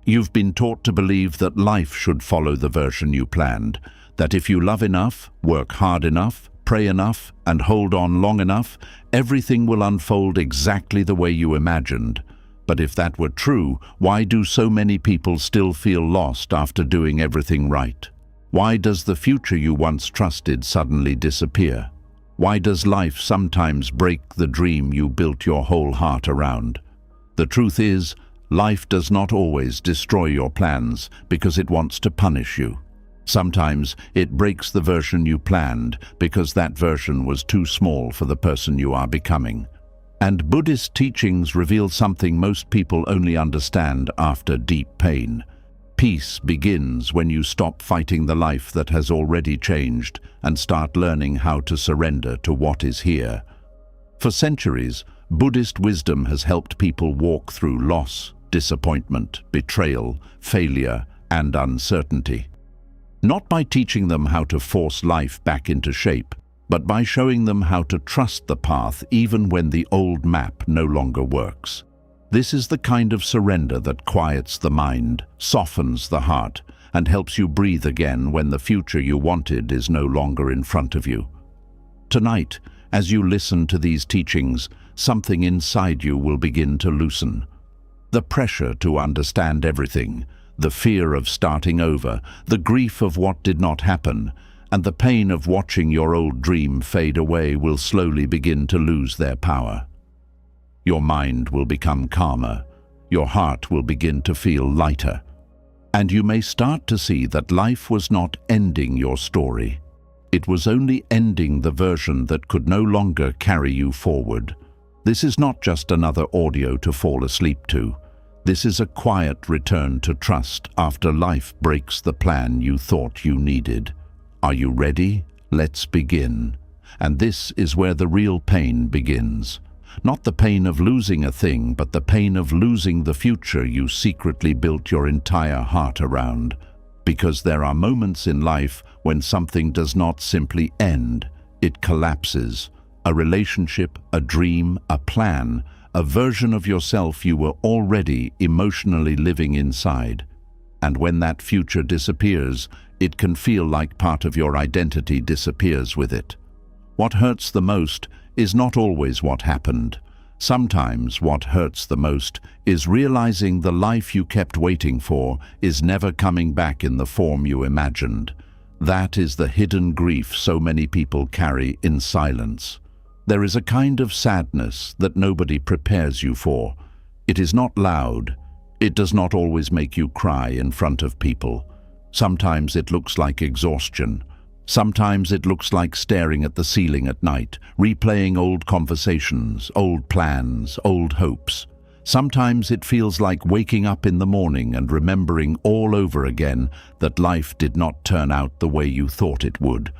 You've been taught to believe that life should follow the version you planned, that if you love enough, work hard enough, pray enough, and hold on long enough, everything will unfold exactly the way you imagined. But if that were true, why do so many people still feel lost after doing everything right? Why does the future you once trusted suddenly disappear? Why does life sometimes break the dream you built your whole heart around? The truth is, life does not always destroy your plans because it wants to punish you. Sometimes it breaks the version you planned because that version was too small for the person you are becoming. And Buddhist teachings reveal something most people only understand after deep pain. Peace begins when you stop fighting the life that has already changed and start learning how to surrender to what is here. For centuries, Buddhist wisdom has helped people walk through loss, disappointment, betrayal, failure, and uncertainty. Not by teaching them how to force life back into shape, but by showing them how to trust the path even when the old map no longer works. This is the kind of surrender that quiets the mind, softens the heart, and helps you breathe again when the future you wanted is no longer in front of you. Tonight, as you listen to these teachings, something inside you will begin to loosen. The pressure to understand everything, the fear of starting over, the grief of what did not happen, and the pain of watching your old dream fade away will slowly begin to lose their power. Your mind will become calmer, your heart will begin to feel lighter, and you may start to see that life was not ending your story. It was only ending the version that could no longer carry you forward. This is not just another audio to fall asleep to. This is a quiet return to trust after life breaks the plan you thought you needed. Are you ready? Let's begin. And this is where the real pain begins. Not the pain of losing a thing, but the pain of losing the future you secretly built your entire heart around. Because there are moments in life when something does not simply end, it collapses. A relationship, a dream, a plan, a version of yourself you were already emotionally living inside. And when that future disappears, it can feel like part of your identity disappears with it. What hurts the most is not always what happened. Sometimes what hurts the most is realizing the life you kept waiting for is never coming back in the form you imagined. That is the hidden grief so many people carry in silence. There is a kind of sadness that nobody prepares you for. It is not loud. It does not always make you cry in front of people. Sometimes it looks like exhaustion. Sometimes it looks like staring at the ceiling at night, replaying old conversations, old plans, old hopes. Sometimes it feels like waking up in the morning and remembering all over again that life did not turn out the way you thought it would.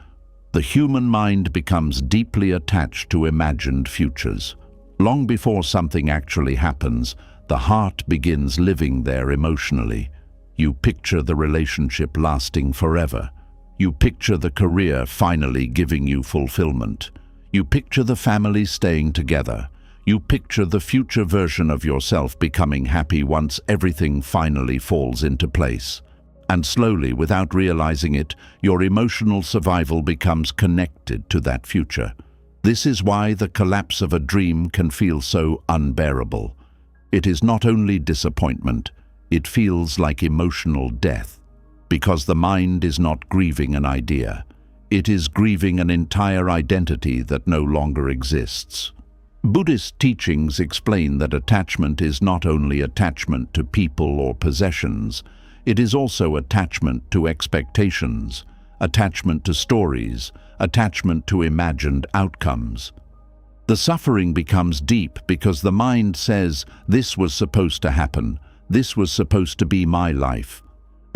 The human mind becomes deeply attached to imagined futures. Long before something actually happens, the heart begins living there emotionally. You picture the relationship lasting forever. You picture the career finally giving you fulfillment. You picture the family staying together. You picture the future version of yourself becoming happy once everything finally falls into place. And slowly, without realizing it, your emotional survival becomes connected to that future. This is why the collapse of a dream can feel so unbearable. It is not only disappointment, it feels like emotional death. Because the mind is not grieving an idea. It is grieving an entire identity that no longer exists. Buddhist teachings explain that attachment is not only attachment to people or possessions, it is also attachment to expectations, attachment to stories, attachment to imagined outcomes. The suffering becomes deep because the mind says, "This was supposed to happen, this was supposed to be my life."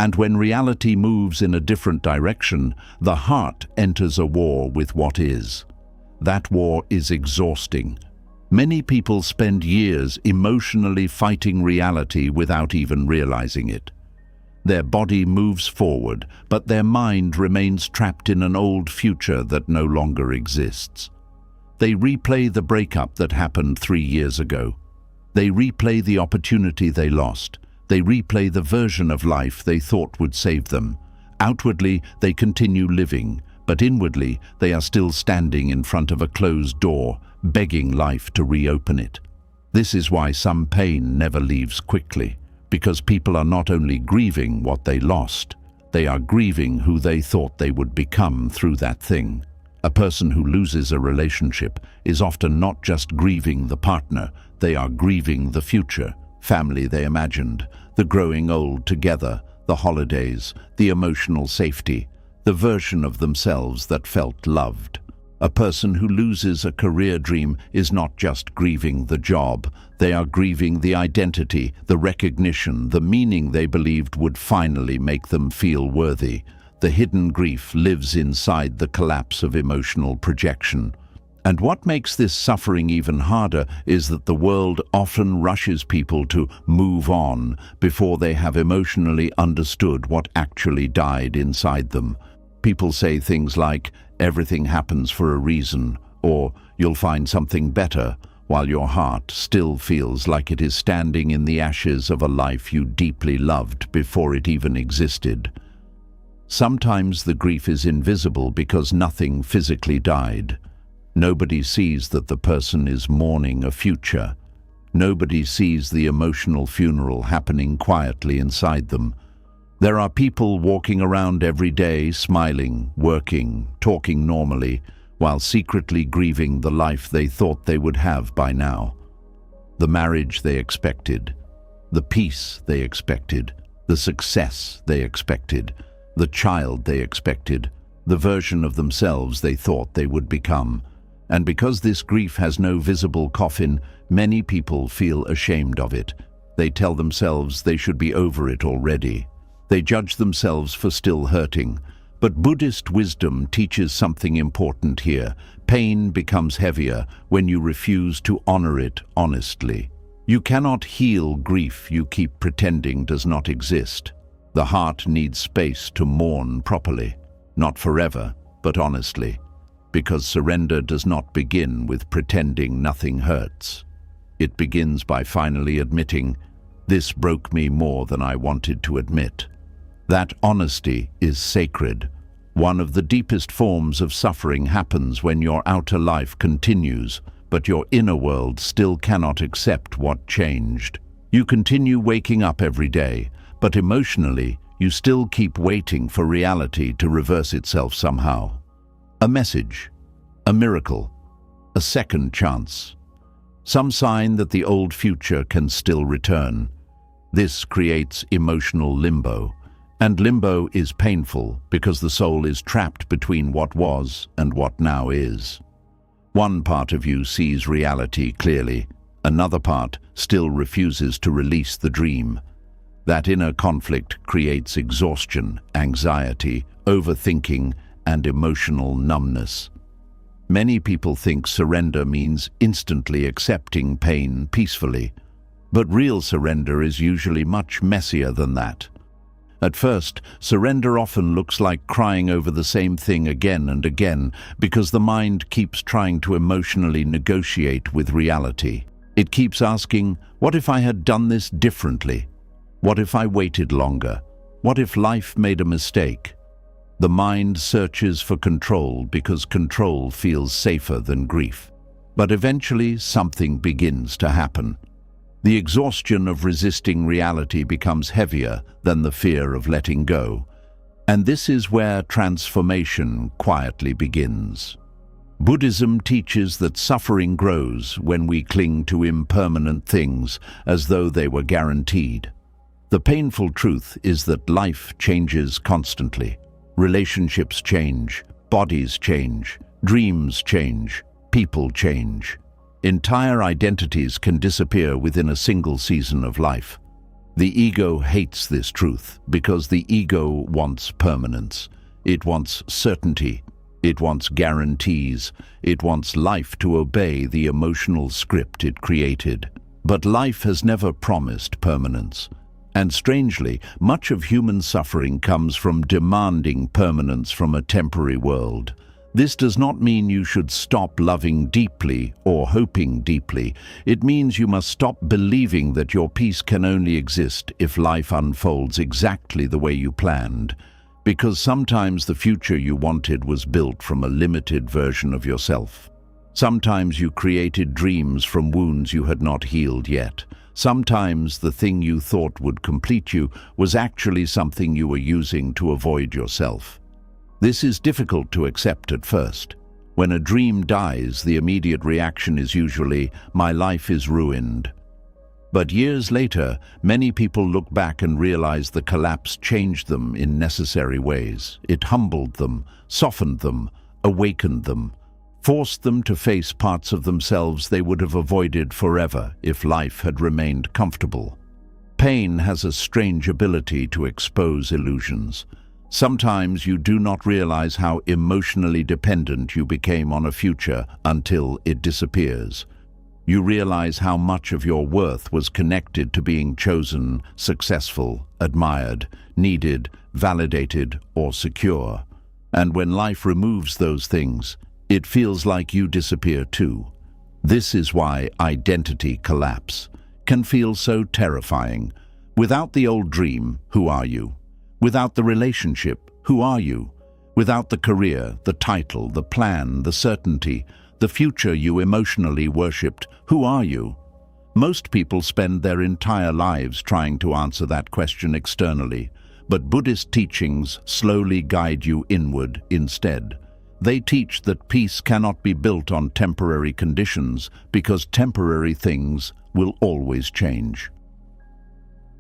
And when reality moves in a different direction, the heart enters a war with what is. That war is exhausting. Many people spend years emotionally fighting reality without even realizing it. Their body moves forward, but their mind remains trapped in an old future that no longer exists. They replay the breakup that happened 3 years ago. They replay the opportunity they lost, They replay the version of life they thought would save them. Outwardly, they continue living, but inwardly, they are still standing in front of a closed door, begging life to reopen it. This is why some pain never leaves quickly, because people are not only grieving what they lost, they are grieving who they thought they would become through that thing. A person who loses a relationship is often not just grieving the partner, they are grieving the future, family they imagined, the growing old together, the holidays, the emotional safety, the version of themselves that felt loved. A person who loses a career dream is not just grieving the job, they are grieving the identity, the recognition, the meaning they believed would finally make them feel worthy. The hidden grief lives inside the collapse of emotional projection. And what makes this suffering even harder is that the world often rushes people to move on before they have emotionally understood what actually died inside them. People say things like, "Everything happens for a reason," or "You'll find something better," while your heart still feels like it is standing in the ashes of a life you deeply loved before it even existed. Sometimes the grief is invisible because nothing physically died. Nobody sees that the person is mourning a future. Nobody sees the emotional funeral happening quietly inside them. There are people walking around every day, smiling, working, talking normally, while secretly grieving the life they thought they would have by now. The marriage they expected, the peace they expected, the success they expected, the child they expected, the version of themselves they thought they would become. And because this grief has no visible coffin, many people feel ashamed of it. They tell themselves they should be over it already. They judge themselves for still hurting. But Buddhist wisdom teaches something important here. Pain becomes heavier when you refuse to honor it honestly. You cannot heal grief you keep pretending does not exist. The heart needs space to mourn properly, not forever, but honestly, because surrender does not begin with pretending nothing hurts. It begins by finally admitting, "This broke me more than I wanted to admit." That honesty is sacred. One of the deepest forms of suffering happens when your outer life continues, but your inner world still cannot accept what changed. You continue waking up every day, but emotionally, you still keep waiting for reality to reverse itself somehow. A message, a miracle, a second chance. Some sign that the old future can still return. This creates emotional limbo. And limbo is painful because the soul is trapped between what was and what now is. One part of you sees reality clearly, another part still refuses to release the dream. That inner conflict creates exhaustion, anxiety, overthinking, and emotional numbness. Many people think surrender means instantly accepting pain peacefully, but real surrender is usually much messier than that. At first, surrender often looks like crying over the same thing again and again because the mind keeps trying to emotionally negotiate with reality. It keeps asking, what if I had done this differently? What if I waited longer? What if life made a mistake? The mind searches for control because control feels safer than grief. But eventually, something begins to happen. The exhaustion of resisting reality becomes heavier than the fear of letting go. And this is where transformation quietly begins. Buddhism teaches that suffering grows when we cling to impermanent things as though they were guaranteed. The painful truth is that life changes constantly. Relationships change, bodies change, dreams change, people change. Entire identities can disappear within a single season of life. The ego hates this truth because the ego wants permanence. It wants certainty. It wants guarantees. It wants life to obey the emotional script it created. But life has never promised permanence. And strangely, much of human suffering comes from demanding permanence from a temporary world. This does not mean you should stop loving deeply or hoping deeply. It means you must stop believing that your peace can only exist if life unfolds exactly the way you planned. Because sometimes the future you wanted was built from a limited version of yourself. Sometimes you created dreams from wounds you had not healed yet. Sometimes the thing you thought would complete you was actually something you were using to avoid yourself. This is difficult to accept at first. When a dream dies, the immediate reaction is usually, "My life is ruined." But years later, many people look back and realize the collapse changed them in necessary ways. It humbled them, softened them, awakened them, forced them to face parts of themselves they would have avoided forever if life had remained comfortable. Pain has a strange ability to expose illusions. Sometimes you do not realize how emotionally dependent you became on a future until it disappears. You realize how much of your worth was connected to being chosen, successful, admired, needed, validated, or secure. And when life removes those things, it feels like you disappear too. This is why identity collapse can feel so terrifying. Without the old dream, who are you? Without the relationship, who are you? Without the career, the title, the plan, the certainty, the future you emotionally worshipped, who are you? Most people spend their entire lives trying to answer that question externally, but Buddhist teachings slowly guide you inward instead. They teach that peace cannot be built on temporary conditions because temporary things will always change.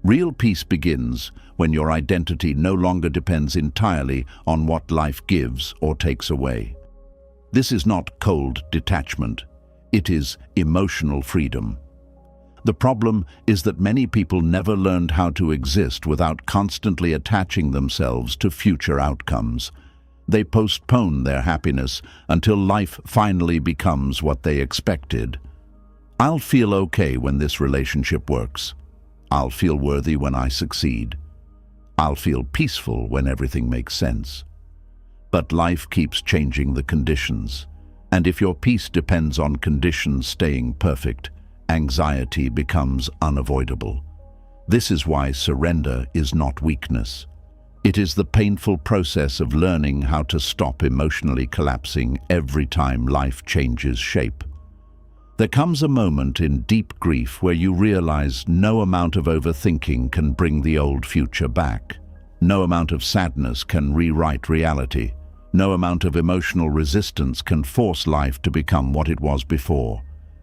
Real peace begins when your identity no longer depends entirely on what life gives or takes away. This is not cold detachment. It is emotional freedom. The problem is that many people never learned how to exist without constantly attaching themselves to future outcomes. They postpone their happiness until life finally becomes what they expected. I'll feel okay when this relationship works. I'll feel worthy when I succeed. I'll feel peaceful when everything makes sense. But life keeps changing the conditions. And if your peace depends on conditions staying perfect, anxiety becomes unavoidable. This is why surrender is not weakness. It is the painful process of learning how to stop emotionally collapsing every time life changes shape. There comes a moment in deep grief where you realize no amount of overthinking can bring the old future back. No amount of sadness can rewrite reality. No amount of emotional resistance can force life to become what it was before.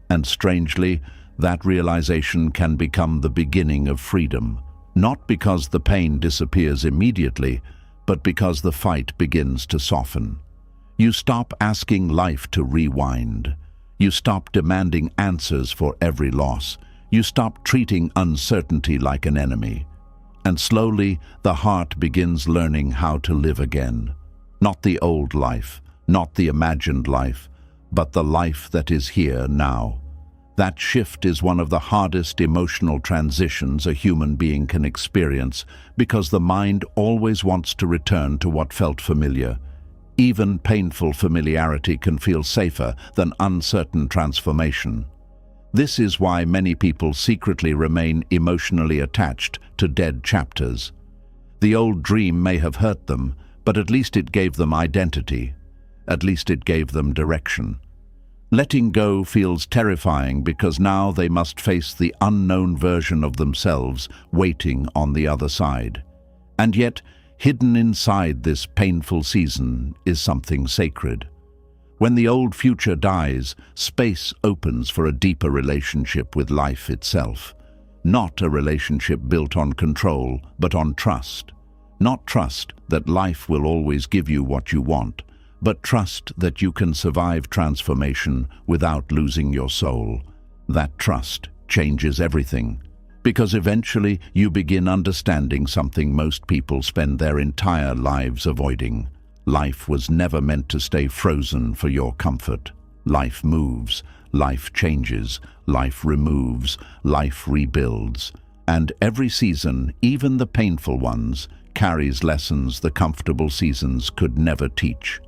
And strangely, that realization can become the beginning of freedom. Not because the pain disappears immediately, but because the fight begins to soften. You stop asking life to rewind. You stop demanding answers for every loss. You stop treating uncertainty like an enemy. And slowly, the heart begins learning how to live again. Not the old life, not the imagined life, but the life that is here now. That shift is one of the hardest emotional transitions a human being can experience because the mind always wants to return to what felt familiar. Even painful familiarity can feel safer than uncertain transformation. This is why many people secretly remain emotionally attached to dead chapters. The old dream may have hurt them, but at least it gave them identity. At least it gave them direction. Letting go feels terrifying because now they must face the unknown version of themselves waiting on the other side. And yet, hidden inside this painful season is something sacred. When the old future dies, space opens for a deeper relationship with life itself. Not a relationship built on control, but on trust. Not trust that life will always give you what you want, but trust that you can survive transformation without losing your soul. That trust changes everything. Because eventually you begin understanding something most people spend their entire lives avoiding. Life was never meant to stay frozen for your comfort. Life moves, life changes, life removes, life rebuilds. And every season, even the painful ones, carries lessons the comfortable seasons could never teach.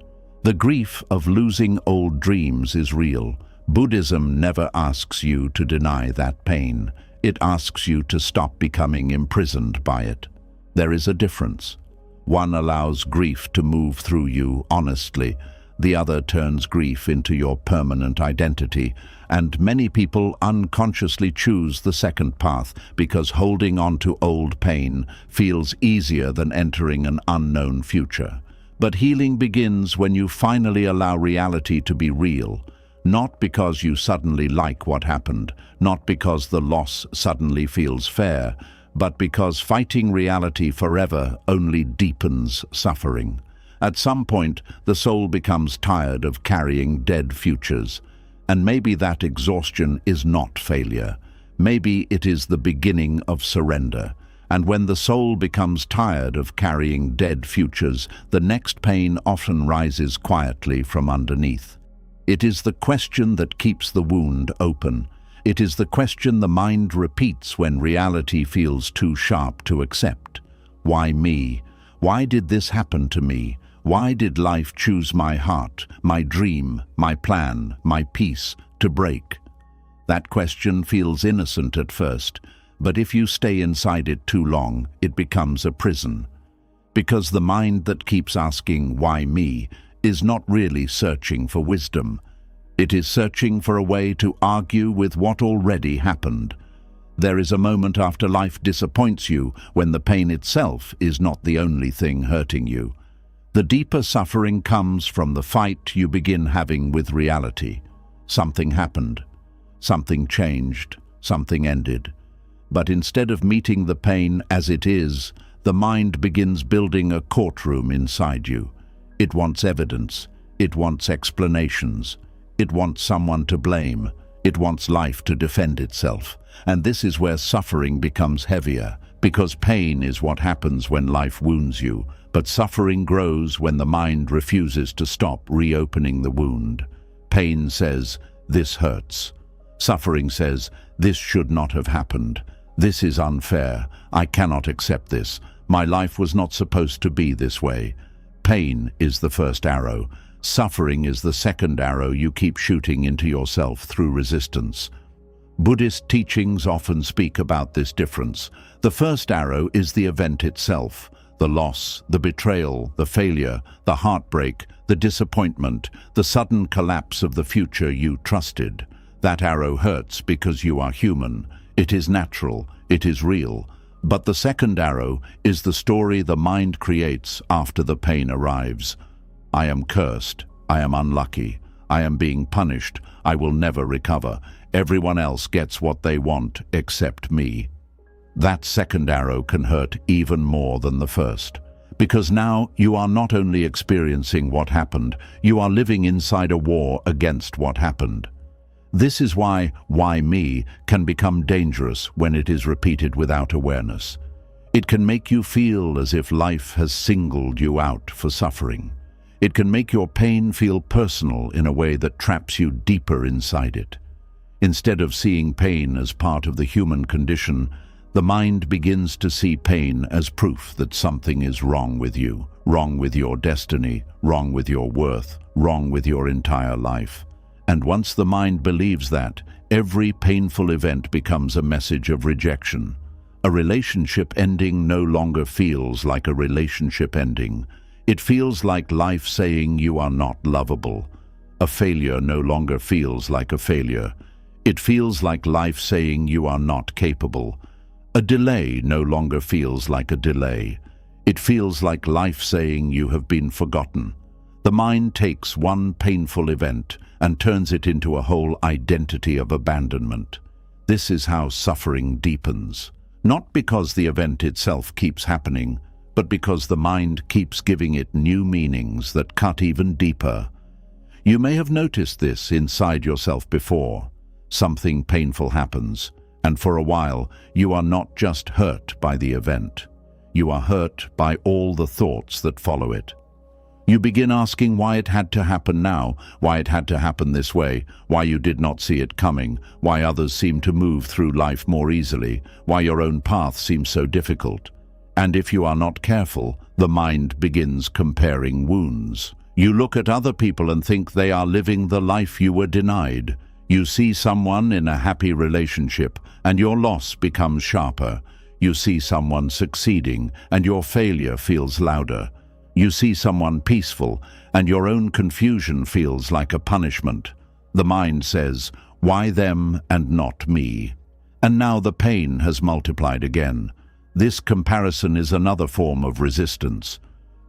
The grief of losing old dreams is real. Buddhism never asks you to deny that pain. It asks you to stop becoming imprisoned by it. There is a difference. One allows grief to move through you honestly. The other turns grief into your permanent identity. And many people unconsciously choose the second path because holding on to old pain feels easier than entering an unknown future. But healing begins when you finally allow reality to be real. Not because you suddenly like what happened, not because the loss suddenly feels fair, but because fighting reality forever only deepens suffering. At some point, the soul becomes tired of carrying dead futures. And maybe that exhaustion is not failure. Maybe it is the beginning of surrender. And when the soul becomes tired of carrying dead futures, the next pain often rises quietly from underneath. It is the question that keeps the wound open. It is the question the mind repeats when reality feels too sharp to accept. Why me? Why did this happen to me? Why did life choose my heart, my dream, my plan, my peace to break? That question feels innocent at first, but if you stay inside it too long, it becomes a prison. Because the mind that keeps asking, "Why me?" is not really searching for wisdom. It is searching for a way to argue with what already happened. There is a moment after life disappoints you when the pain itself is not the only thing hurting you. The deeper suffering comes from the fight you begin having with reality. Something happened. Something changed. Something ended. But instead of meeting the pain as it is, the mind begins building a courtroom inside you. It wants evidence. It wants explanations. It wants someone to blame. It wants life to defend itself. And this is where suffering becomes heavier, because pain is what happens when life wounds you, but suffering grows when the mind refuses to stop reopening the wound. Pain says, "This hurts." Suffering says, "This should not have happened. This is unfair. I cannot accept this. My life was not supposed to be this way." Pain is the first arrow. Suffering is the second arrow you keep shooting into yourself through resistance. Buddhist teachings often speak about this difference. The first arrow is the event itself. The loss, the betrayal, the failure, the heartbreak, the disappointment, the sudden collapse of the future you trusted. That arrow hurts because you are human. It is natural. It is real. But the second arrow is the story the mind creates after the pain arrives. I am cursed. I am unlucky. I am being punished. I will never recover. Everyone else gets what they want except me. That second arrow can hurt even more than the first. Because now you are not only experiencing what happened, you are living inside a war against what happened. This is why me can become dangerous when it is repeated without awareness. It can make you feel as if life has singled you out for suffering. It can make your pain feel personal in a way that traps you deeper inside it. Instead of seeing pain as part of the human condition, the mind begins to see pain as proof that something is wrong with you, wrong with your destiny, wrong with your worth, wrong with your entire life. And once the mind believes that, every painful event becomes a message of rejection. A relationship ending no longer feels like a relationship ending. It feels like life saying you are not lovable. A failure no longer feels like a failure. It feels like life saying you are not capable. A delay no longer feels like a delay. It feels like life saying you have been forgotten. The mind takes one painful event and turns it into a whole identity of abandonment. This is how suffering deepens. Not because the event itself keeps happening, but because the mind keeps giving it new meanings that cut even deeper. You may have noticed this inside yourself before. Something painful happens, and for a while you are not just hurt by the event. You are hurt by all the thoughts that follow it. You begin asking why it had to happen now, why it had to happen this way, why you did not see it coming, why others seem to move through life more easily, why your own path seems so difficult. And if you are not careful, the mind begins comparing wounds. You look at other people and think they are living the life you were denied. You see someone in a happy relationship, and your loss becomes sharper. You see someone succeeding, and your failure feels louder. You see someone peaceful, and your own confusion feels like a punishment. The mind says, "Why them and not me?" And now the pain has multiplied again. This comparison is another form of resistance,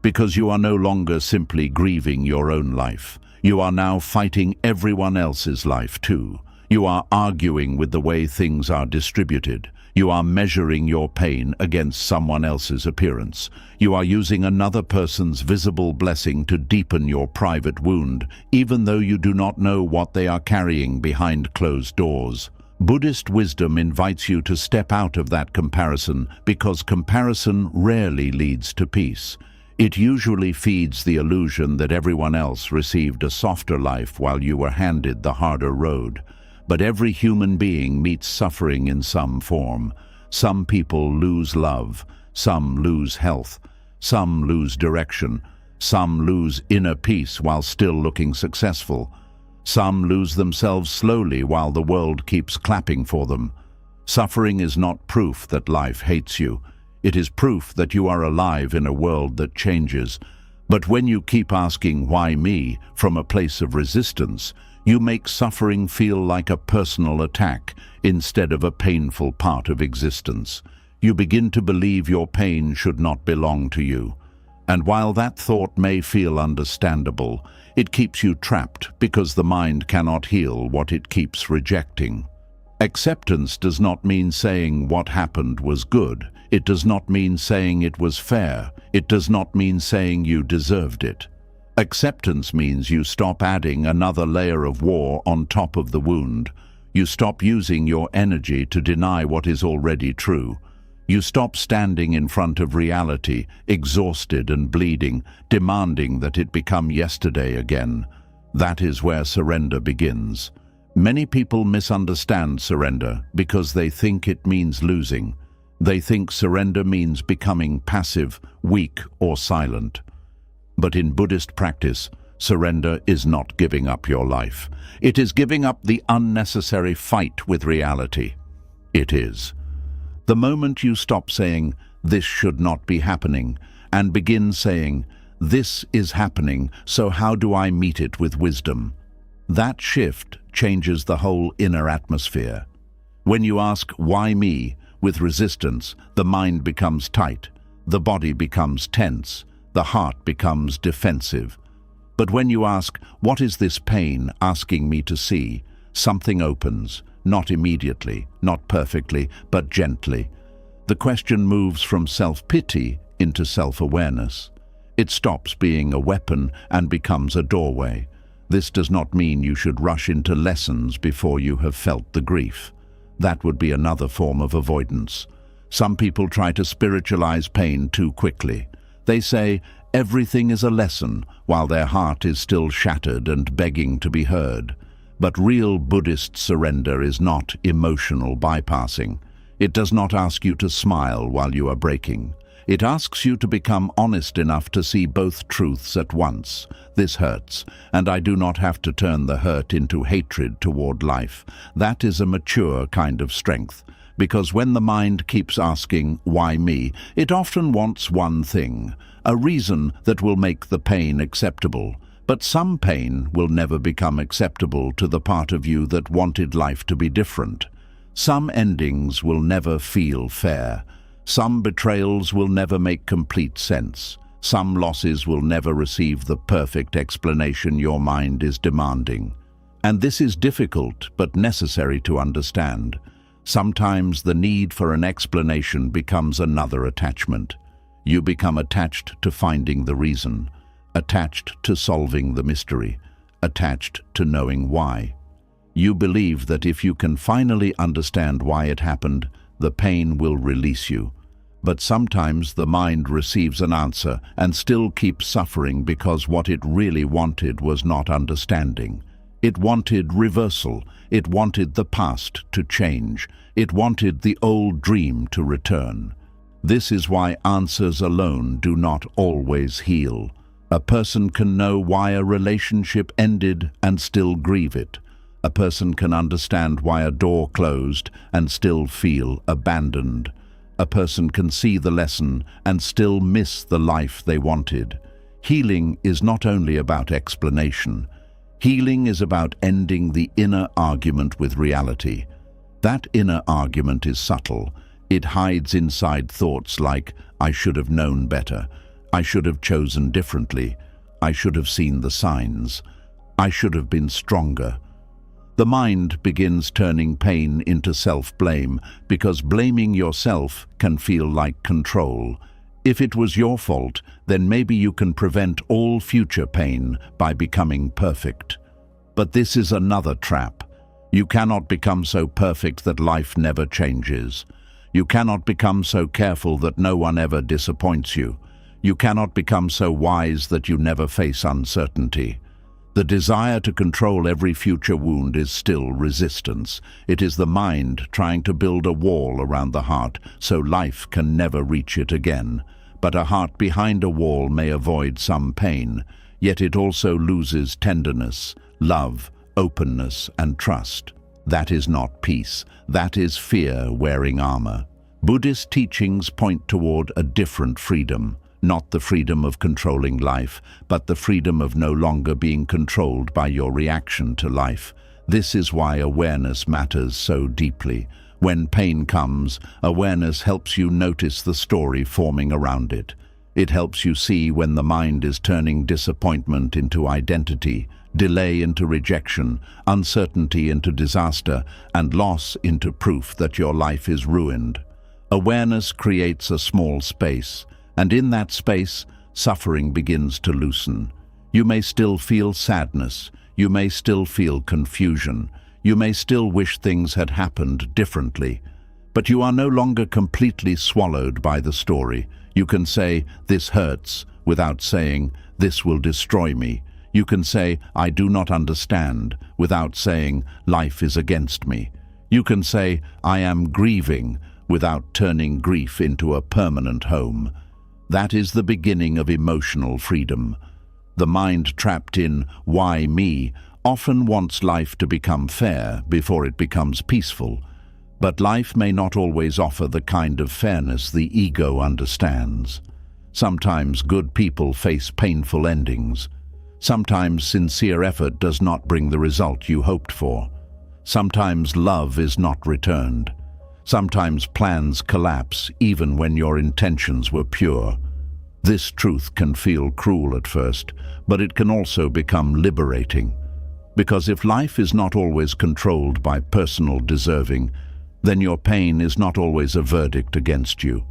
because you are no longer simply grieving your own life. You are now fighting everyone else's life too. You are arguing with the way things are distributed. You are measuring your pain against someone else's appearance. You are using another person's visible blessing to deepen your private wound, even though you do not know what they are carrying behind closed doors. Buddhist wisdom invites you to step out of that comparison, because comparison rarely leads to peace. It usually feeds the illusion that everyone else received a softer life while you were handed the harder road. But every human being meets suffering in some form. Some people lose love, some lose health, some lose direction, some lose inner peace while still looking successful. Some lose themselves slowly while the world keeps clapping for them. Suffering is not proof that life hates you. It is proof that you are alive in a world that changes. But when you keep asking "why me?" from a place of resistance, you make suffering feel like a personal attack instead of a painful part of existence. You begin to believe your pain should not belong to you. And while that thought may feel understandable, it keeps you trapped because the mind cannot heal what it keeps rejecting. Acceptance does not mean saying what happened was good. It does not mean saying it was fair. It does not mean saying you deserved it. Acceptance means you stop adding another layer of war on top of the wound. You stop using your energy to deny what is already true. You stop standing in front of reality, exhausted and bleeding, demanding that it become yesterday again. That is where surrender begins. Many people misunderstand surrender because they think it means losing. They think surrender means becoming passive, weak, or silent. But in Buddhist practice, surrender is not giving up your life. It is giving up the unnecessary fight with reality. It is. The moment you stop saying, "This should not be happening," and begin saying, "This is happening, so how do I meet it with wisdom?" That shift changes the whole inner atmosphere. When you ask, "Why me?" with resistance, the mind becomes tight, the body becomes tense, the heart becomes defensive. But when you ask, "What is this pain asking me to see?" something opens, not immediately, not perfectly, but gently. The question moves from self-pity into self-awareness. It stops being a weapon and becomes a doorway. This does not mean you should rush into lessons before you have felt the grief. That would be another form of avoidance. Some people try to spiritualize pain too quickly. They say everything is a lesson while their heart is still shattered and begging to be heard. But real Buddhist surrender is not emotional bypassing. It does not ask you to smile while you are breaking. It asks you to become honest enough to see both truths at once. This hurts, and I do not have to turn the hurt into hatred toward life. That is a mature kind of strength. Because when the mind keeps asking, "Why me?" it often wants one thing, a reason that will make the pain acceptable. But some pain will never become acceptable to the part of you that wanted life to be different. Some endings will never feel fair. Some betrayals will never make complete sense. Some losses will never receive the perfect explanation your mind is demanding. And this is difficult but necessary to understand. Sometimes the need for an explanation becomes another attachment. You become attached to finding the reason, attached to solving the mystery, attached to knowing why. You believe that if you can finally understand why it happened, the pain will release you. But sometimes the mind receives an answer and still keeps suffering because what it really wanted was not understanding. It wanted reversal. It wanted the past to change. It wanted the old dream to return. This is why answers alone do not always heal. A person can know why a relationship ended and still grieve it. A person can understand why a door closed and still feel abandoned. A person can see the lesson and still miss the life they wanted. Healing is not only about explanation. Healing is about ending the inner argument with reality. That inner argument is subtle. It hides inside thoughts like, I should have known better. I should have chosen differently. I should have seen the signs. I should have been stronger. The mind begins turning pain into self-blame because blaming yourself can feel like control. If it was your fault, then maybe you can prevent all future pain by becoming perfect. But this is another trap. You cannot become so perfect that life never changes. You cannot become so careful that no one ever disappoints you. You cannot become so wise that you never face uncertainty. The desire to control every future wound is still resistance. It is the mind trying to build a wall around the heart so life can never reach it again. But a heart behind a wall may avoid some pain, yet it also loses tenderness, love, openness, and trust. That is not peace. That is fear wearing armor. Buddhist teachings point toward a different freedom. Not the freedom of controlling life, but the freedom of no longer being controlled by your reaction to life. This is why awareness matters so deeply. When pain comes, awareness helps you notice the story forming around it. It helps you see when the mind is turning disappointment into identity, delay into rejection, uncertainty into disaster, and loss into proof that your life is ruined. Awareness creates a small space, and in that space, suffering begins to loosen. You may still feel sadness. You may still feel confusion. You may still wish things had happened differently. But you are no longer completely swallowed by the story. You can say, "This hurts," without saying, "This will destroy me." You can say, "I do not understand," without saying, "Life is against me." You can say, "I am grieving," without turning grief into a permanent home. That is the beginning of emotional freedom. The mind trapped in "why me" often wants life to become fair before it becomes peaceful. But life may not always offer the kind of fairness the ego understands. Sometimes good people face painful endings. Sometimes sincere effort does not bring the result you hoped for. Sometimes love is not returned. Sometimes plans collapse even when your intentions were pure. This truth can feel cruel at first, but it can also become liberating. Because if life is not always controlled by personal deserving, then your pain is not always a verdict against you.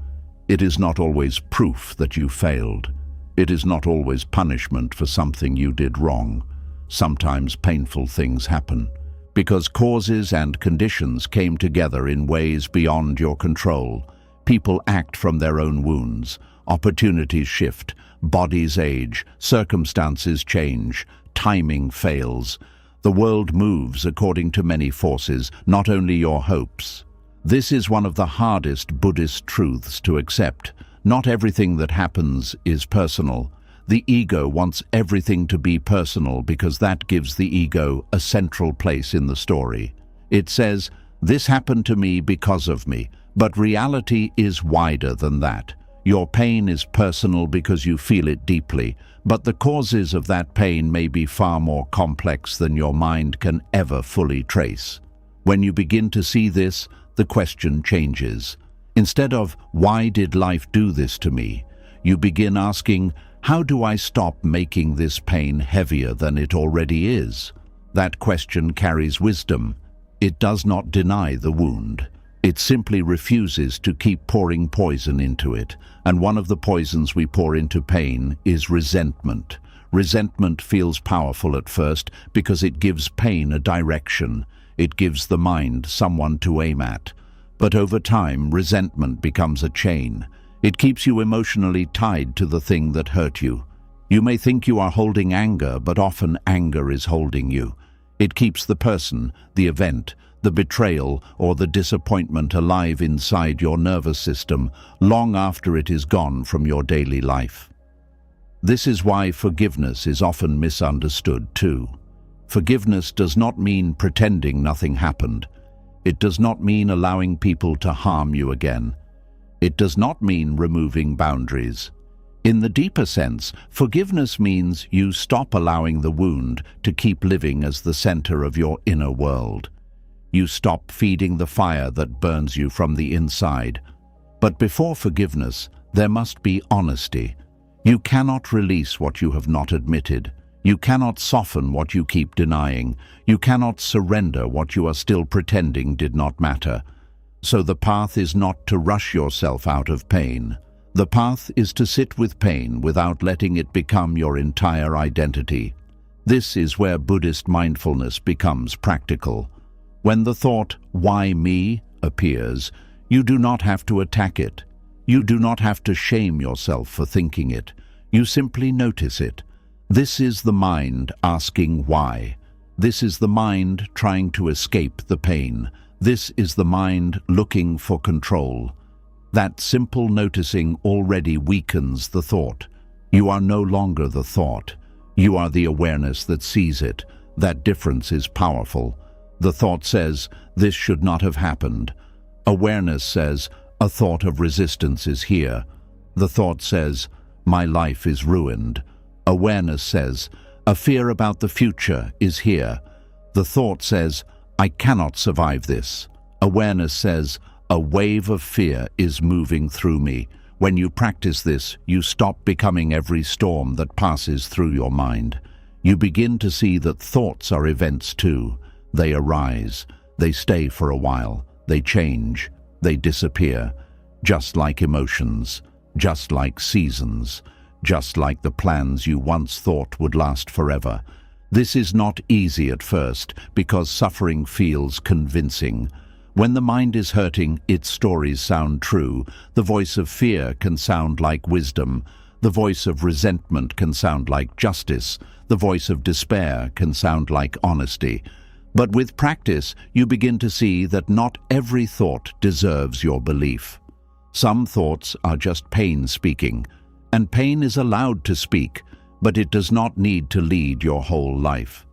It is not always proof that you failed. It is not always punishment for something you did wrong. Sometimes painful things happen because causes and conditions came together in ways beyond your control. People act from their own wounds. Opportunities shift, bodies age, circumstances change, timing fails. The world moves according to many forces, not only your hopes. This is one of the hardest Buddhist truths to accept. Not everything that happens is personal. The ego wants everything to be personal because that gives the ego a central place in the story. It says, "This happened to me because of me," but reality is wider than that. Your pain is personal because you feel it deeply, but the causes of that pain may be far more complex than your mind can ever fully trace. When you begin to see this, the question changes. Instead of, "Why did life do this to me?" you begin asking, "How do I stop making this pain heavier than it already is?" That question carries wisdom. It does not deny the wound. It simply refuses to keep pouring poison into it. And one of the poisons we pour into pain is resentment. Resentment feels powerful at first because it gives pain a direction. It gives the mind someone to aim at. But over time, resentment becomes a chain. It keeps you emotionally tied to the thing that hurt you. You may think you are holding anger, but often anger is holding you. It keeps the person, the event, the betrayal, or the disappointment alive inside your nervous system long after it is gone from your daily life. This is why forgiveness is often misunderstood too. Forgiveness does not mean pretending nothing happened. It does not mean allowing people to harm you again. It does not mean removing boundaries. In the deeper sense, forgiveness means you stop allowing the wound to keep living as the center of your inner world. You stop feeding the fire that burns you from the inside. But before forgiveness, there must be honesty. You cannot release what you have not admitted. You cannot soften what you keep denying. You cannot surrender what you are still pretending did not matter. So the path is not to rush yourself out of pain. The path is to sit with pain without letting it become your entire identity. This is where Buddhist mindfulness becomes practical. When the thought, "Why me?" appears, you do not have to attack it. You do not have to shame yourself for thinking it. You simply notice it. This is the mind asking why. This is the mind trying to escape the pain. This is the mind looking for control. That simple noticing already weakens the thought. You are no longer the thought. You are the awareness that sees it. That difference is powerful. The thought says, "This should not have happened." Awareness says, "A thought of resistance is here." The thought says, "My life is ruined." Awareness says, "A fear about the future is here." The thought says, "I cannot survive this." Awareness says, "A wave of fear is moving through me." When you practice this, you stop becoming every storm that passes through your mind. You begin to see that thoughts are events too. They arise, they stay for a while, they change, they disappear, just like emotions, just like seasons, just like the plans you once thought would last forever. This is not easy at first because suffering feels convincing. When the mind is hurting, its stories sound true. The voice of fear can sound like wisdom. The voice of resentment can sound like justice. The voice of despair can sound like honesty. But with practice, you begin to see that not every thought deserves your belief. Some thoughts are just pain speaking, and pain is allowed to speak, but it does not need to lead your whole life.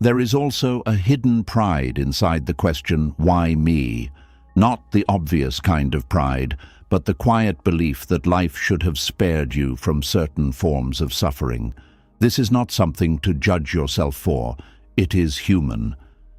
There is also a hidden pride inside the question, "Why me?" Not the obvious kind of pride, but the quiet belief that life should have spared you from certain forms of suffering. This is not something to judge yourself for. It is human.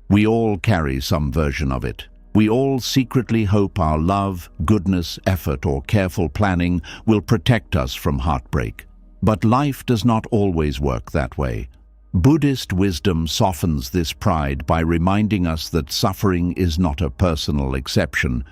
We all carry some version of it. We all secretly hope our love, goodness, effort, or careful planning will protect us from heartbreak. But life does not always work that way. Buddhist wisdom softens this pride by reminding us that suffering is not a personal exception.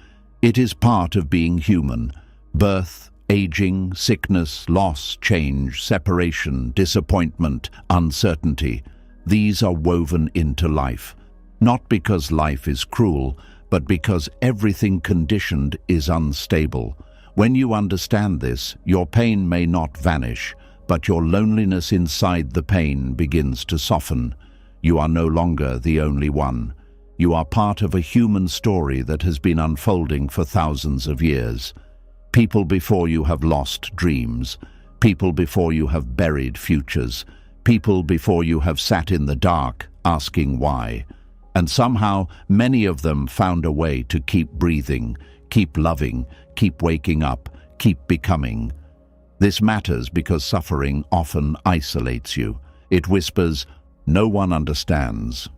It is part of being human. Birth, aging, sickness, loss, change, separation, disappointment, uncertainty. These are woven into life. Not because life is cruel, but because everything conditioned is unstable. When you understand this, your pain may not vanish, but your loneliness inside the pain begins to soften. You are no longer the only one. You are part of a human story that has been unfolding for thousands of years. People before you have lost dreams. People before you have buried futures. People before you have sat in the dark, asking why. And somehow, many of them found a way to keep breathing, keep loving, keep waking up, keep becoming. This matters because suffering often isolates you. It whispers, "No one understands."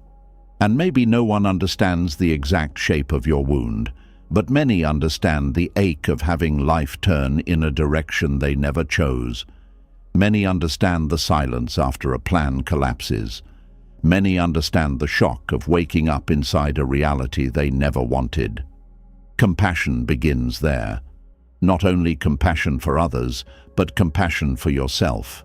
And maybe no one understands the exact shape of your wound, but many understand the ache of having life turn in a direction they never chose. Many understand the silence after a plan collapses. Many understand the shock of waking up inside a reality they never wanted. Compassion begins there. Not only compassion for others, but compassion for yourself.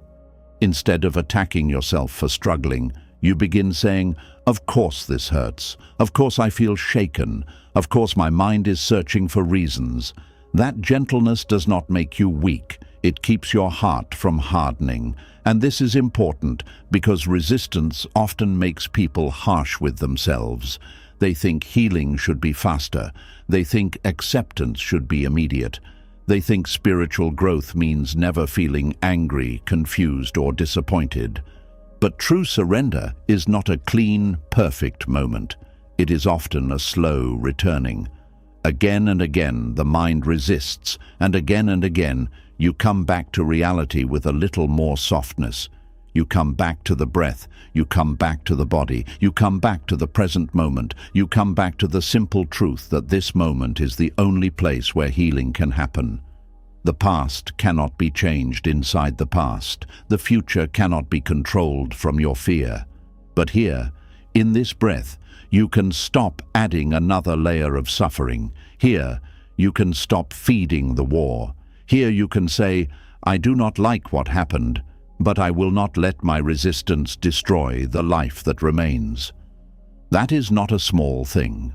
Instead of attacking yourself for struggling, you begin saying, "Of course this hurts. Of course I feel shaken. Of course my mind is searching for reasons." That gentleness does not make you weak. It keeps your heart from hardening. And this is important because resistance often makes people harsh with themselves. They think healing should be faster. They think acceptance should be immediate. They think spiritual growth means never feeling angry, confused, or disappointed. But true surrender is not a clean, perfect moment. It is often a slow returning. Again and again, the mind resists, and again, you come back to reality with a little more softness. You come back to the breath, you come back to the body, you come back to the present moment, you come back to the simple truth that this moment is the only place where healing can happen. The past cannot be changed inside the past. The future cannot be controlled from your fear. But here, in this breath, you can stop adding another layer of suffering. Here, you can stop feeding the war. Here you can say, I do not like what happened, but I will not let my resistance destroy the life that remains. That is not a small thing.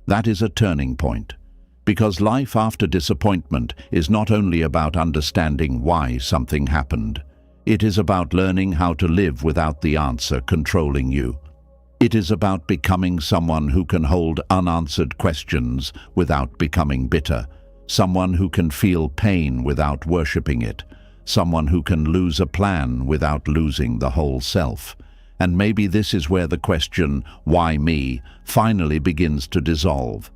That is a turning point. Because life after disappointment is not only about understanding why something happened. It is about learning how to live without the answer controlling you. It is about becoming someone who can hold unanswered questions without becoming bitter. Someone who can feel pain without worshipping it. Someone who can lose a plan without losing the whole self. And maybe this is where the question, why me, finally begins to dissolve.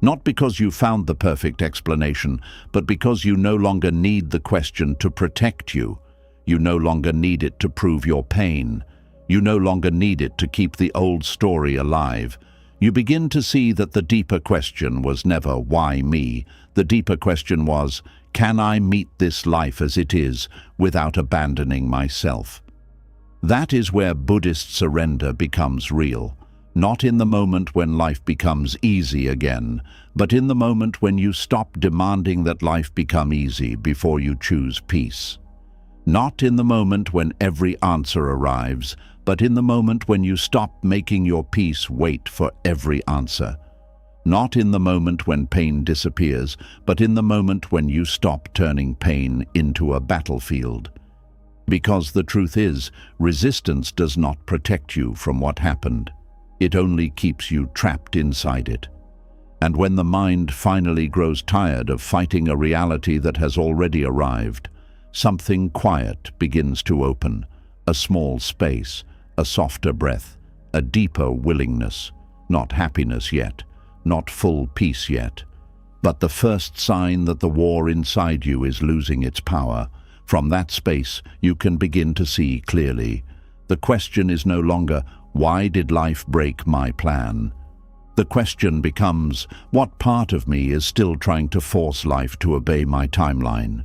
Not because you found the perfect explanation, but because you no longer need the question to protect you. You no longer need it to prove your pain. You no longer need it to keep the old story alive. You begin to see that the deeper question was never, why me? The deeper question was, can I meet this life as it is without abandoning myself? That is where Buddhist surrender becomes real. Not in the moment when life becomes easy again, but in the moment when you stop demanding that life become easy before you choose peace. Not in the moment when every answer arrives, but in the moment when you stop making your peace wait for every answer. Not in the moment when pain disappears, but in the moment when you stop turning pain into a battlefield. Because the truth is, resistance does not protect you from what happened. It only keeps you trapped inside it. And when the mind finally grows tired of fighting a reality that has already arrived, something quiet begins to open, a small space, a softer breath, a deeper willingness, not happiness yet, not full peace yet, but the first sign that the war inside you is losing its power. From that space, you can begin to see clearly. The question is no longer, why did life break my plan? The question becomes, what part of me is still trying to force life to obey my timeline?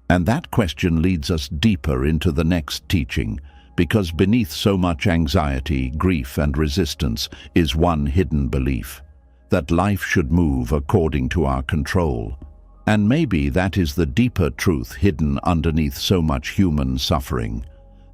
And that question leads us deeper into the next teaching, because beneath so much anxiety, grief, and resistance is one hidden belief, that life should move according to our control. And maybe that is the deeper truth hidden underneath so much human suffering.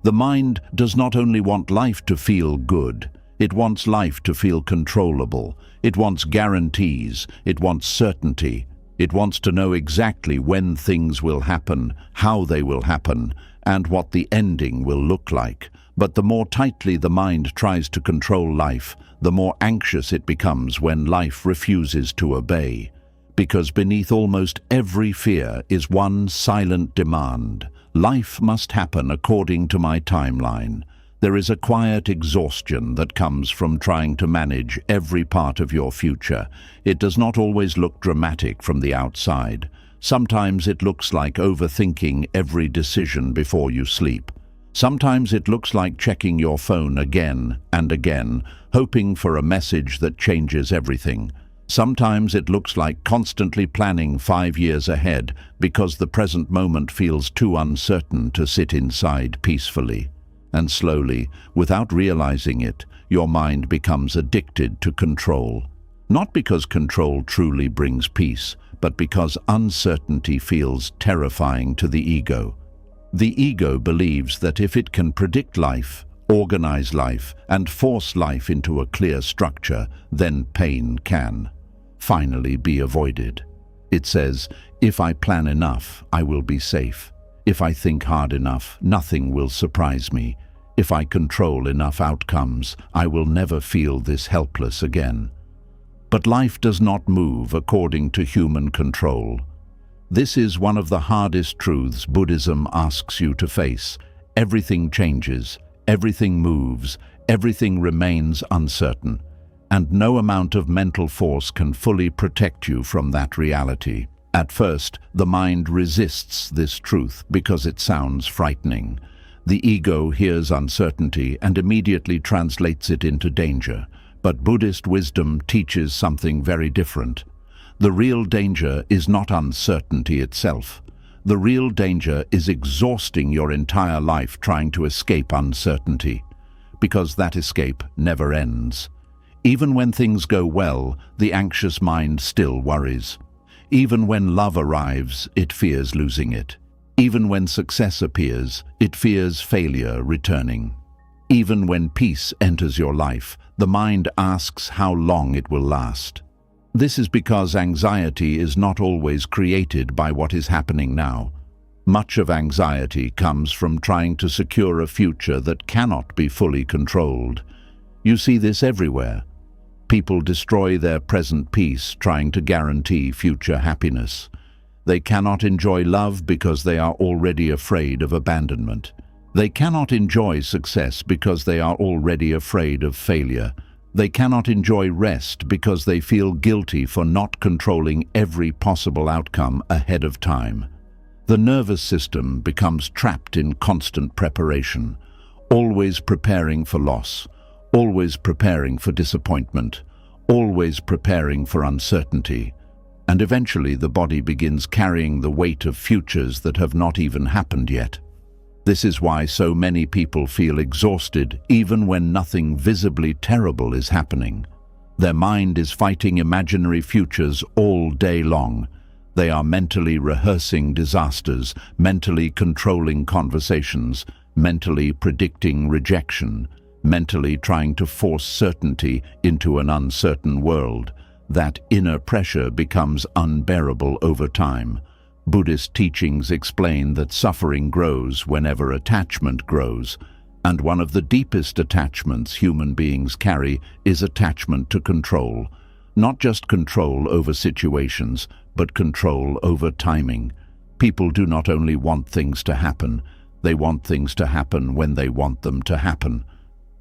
The mind does not only want life to feel good, it wants life to feel controllable. It wants guarantees, it wants certainty. It wants to know exactly when things will happen, how they will happen, and what the ending will look like. But the more tightly the mind tries to control life, the more anxious it becomes when life refuses to obey. Because beneath almost every fear is one silent demand. Life must happen according to my timeline. There is a quiet exhaustion that comes from trying to manage every part of your future. It does not always look dramatic from the outside. Sometimes it looks like overthinking every decision before you sleep. Sometimes it looks like checking your phone again and again, hoping for a message that changes everything. Sometimes it looks like constantly planning 5 years ahead because the present moment feels too uncertain to sit inside peacefully. And slowly, without realizing it, your mind becomes addicted to control. Not because control truly brings peace, but because uncertainty feels terrifying to the ego. The ego believes that if it can predict life, organize life, and force life into a clear structure, then pain can finally be avoided. It says, if I plan enough, I will be safe. If I think hard enough, nothing will surprise me. If I control enough outcomes, I will never feel this helpless again. But life does not move according to human control. This is one of the hardest truths Buddhism asks you to face. Everything changes, everything moves, everything remains uncertain, and no amount of mental force can fully protect you from that reality. At first, the mind resists this truth because it sounds frightening. The ego hears uncertainty and immediately translates it into danger. But Buddhist wisdom teaches something very different. The real danger is not uncertainty itself. The real danger is exhausting your entire life trying to escape uncertainty, because that escape never ends. Even when things go well, the anxious mind still worries. Even when love arrives, it fears losing it. Even when success appears, it fears failure returning. Even when peace enters your life, the mind asks how long it will last. This is because anxiety is not always created by what is happening now. Much of anxiety comes from trying to secure a future that cannot be fully controlled. You see this everywhere. People destroy their present peace trying to guarantee future happiness. They cannot enjoy love because they are already afraid of abandonment. They cannot enjoy success because they are already afraid of failure. They cannot enjoy rest because they feel guilty for not controlling every possible outcome ahead of time. The nervous system becomes trapped in constant preparation, always preparing for loss, always preparing for disappointment, always preparing for uncertainty, and eventually the body begins carrying the weight of futures that have not even happened yet. This is why so many people feel exhausted even when nothing visibly terrible is happening. Their mind is fighting imaginary futures all day long. They are mentally rehearsing disasters, mentally controlling conversations, mentally predicting rejection, mentally trying to force certainty into an uncertain world. That inner pressure becomes unbearable over time. Buddhist teachings explain that suffering grows whenever attachment grows, and one of the deepest attachments human beings carry is attachment to control. Not just control over situations, but control over timing. People do not only want things to happen, they want things to happen when they want them to happen.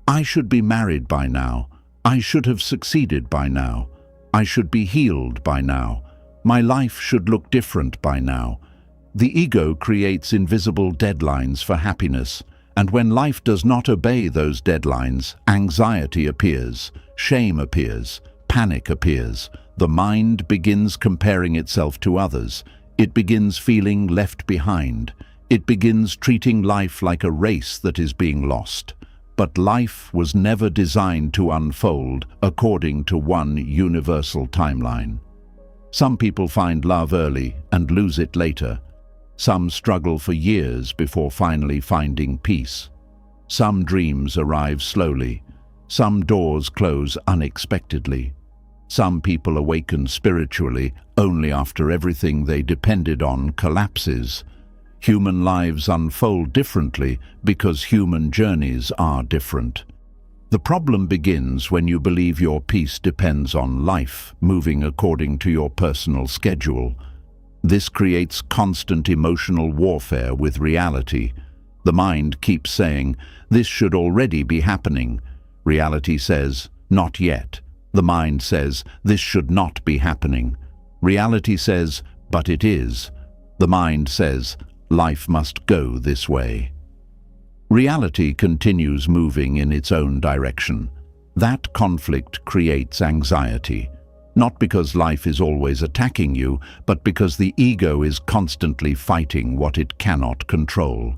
I should be married by now. I should have succeeded by now. I should be healed by now. My life should look different by now. The ego creates invisible deadlines for happiness, and when life does not obey those deadlines, anxiety appears, shame appears, panic appears. The mind begins comparing itself to others. It begins feeling left behind. It begins treating life like a race that is being lost. But life was never designed to unfold according to one universal timeline. Some people find love early and lose it later. Some struggle for years before finally finding peace. Some dreams arrive slowly. Some doors close unexpectedly. Some people awaken spiritually only after everything they depended on collapses. Human lives unfold differently because human journeys are different. The problem begins when you believe your peace depends on life moving according to your personal schedule. This creates constant emotional warfare with reality. The mind keeps saying, "This should already be happening." Reality says, "Not yet." The mind says, "This should not be happening." Reality says, "But it is." The mind says, "Life must go this way." Reality continues moving in its own direction. That conflict creates anxiety, not because life is always attacking you, but because the ego is constantly fighting what it cannot control.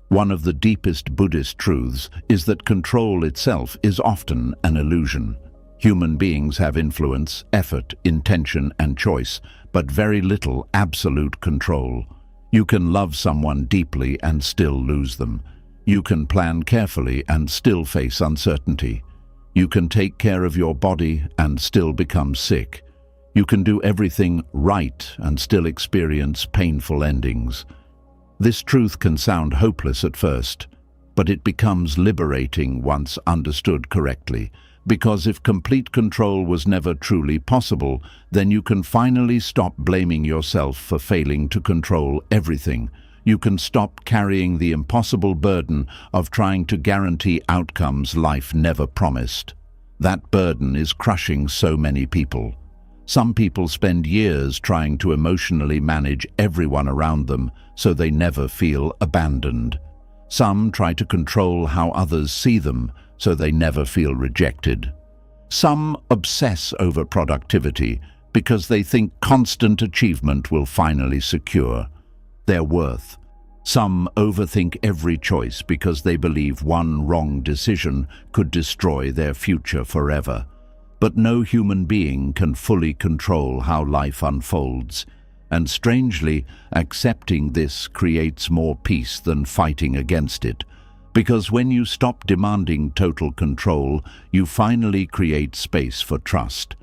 One of the deepest Buddhist truths is that control itself is often an illusion. Human beings have influence, effort, intention, and choice, but very little absolute control. You can love someone deeply and still lose them. You can plan carefully and still face uncertainty. You can take care of your body and still become sick. You can do everything right and still experience painful endings. This truth can sound hopeless at first, but it becomes liberating once understood correctly. Because if complete control was never truly possible, then you can finally stop blaming yourself for failing to control everything. You can stop carrying the impossible burden of trying to guarantee outcomes life never promised. That burden is crushing so many people. Some people spend years trying to emotionally manage everyone around them so they never feel abandoned. Some try to control how others see them so they never feel rejected. Some obsess over productivity because they think constant achievement will finally secure their worth. Some overthink every choice because they believe one wrong decision could destroy their future forever. But no human being can fully control how life unfolds, and strangely, accepting this creates more peace than fighting against it. Because when you stop demanding total control, you finally create space for trust.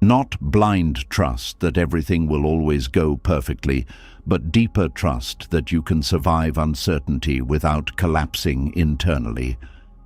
Not blind trust that everything will always go perfectly, but deeper trust that you can survive uncertainty without collapsing internally.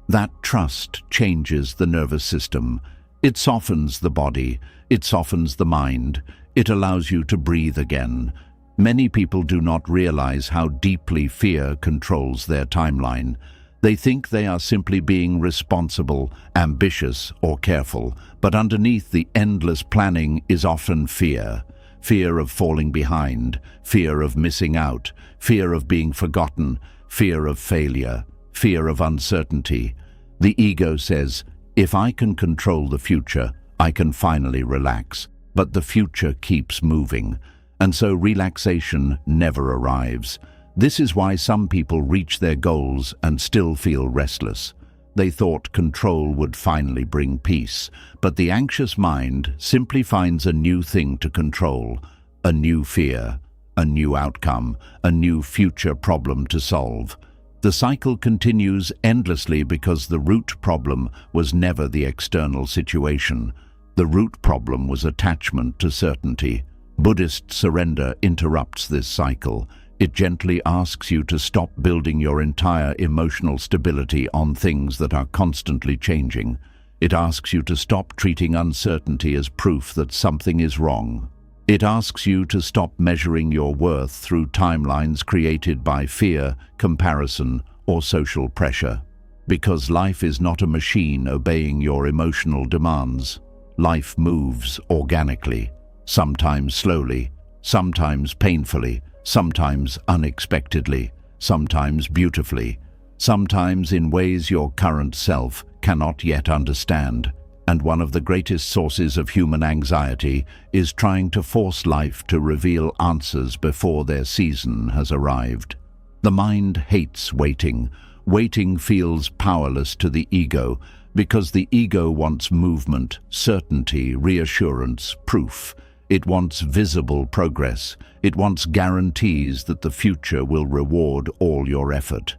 That trust changes the nervous system. It softens the body, it softens the mind, it allows you to breathe again. Many people do not realize how deeply fear controls their timeline. They think they are simply being responsible, ambitious, or careful, but underneath the endless planning is often fear. Fear of falling behind, fear of missing out, fear of being forgotten, fear of failure, fear of uncertainty. The ego says, if I can control the future, I can finally relax. But the future keeps moving, and so relaxation never arrives. This is why some people reach their goals and still feel restless. They thought control would finally bring peace, but the anxious mind simply finds a new thing to control, a new fear, a new outcome, a new future problem to solve. The cycle continues endlessly because the root problem was never the external situation. The root problem was attachment to certainty. Buddhist surrender interrupts this cycle. It gently asks you to stop building your entire emotional stability on things that are constantly changing. It asks you to stop treating uncertainty as proof that something is wrong. It asks you to stop measuring your worth through timelines created by fear, comparison, or social pressure. Because life is not a machine obeying your emotional demands. Life moves organically, sometimes slowly, sometimes painfully, sometimes unexpectedly, sometimes beautifully, sometimes in ways your current self cannot yet understand. And one of the greatest sources of human anxiety is trying to force life to reveal answers before their season has arrived. The mind hates waiting. Waiting feels powerless to the ego because the ego wants movement, certainty, reassurance, proof. It wants visible progress. It wants guarantees that the future will reward all your effort.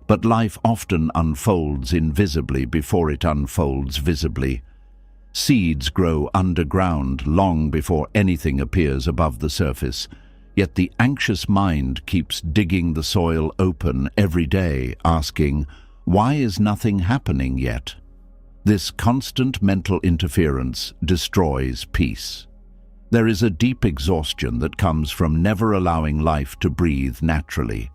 But life often unfolds invisibly before it unfolds visibly. Seeds grow underground long before anything appears above the surface. Yet the anxious mind keeps digging the soil open every day, asking, why is nothing happening yet? This constant mental interference destroys peace. There is a deep exhaustion that comes from never allowing life to breathe naturally.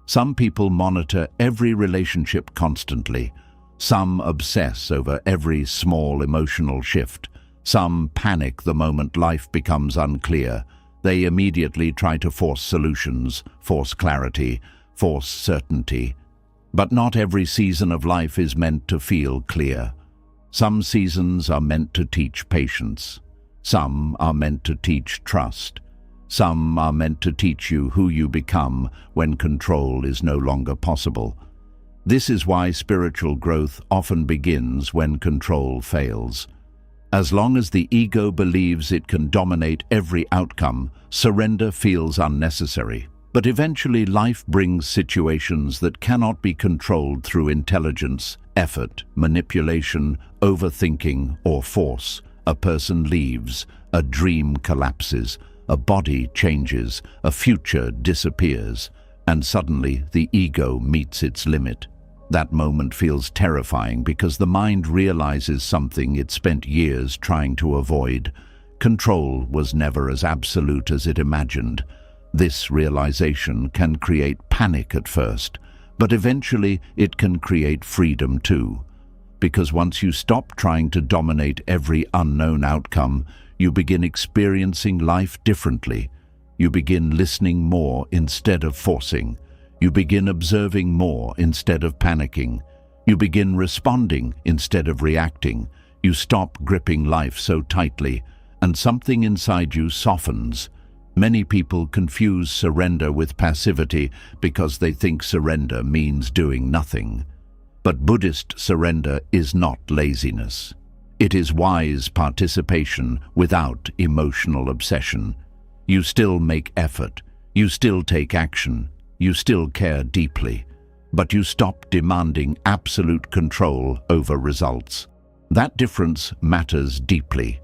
Some people monitor every relationship constantly. Some obsess over every small emotional shift. Some panic the moment life becomes unclear. They immediately try to force solutions, force clarity, force certainty. But not every season of life is meant to feel clear. Some seasons are meant to teach patience. Some are meant to teach trust. Some are meant to teach you who you become when control is no longer possible. This is why spiritual growth often begins when control fails. As long as the ego believes it can dominate every outcome, surrender feels unnecessary. But eventually life brings situations that cannot be controlled through intelligence, effort, manipulation, overthinking, or force. A person leaves, a dream collapses, a body changes, a future disappears, and suddenly the ego meets its limit. That moment feels terrifying because the mind realizes something it spent years trying to avoid. Control was never as absolute as it imagined. This realization can create panic at first, but eventually it can create freedom too. Because once you stop trying to dominate every unknown outcome, you begin experiencing life differently. You begin listening more instead of forcing. You begin observing more instead of panicking. You begin responding instead of reacting. You stop gripping life so tightly, and something inside you softens. Many people confuse surrender with passivity because they think surrender means doing nothing. But Buddhist surrender is not laziness. It is wise participation without emotional obsession. You still make effort. You still take action. You still care deeply. But you stop demanding absolute control over results. That difference matters deeply.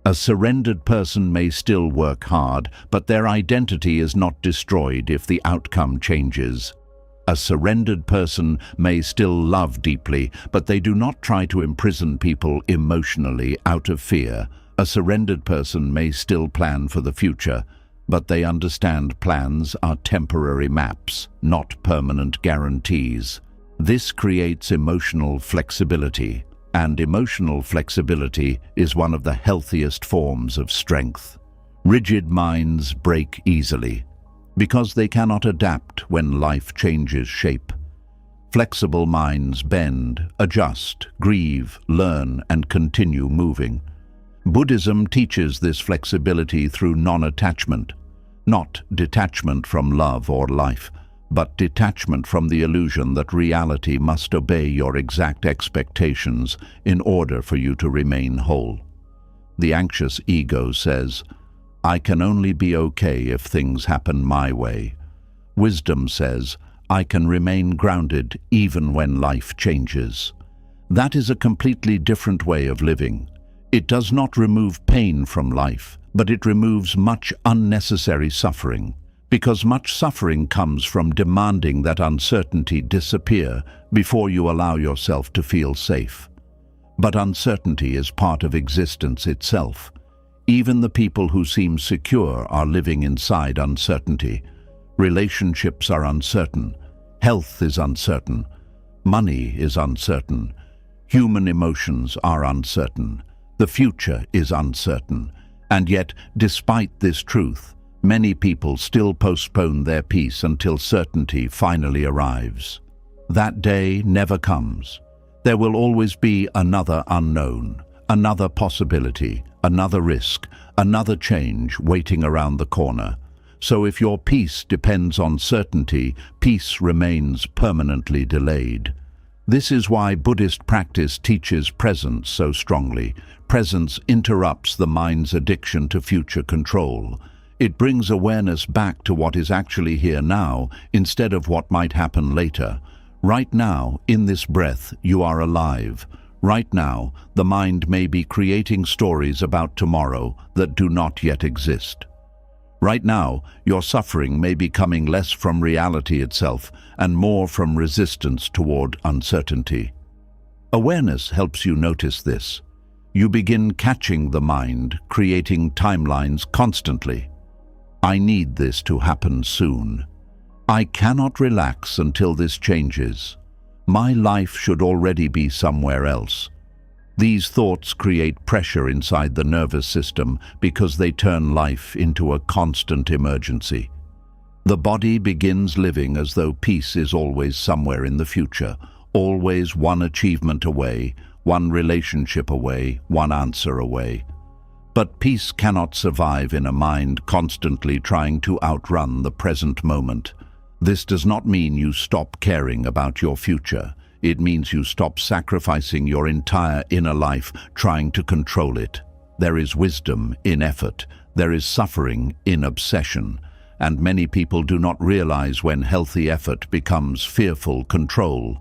A surrendered person may still work hard, but their identity is not destroyed if the outcome changes. A surrendered person may still love deeply, but they do not try to imprison people emotionally out of fear. A surrendered person may still plan for the future, but they understand plans are temporary maps, not permanent guarantees. This creates emotional flexibility. And emotional flexibility is one of the healthiest forms of strength. Rigid minds break easily because they cannot adapt when life changes shape. Flexible minds bend, adjust, grieve, learn, and continue moving. Buddhism teaches this flexibility through non-attachment, not detachment from love or life, but detachment from the illusion that reality must obey your exact expectations in order for you to remain whole. The anxious ego says, "I can only be okay if things happen my way." Wisdom says, "I can remain grounded even when life changes." That is a completely different way of living. It does not remove pain from life, but it removes much unnecessary suffering. Because much suffering comes from demanding that uncertainty disappear before you allow yourself to feel safe. But uncertainty is part of existence itself. Even the people who seem secure are living inside uncertainty. Relationships are uncertain. Health is uncertain. Money is uncertain. Human emotions are uncertain. The future is uncertain. And yet, despite this truth, many people still postpone their peace until certainty finally arrives. That day never comes. There will always be another unknown, another possibility, another risk, another change waiting around the corner. So if your peace depends on certainty, peace remains permanently delayed. This is why Buddhist practice teaches presence so strongly. Presence interrupts the mind's addiction to future control. It brings awareness back to what is actually here now instead of what might happen later. Right now, in this breath, you are alive. Right now, the mind may be creating stories about tomorrow that do not yet exist. Right now, your suffering may be coming less from reality itself and more from resistance toward uncertainty. Awareness helps you notice this. You begin catching the mind, creating timelines constantly. I need this to happen soon. I cannot relax until this changes. My life should already be somewhere else. These thoughts create pressure inside the nervous system because they turn life into a constant emergency. The body begins living as though peace is always somewhere in the future, always one achievement away, one relationship away, one answer away. But peace cannot survive in a mind constantly trying to outrun the present moment. This does not mean you stop caring about your future. It means you stop sacrificing your entire inner life trying to control it. There is wisdom in effort. There is suffering in obsession. And many people do not realize when healthy effort becomes fearful control.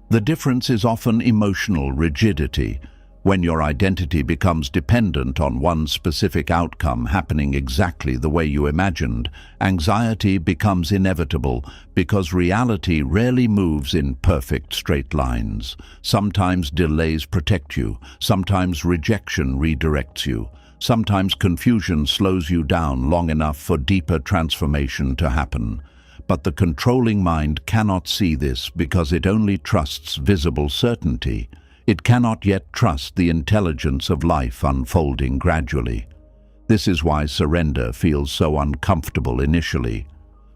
The difference is often emotional rigidity. When your identity becomes dependent on one specific outcome happening exactly the way you imagined, anxiety becomes inevitable because reality rarely moves in perfect straight lines. Sometimes delays protect you, sometimes rejection redirects you, sometimes confusion slows you down long enough for deeper transformation to happen. But the controlling mind cannot see this because it only trusts visible certainty. It cannot yet trust the intelligence of life unfolding gradually. This is why surrender feels so uncomfortable initially.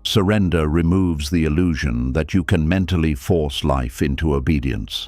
Surrender removes the illusion that you can mentally force life into obedience.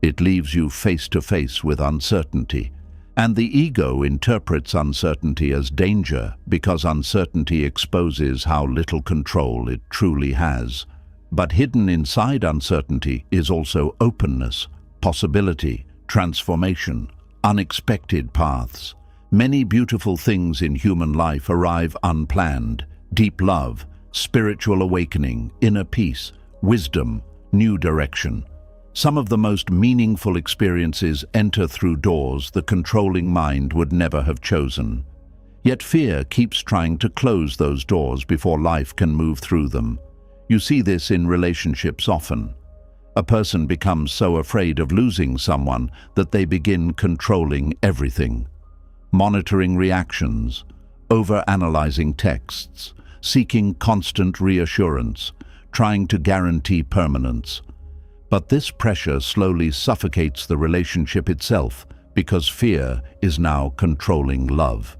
It leaves you face to face with uncertainty. And the ego interprets uncertainty as danger because uncertainty exposes how little control it truly has. But hidden inside uncertainty is also openness, possibility, transformation, unexpected paths. Many beautiful things in human life arrive unplanned: deep love, spiritual awakening, inner peace, wisdom, new direction. Some of the most meaningful experiences enter through doors the controlling mind would never have chosen. Yet fear keeps trying to close those doors before life can move through them. You see this in relationships often. A person becomes so afraid of losing someone that they begin controlling everything, monitoring reactions, over-analyzing texts, seeking constant reassurance, trying to guarantee permanence. But this pressure slowly suffocates the relationship itself because fear is now controlling love.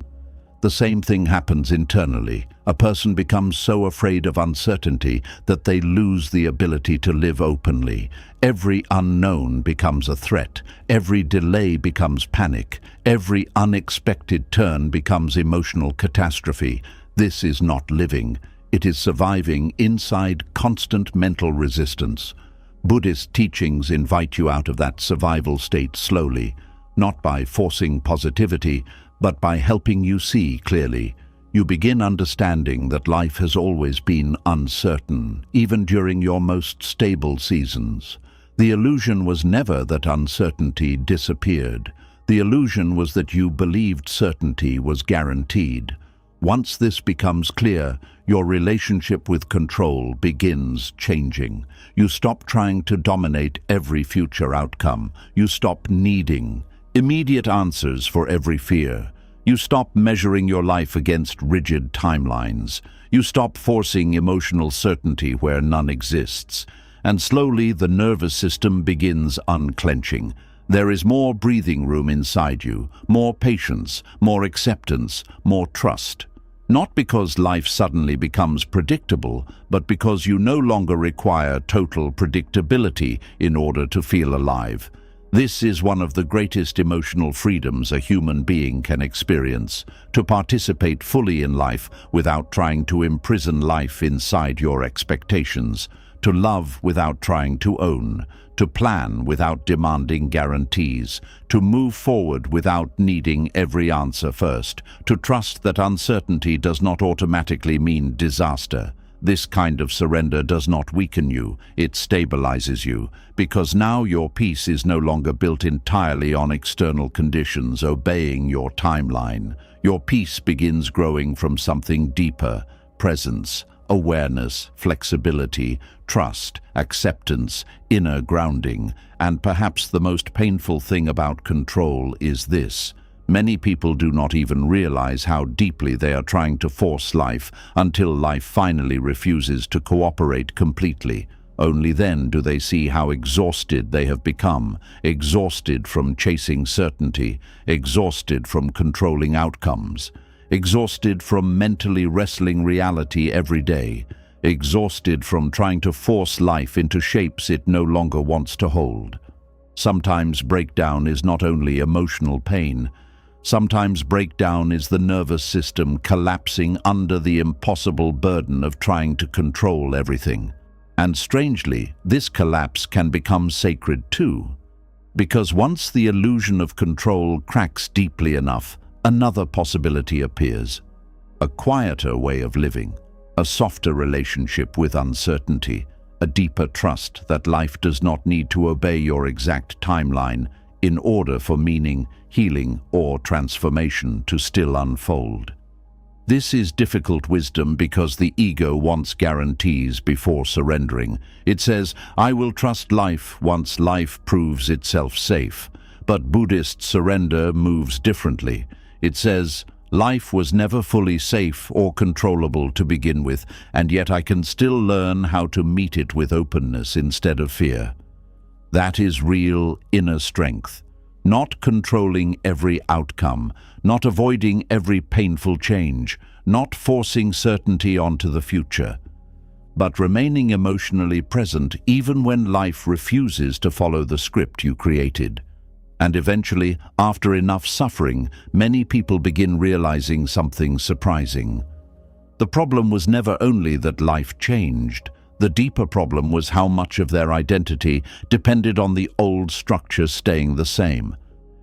The same thing happens internally. A person becomes so afraid of uncertainty that they lose the ability to live openly. Every unknown becomes a threat. Every delay becomes panic. Every unexpected turn becomes emotional catastrophe. This is not living. It is surviving inside constant mental resistance. Buddhist teachings invite you out of that survival state slowly, not by forcing positivity, but by helping you see clearly. You begin understanding that life has always been uncertain, even during your most stable seasons. The illusion was never that uncertainty disappeared. The illusion was that you believed certainty was guaranteed. Once this becomes clear, your relationship with control begins changing. You stop trying to dominate every future outcome. You stop needing immediate answers for every fear. You stop measuring your life against rigid timelines. You stop forcing emotional certainty where none exists. And slowly the nervous system begins unclenching. There is more breathing room inside you, more patience, more acceptance, more trust. Not because life suddenly becomes predictable, but because you no longer require total predictability in order to feel alive. This is one of the greatest emotional freedoms a human being can experience, to participate fully in life without trying to imprison life inside your expectations, to love without trying to own, to plan without demanding guarantees, to move forward without needing every answer first, to trust that uncertainty does not automatically mean disaster. This kind of surrender does not weaken you, it stabilizes you, because now your peace is no longer built entirely on external conditions obeying your timeline. Your peace begins growing from something deeper: presence, awareness, flexibility, trust, acceptance, inner grounding. And perhaps the most painful thing about control is this: many people do not even realize how deeply they are trying to force life until life finally refuses to cooperate completely. Only then do they see how exhausted they have become, exhausted from chasing certainty, exhausted from controlling outcomes, exhausted from mentally wrestling reality every day, exhausted from trying to force life into shapes it no longer wants to hold. Sometimes breakdown is not only emotional pain. Sometimes breakdown is the nervous system collapsing under the impossible burden of trying to control everything. And strangely, this collapse can become sacred too. Because once the illusion of control cracks deeply enough, another possibility appears: a quieter way of living, a softer relationship with uncertainty, a deeper trust that life does not need to obey your exact timeline. in order for meaning, healing, or transformation to still unfold. This is difficult wisdom because the ego wants guarantees before surrendering. It says, "I will trust life once life proves itself safe." But Buddhist surrender moves differently. It says, "Life was never fully safe or controllable to begin with, and yet I can still learn how to meet it with openness instead of fear." That is real inner strength. Not controlling every outcome, not avoiding every painful change, not forcing certainty onto the future, but remaining emotionally present even when life refuses to follow the script you created. And eventually, after enough suffering, many people begin realizing something surprising. The problem was never only that life changed. The deeper problem was how much of their identity depended on the old structure staying the same.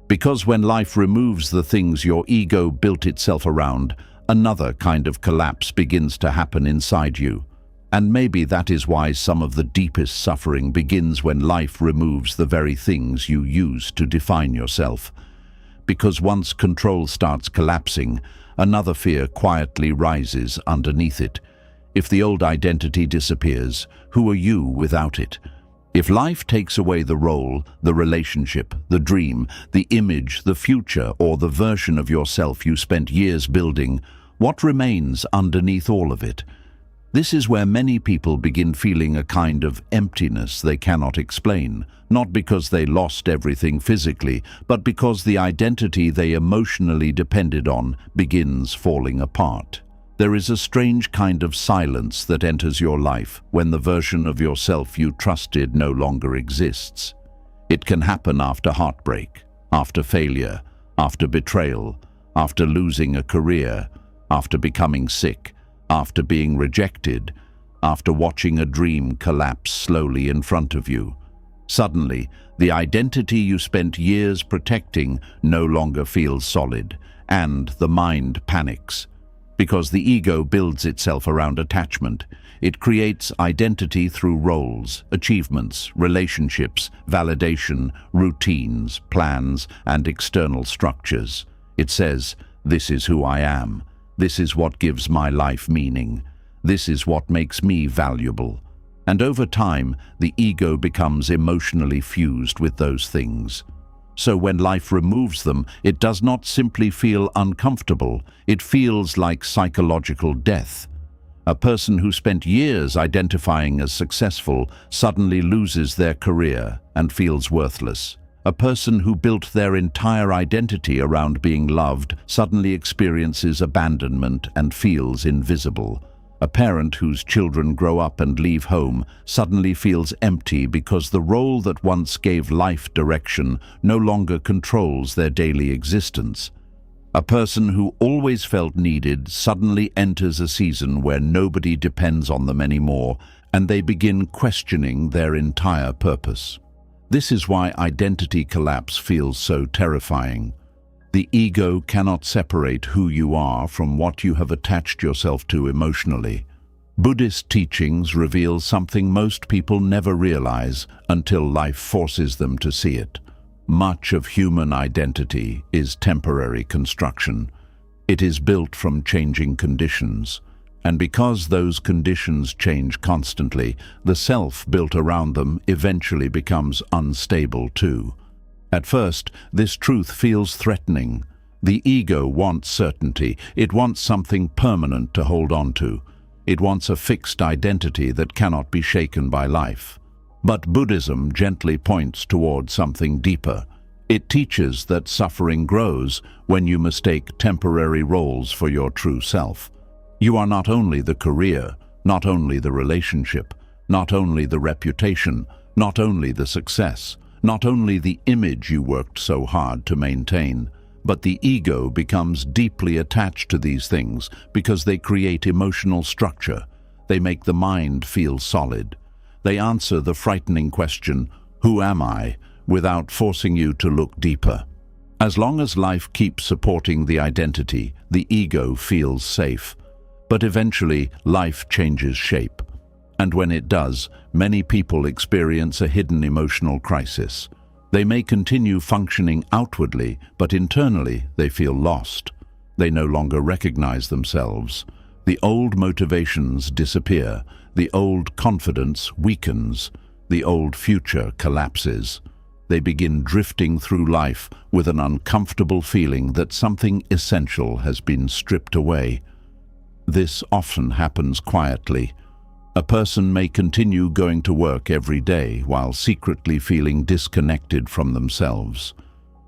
Because when life removes the things your ego built itself around, another kind of collapse begins to happen inside you. And maybe that is why some of the deepest suffering begins when life removes the very things you use to define yourself. Because once control starts collapsing, another fear quietly rises underneath it. If the old identity disappears, who are you without it? If life takes away the role, the relationship, the dream, the image, the future, or the version of yourself you spent years building, what remains underneath all of it? This is where many people begin feeling a kind of emptiness they cannot explain, not because they lost everything physically, but because the identity they emotionally depended on begins falling apart. There is a strange kind of silence that enters your life when the version of yourself you trusted no longer exists. It can happen after heartbreak, after failure, after betrayal, after losing a career, after becoming sick, after being rejected, after watching a dream collapse slowly in front of you. Suddenly, the identity you spent years protecting no longer feels solid, and the mind panics. Because the ego builds itself around attachment. It creates identity through roles, achievements, relationships, validation, routines, plans, and external structures. It says, "This is who I am. This is what gives my life meaning. This is what makes me valuable." And over time, the ego becomes emotionally fused with those things. So when life removes them, it does not simply feel uncomfortable, it feels like psychological death. A person who spent years identifying as successful suddenly loses their career and feels worthless. A person who built their entire identity around being loved suddenly experiences abandonment and feels invisible. A parent whose children grow up and leave home suddenly feels empty because the role that once gave life direction no longer controls their daily existence. A person who always felt needed suddenly enters a season where nobody depends on them anymore, and they begin questioning their entire purpose. This is why identity collapse feels so terrifying. The ego cannot separate who you are from what you have attached yourself to emotionally. Buddhist teachings reveal something most people never realize until life forces them to see it. Much of human identity is temporary construction. It is built from changing conditions. And because those conditions change constantly, the self built around them eventually becomes unstable too. At first, this truth feels threatening. The ego wants certainty. It wants something permanent to hold on to. It wants a fixed identity that cannot be shaken by life. But Buddhism gently points toward something deeper. It teaches that suffering grows when you mistake temporary roles for your true self. You are not only the career, not only the relationship, not only the reputation, not only the success, not only the image you worked so hard to maintain, but the ego becomes deeply attached to these things because they create emotional structure. They make the mind feel solid. They answer the frightening question, "Who am I?" without forcing you to look deeper. As long as life keeps supporting the identity, the ego feels safe. But eventually, life changes shape. And when it does, many people experience a hidden emotional crisis. They may continue functioning outwardly, but internally they feel lost. They no longer recognize themselves. The old motivations disappear. The old confidence weakens. The old future collapses. They begin drifting through life with an uncomfortable feeling that something essential has been stripped away. This often happens quietly. A person may continue going to work every day while secretly feeling disconnected from themselves.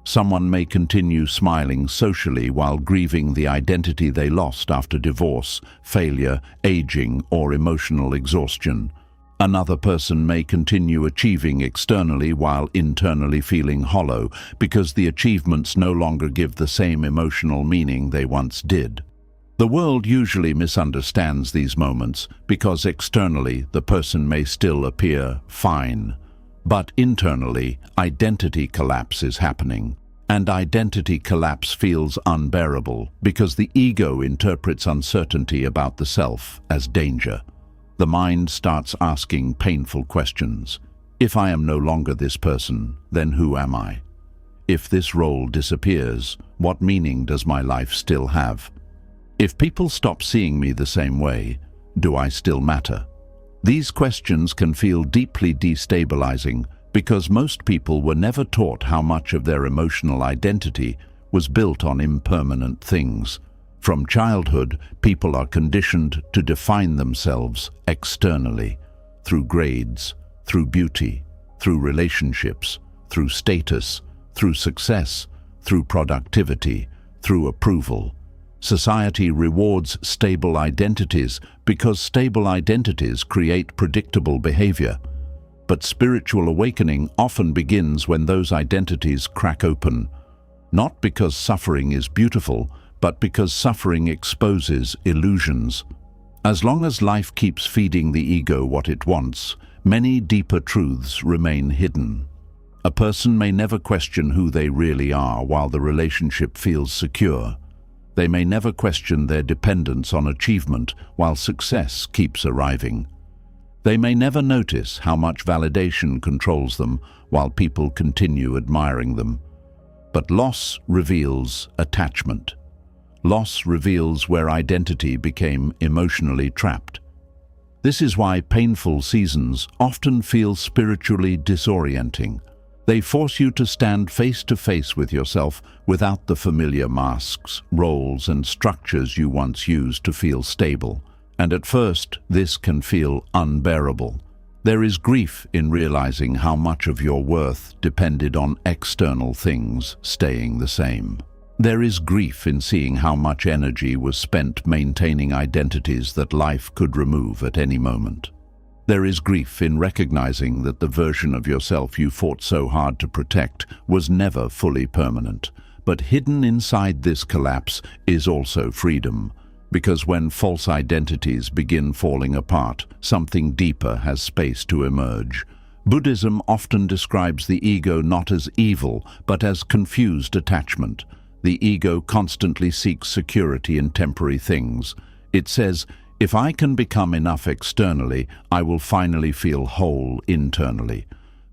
Someone may continue smiling socially while grieving the identity they lost after divorce, failure, aging, or emotional exhaustion. Another person may continue achieving externally while internally feeling hollow because the achievements no longer give the same emotional meaning they once did. The world usually misunderstands these moments because externally the person may still appear fine. But internally, identity collapse is happening. And identity collapse feels unbearable because the ego interprets uncertainty about the self as danger. The mind starts asking painful questions. If I am no longer this person, then who am I? If this role disappears, what meaning does my life still have? If people stop seeing me the same way, do I still matter? These questions can feel deeply destabilizing because most people were never taught how much of their emotional identity was built on impermanent things. From childhood, people are conditioned to define themselves externally, through grades, through beauty, through relationships, through status, through success, through productivity, through approval. Society rewards stable identities because stable identities create predictable behavior. But spiritual awakening often begins when those identities crack open, not because suffering is beautiful, but because suffering exposes illusions. As long as life keeps feeding the ego what it wants, many deeper truths remain hidden. A person may never question who they really are while the relationship feels secure. They may never question their dependence on achievement while success keeps arriving. They may never notice how much validation controls them while people continue admiring them. But loss reveals attachment. Loss reveals where identity became emotionally trapped. This is why painful seasons often feel spiritually disorienting. They force you to stand face to face with yourself without the familiar masks, roles, and structures you once used to feel stable. And at first, this can feel unbearable. There is grief in realizing how much of your worth depended on external things staying the same. There is grief in seeing how much energy was spent maintaining identities that life could remove at any moment. There is grief in recognizing that the version of yourself you fought so hard to protect was never fully permanent. But hidden inside this collapse is also freedom, because when false identities begin falling apart, something deeper has space to emerge. Buddhism often describes the ego not as evil, but as confused attachment. The ego constantly seeks security in temporary things. It says, if I can become enough externally, I will finally feel whole internally.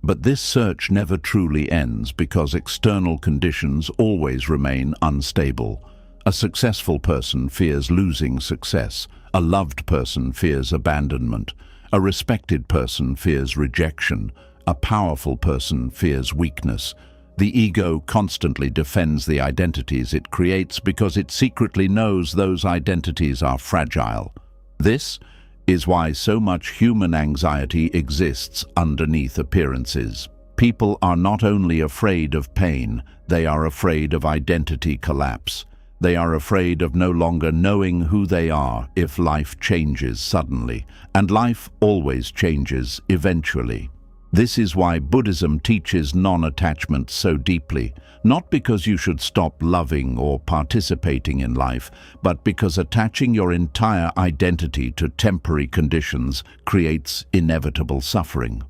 But this search never truly ends because external conditions always remain unstable. A successful person fears losing success. A loved person fears abandonment. A respected person fears rejection. A powerful person fears weakness. The ego constantly defends the identities it creates because it secretly knows those identities are fragile. This is why so much human anxiety exists underneath appearances. People are not only afraid of pain, they are afraid of identity collapse. They are afraid of no longer knowing who they are if life changes suddenly, and life always changes eventually. This is why Buddhism teaches non-attachment so deeply, not because you should stop loving or participating in life, but because attaching your entire identity to temporary conditions creates inevitable suffering.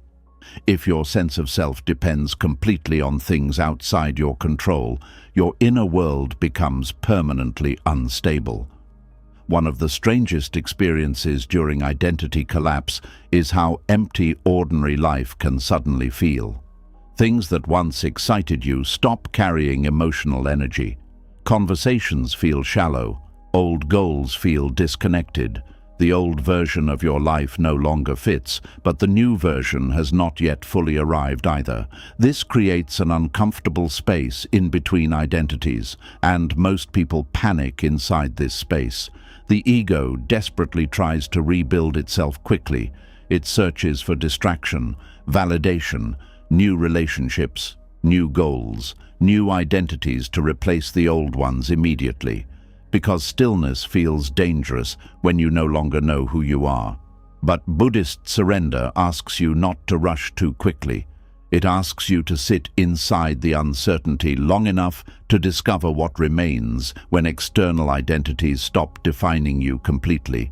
If your sense of self depends completely on things outside your control, your inner world becomes permanently unstable. One of the strangest experiences during identity collapse is how empty ordinary life can suddenly feel. Things that once excited you stop carrying emotional energy. Conversations feel shallow. Old goals feel disconnected. The old version of your life no longer fits, but the new version has not yet fully arrived either. This creates an uncomfortable space in between identities, and most people panic inside this space. The ego desperately tries to rebuild itself quickly. It searches for distraction, validation, new relationships, new goals, new identities to replace the old ones immediately. Because stillness feels dangerous when you no longer know who you are. But Buddhist surrender asks you not to rush too quickly. It asks you to sit inside the uncertainty long enough to discover what remains when external identities stop defining you completely.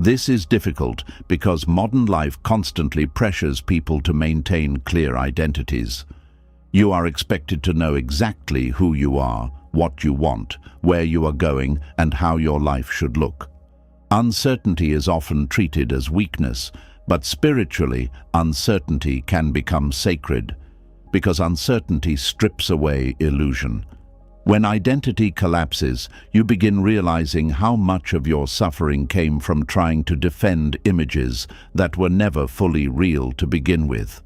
This is difficult because modern life constantly pressures people to maintain clear identities. You are expected to know exactly who you are, what you want, where you are going, and how your life should look. Uncertainty is often treated as weakness, but spiritually, uncertainty can become sacred, because uncertainty strips away illusion. When identity collapses, you begin realizing how much of your suffering came from trying to defend images that were never fully real to begin with.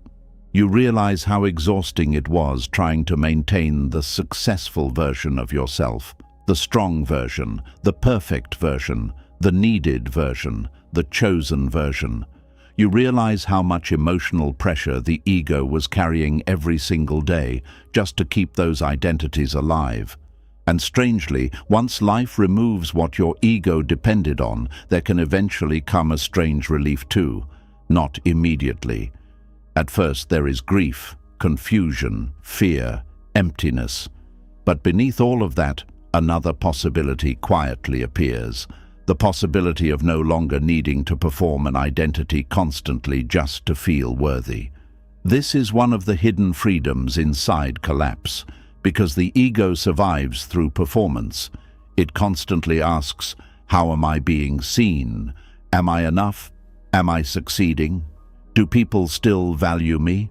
You realize how exhausting it was trying to maintain the successful version of yourself, the strong version, the perfect version, the needed version, the chosen version. You realize how much emotional pressure the ego was carrying every single day just to keep those identities alive. And strangely, once life removes what your ego depended on, there can eventually come a strange relief too, not immediately. At first there is grief, confusion, fear, emptiness. But beneath all of that, another possibility quietly appears. The possibility of no longer needing to perform an identity constantly just to feel worthy. This is one of the hidden freedoms inside collapse, because the ego survives through performance. It constantly asks, how am I being seen? Am I enough? Am I succeeding? Do people still value me?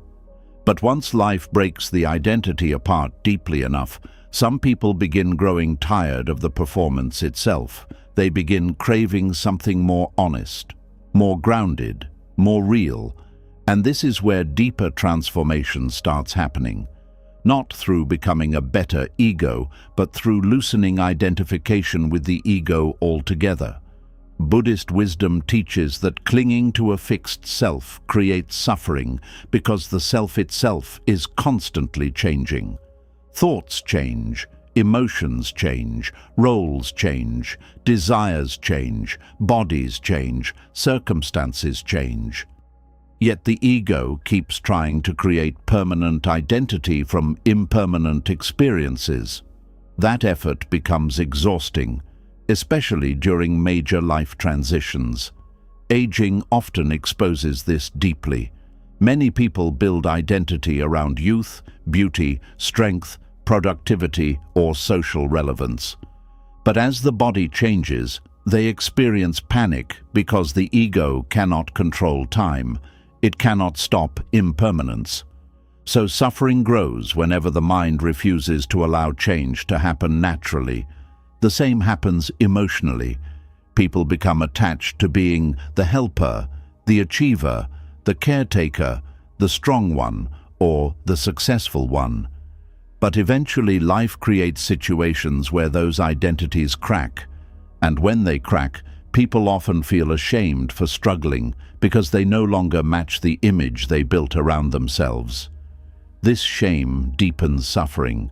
But once life breaks the identity apart deeply enough, some people begin growing tired of the performance itself. They begin craving something more honest, more grounded, more real. And this is where deeper transformation starts happening. Not through becoming a better ego, but through loosening identification with the ego altogether. Buddhist wisdom teaches that clinging to a fixed self creates suffering because the self itself is constantly changing. Thoughts change, emotions change, roles change, desires change, bodies change, circumstances change. Yet the ego keeps trying to create permanent identity from impermanent experiences. That effort becomes exhausting, especially during major life transitions. Aging often exposes this deeply. Many people build identity around youth, beauty, strength, productivity, or social relevance. But as the body changes, they experience panic because the ego cannot control time. It cannot stop impermanence. So suffering grows whenever the mind refuses to allow change to happen naturally. The same happens emotionally. People become attached to being the helper, the achiever, the caretaker, the strong one, or the successful one. But eventually life creates situations where those identities crack. And when they crack, people often feel ashamed for struggling because they no longer match the image they built around themselves. This shame deepens suffering,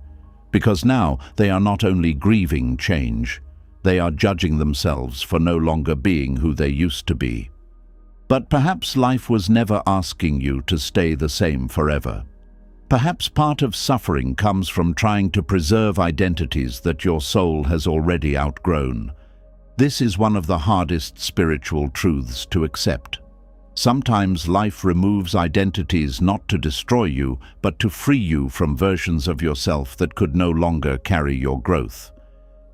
because now they are not only grieving change, they are judging themselves for no longer being who they used to be. But perhaps life was never asking you to stay the same forever. Perhaps part of suffering comes from trying to preserve identities that your soul has already outgrown. This is one of the hardest spiritual truths to accept. Sometimes life removes identities not to destroy you, but to free you from versions of yourself that could no longer carry your growth.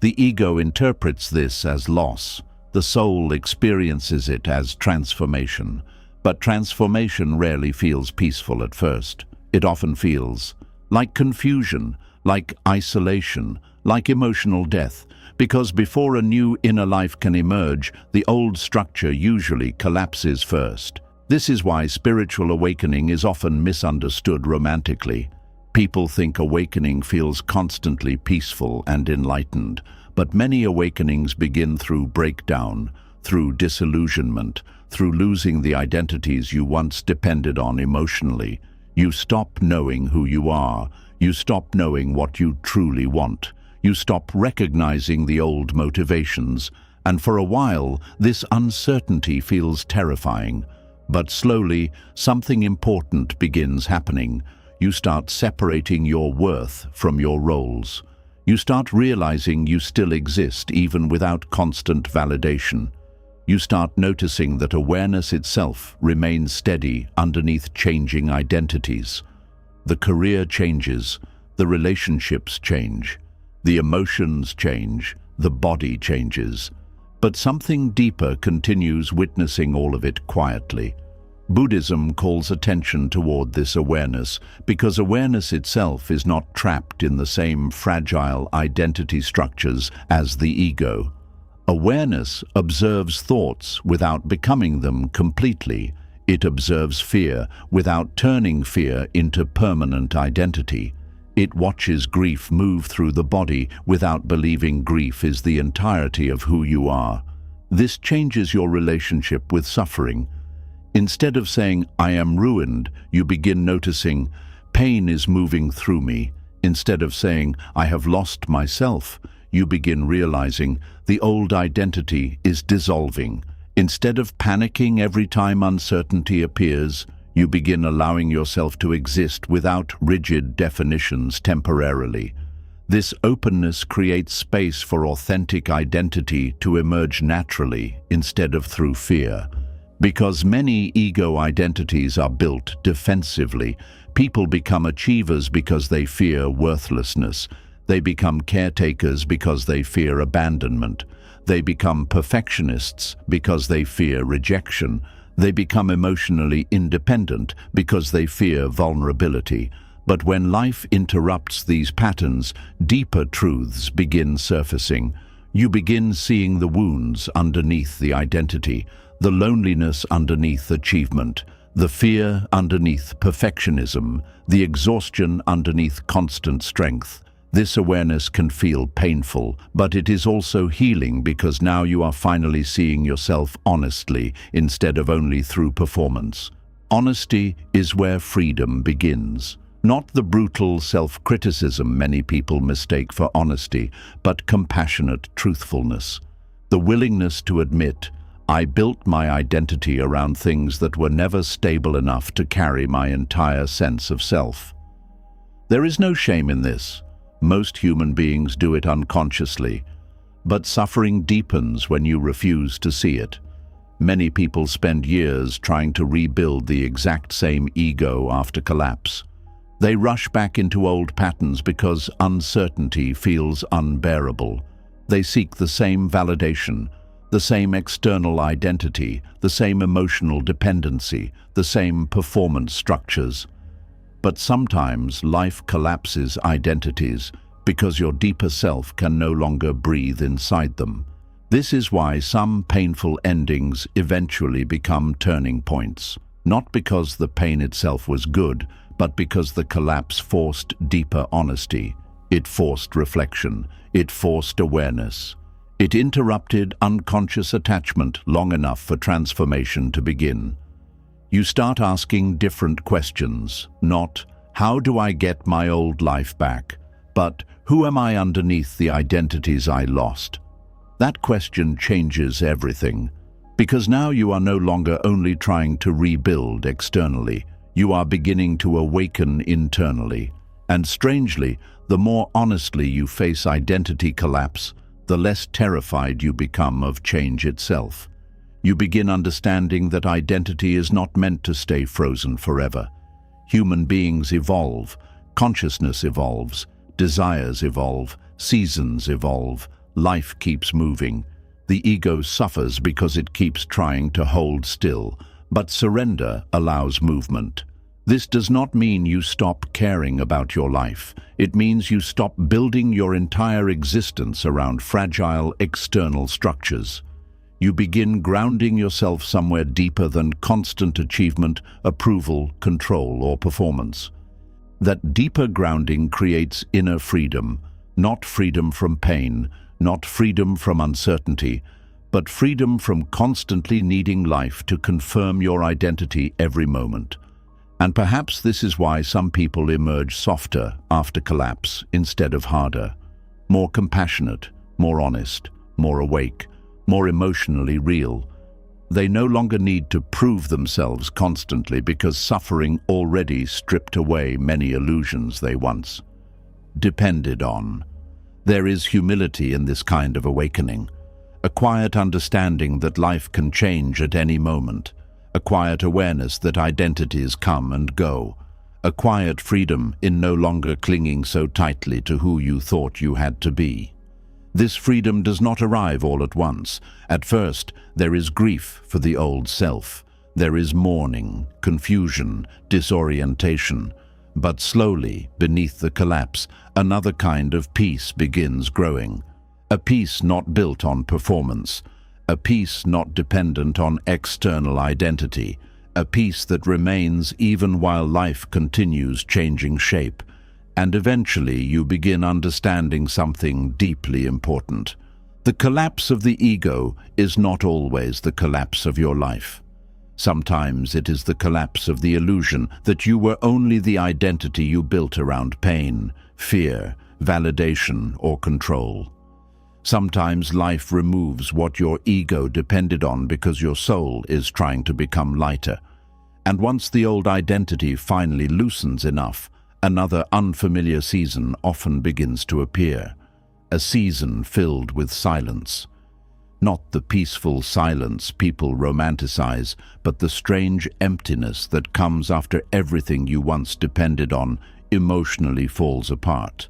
The ego interprets this as loss. The soul experiences it as transformation. But transformation rarely feels peaceful at first. it often feels like confusion, like isolation, like emotional death, because before a new inner life can emerge, the old structure usually collapses first. This is why spiritual awakening is often misunderstood romantically. People think awakening feels constantly peaceful and enlightened, but many awakenings begin through breakdown, through disillusionment, through losing the identities you once depended on emotionally. You stop knowing who you are. You stop knowing what you truly want. You stop recognizing the old motivations, and for a while, this uncertainty feels terrifying. But slowly, something important begins happening. You start separating your worth from your roles. You start realizing you still exist even without constant validation. You start noticing that awareness itself remains steady underneath changing identities. The career changes, the relationships change, the emotions change, the body changes. But something deeper continues witnessing all of it quietly. Buddhism calls attention toward this awareness because awareness itself is not trapped in the same fragile identity structures as the ego. Awareness observes thoughts without becoming them completely. It observes fear without turning fear into permanent identity. It watches grief move through the body without believing grief is the entirety of who you are. This changes your relationship with suffering. Instead of saying, "I am ruined," you begin noticing, "Pain is moving through me." Instead of saying, "I have lost myself," you begin realizing the old identity is dissolving. Instead of panicking every time uncertainty appears, you begin allowing yourself to exist without rigid definitions temporarily. This openness creates space for authentic identity to emerge naturally instead of through fear. Because many ego identities are built defensively, people become achievers because they fear worthlessness. They become caretakers because they fear abandonment. They become perfectionists because they fear rejection. They become emotionally independent because they fear vulnerability. But when life interrupts these patterns, deeper truths begin surfacing. You begin seeing the wounds underneath the identity, the loneliness underneath achievement, the fear underneath perfectionism, the exhaustion underneath constant strength. This awareness can feel painful, but it is also healing because now you are finally seeing yourself honestly instead of only through performance. Honesty is where freedom begins. Not the brutal self-criticism many people mistake for honesty, but compassionate truthfulness. The willingness to admit, "I built my identity around things that were never stable enough to carry my entire sense of self." There is no shame in this. Most human beings do it unconsciously, but suffering deepens when you refuse to see it. Many people spend years trying to rebuild the exact same ego after collapse. They rush back into old patterns because uncertainty feels unbearable. They seek the same validation, the same external identity, the same emotional dependency, the same performance structures. But sometimes life collapses identities because your deeper self can no longer breathe inside them. This is why some painful endings eventually become turning points, not because the pain itself was good, but because the collapse forced deeper honesty. It forced reflection. It forced awareness. It interrupted unconscious attachment long enough for transformation to begin. You start asking different questions, not, "How do I get my old life back?" but, "Who am I underneath the identities I lost?" That question changes everything, because now you are no longer only trying to rebuild externally, you are beginning to awaken internally. And strangely, the more honestly you face identity collapse, the less terrified you become of change itself. You begin understanding that identity is not meant to stay frozen forever. Human beings evolve, consciousness evolves, desires evolve, seasons evolve, life keeps moving. The ego suffers because it keeps trying to hold still, but surrender allows movement. This does not mean you stop caring about your life. It means you stop building your entire existence around fragile external structures. You begin grounding yourself somewhere deeper than constant achievement, approval, control, or performance. That deeper grounding creates inner freedom, not freedom from pain, not freedom from uncertainty, but freedom from constantly needing life to confirm your identity every moment. And perhaps this is why some people emerge softer after collapse instead of harder, more compassionate, more honest, more awake, more emotionally real. They no longer need to prove themselves constantly because suffering already stripped away many illusions they once depended on. There is humility in this kind of awakening, a quiet understanding that life can change at any moment, a quiet awareness that identities come and go, a quiet freedom in no longer clinging so tightly to who you thought you had to be. This freedom does not arrive all at once. At first, there is grief for the old self. There is mourning, confusion, disorientation. But slowly, beneath the collapse, another kind of peace begins growing. A peace not built on performance, a peace not dependent on external identity, a peace that remains even while life continues changing shape. And eventually you begin understanding something deeply important. The collapse of the ego is not always the collapse of your life. Sometimes it is the collapse of the illusion that you were only the identity you built around pain, fear, validation, or control. Sometimes life removes what your ego depended on because your soul is trying to become lighter. And once the old identity finally loosens enough, another unfamiliar season often begins to appear. A season filled with silence. Not the peaceful silence people romanticize, but the strange emptiness that comes after everything you once depended on emotionally falls apart.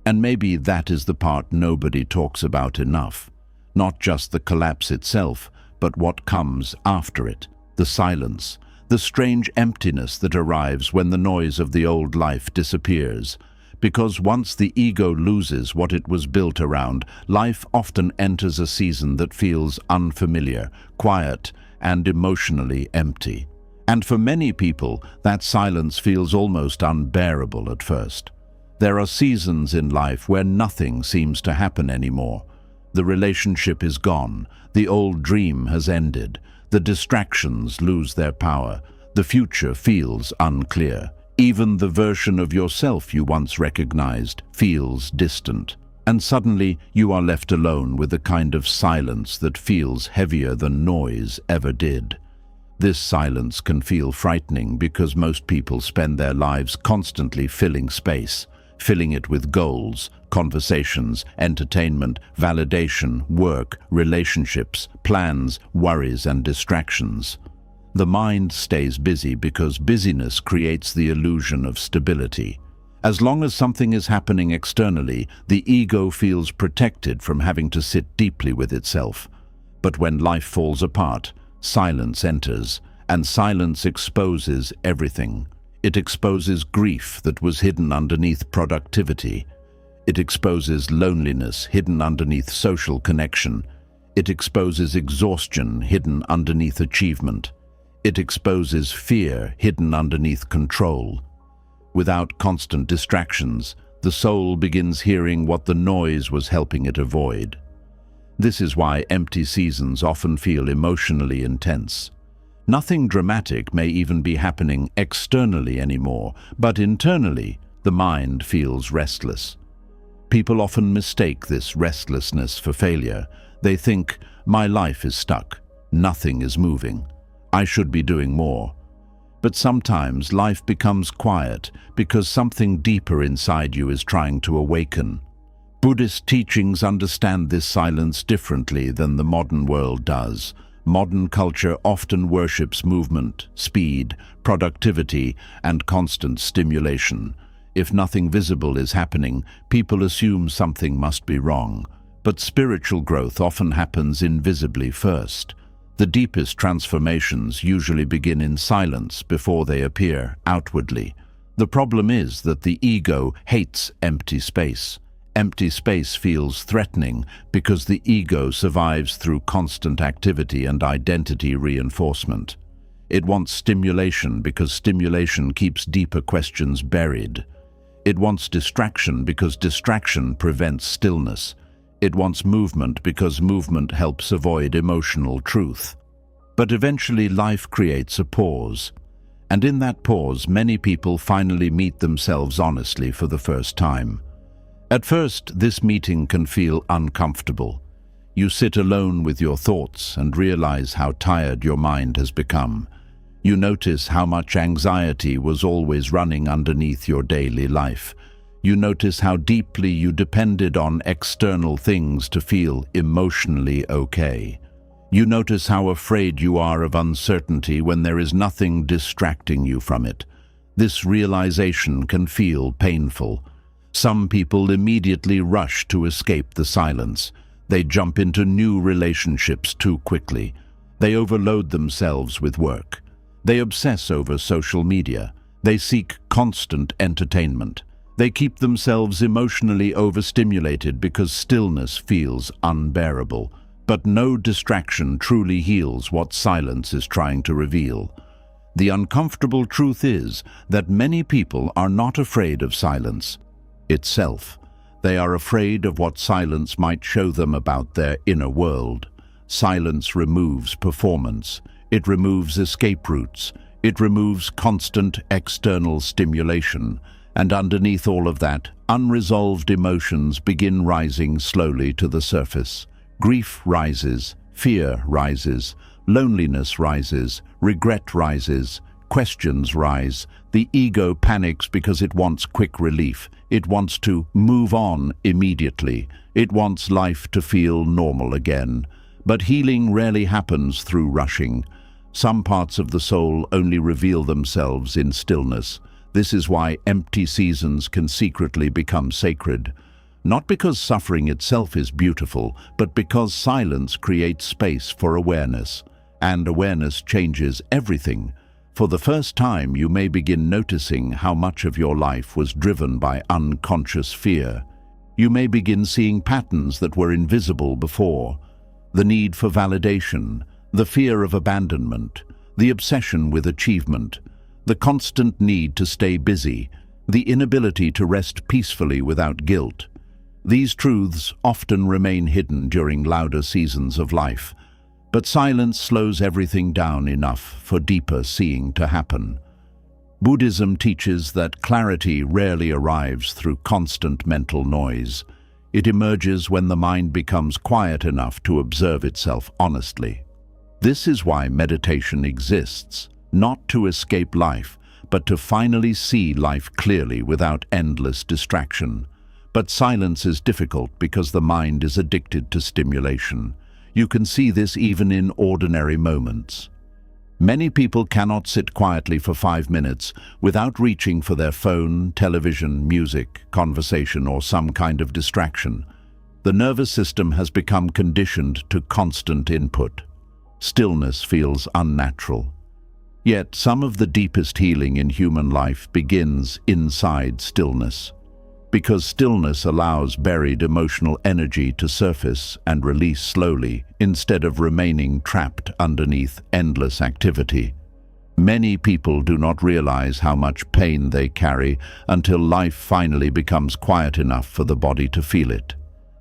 And maybe that is the part nobody talks about enough. Not just the collapse itself, but what comes after it, the silence, the strange emptiness that arrives when the noise of the old life disappears. Because once the ego loses what it was built around, life often enters a season that feels unfamiliar, quiet, and emotionally empty. And for many people, that silence feels almost unbearable at first. There are seasons in life where nothing seems to happen anymore. The relationship is gone, the old dream has ended, the distractions lose their power, the future feels unclear. Even the version of yourself you once recognized feels distant. And suddenly you are left alone with a kind of silence that feels heavier than noise ever did. This silence can feel frightening because most people spend their lives constantly filling space, filling it with goals, conversations, entertainment, validation, work, relationships, plans, worries, and distractions. The mind stays busy because busyness creates the illusion of stability. As long as something is happening externally, the ego feels protected from having to sit deeply with itself. But when life falls apart, silence enters, and silence exposes everything. It exposes grief that was hidden underneath productivity. It exposes loneliness hidden underneath social connection. It exposes exhaustion hidden underneath achievement. It exposes fear hidden underneath control. Without constant distractions, the soul begins hearing what the noise was helping it avoid. This is why empty seasons often feel emotionally intense. Nothing dramatic may even be happening externally anymore, but internally, the mind feels restless. People often mistake this restlessness for failure. They think, my life is stuck, nothing is moving, I should be doing more. But sometimes life becomes quiet because something deeper inside you is trying to awaken. Buddhist teachings understand this silence differently than the modern world does. Modern culture often worships movement, speed, productivity, and constant stimulation. If nothing visible is happening, people assume something must be wrong. But spiritual growth often happens invisibly first. The deepest transformations usually begin in silence before they appear outwardly. The problem is that the ego hates empty space. Empty space feels threatening because the ego survives through constant activity and identity reinforcement. It wants stimulation because stimulation keeps deeper questions buried. It wants distraction because distraction prevents stillness. It wants movement because movement helps avoid emotional truth. But eventually life creates a pause. And in that pause, many people finally meet themselves honestly for the first time. At first, this meeting can feel uncomfortable. You sit alone with your thoughts and realize how tired your mind has become. You notice how much anxiety was always running underneath your daily life. You notice how deeply you depended on external things to feel emotionally okay. You notice how afraid you are of uncertainty when there is nothing distracting you from it. This realization can feel painful. Some people immediately rush to escape the silence. They jump into new relationships too quickly. They overload themselves with work. They obsess over social media. They seek constant entertainment. They keep themselves emotionally overstimulated because stillness feels unbearable. But no distraction truly heals what silence is trying to reveal. The uncomfortable truth is that many people are not afraid of silence itself. They are afraid of what silence might show them about their inner world. Silence removes performance. It removes escape routes. It removes constant external stimulation. And underneath all of that, unresolved emotions begin rising slowly to the surface. Grief rises, fear rises, loneliness rises, regret rises, questions rise. The ego panics because it wants quick relief. It wants to move on immediately. It wants life to feel normal again. But healing rarely happens through rushing. Some parts of the soul only reveal themselves in stillness. This is why empty seasons can secretly become sacred. Not because suffering itself is beautiful, but because silence creates space for awareness. And awareness changes everything. For the first time, you may begin noticing how much of your life was driven by unconscious fear. You may begin seeing patterns that were invisible before. The need for validation, the fear of abandonment, the obsession with achievement, the constant need to stay busy, the inability to rest peacefully without guilt. These truths often remain hidden during louder seasons of life, but silence slows everything down enough for deeper seeing to happen. Buddhism teaches that clarity rarely arrives through constant mental noise. It emerges when the mind becomes quiet enough to observe itself honestly. This is why meditation exists. Not to escape life, but to finally see life clearly without endless distraction. But silence is difficult because the mind is addicted to stimulation. You can see this even in ordinary moments. Many people cannot sit quietly for 5 minutes without reaching for their phone, television, music, conversation, or some kind of distraction. The nervous system has become conditioned to constant input. Stillness feels unnatural. Yet some of the deepest healing in human life begins inside stillness, because stillness allows buried emotional energy to surface and release slowly instead of remaining trapped underneath endless activity. Many people do not realize how much pain they carry until life finally becomes quiet enough for the body to feel it.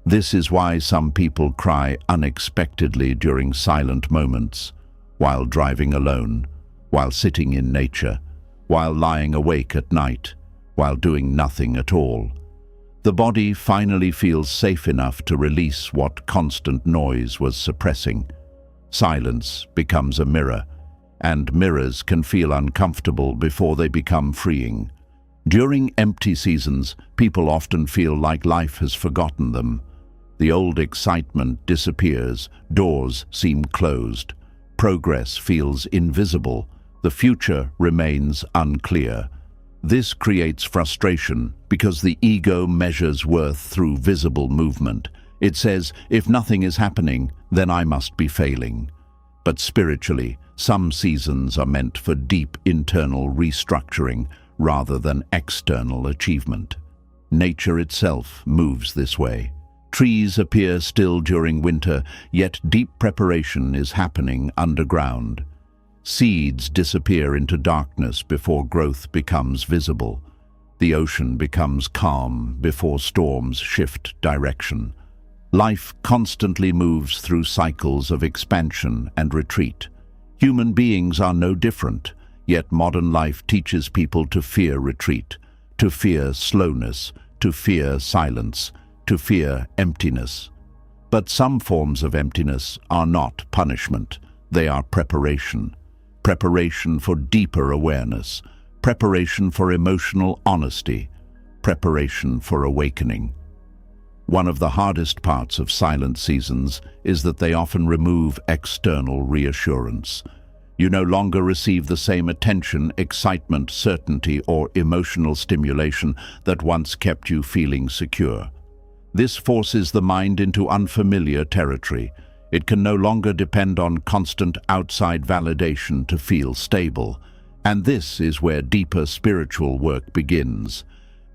This is why some people cry unexpectedly during silent moments, while driving alone, while sitting in nature, while lying awake at night, while doing nothing at all. The body finally feels safe enough to release what constant noise was suppressing. Silence becomes a mirror, and mirrors can feel uncomfortable before they become freeing. During empty seasons, people often feel like life has forgotten them. The old excitement disappears, doors seem closed, progress feels invisible, the future remains unclear. This creates frustration because the ego measures worth through visible movement. It says, if nothing is happening, then I must be failing. But spiritually, some seasons are meant for deep internal restructuring rather than external achievement. Nature itself moves this way. Trees appear still during winter, yet deep preparation is happening underground. Seeds disappear into darkness before growth becomes visible. The ocean becomes calm before storms shift direction. Life constantly moves through cycles of expansion and retreat. Human beings are no different, yet modern life teaches people to fear retreat, to fear slowness, to fear silence, to fear emptiness. But some forms of emptiness are not punishment. They are preparation. Preparation for deeper awareness. Preparation for emotional honesty. Preparation for awakening. One of the hardest parts of silent seasons is that they often remove external reassurance. You no longer receive the same attention, excitement, certainty, or emotional stimulation that once kept you feeling secure. This forces the mind into unfamiliar territory. It can no longer depend on constant outside validation to feel stable. And this is where deeper spiritual work begins.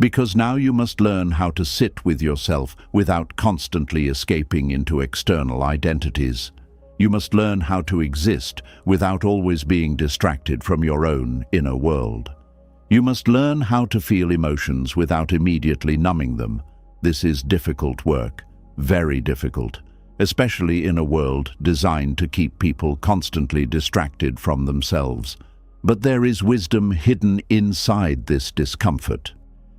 Because now you must learn how to sit with yourself without constantly escaping into external identities. You must learn how to exist without always being distracted from your own inner world. You must learn how to feel emotions without immediately numbing them. This is difficult work, very difficult, especially in a world designed to keep people constantly distracted from themselves. But there is wisdom hidden inside this discomfort.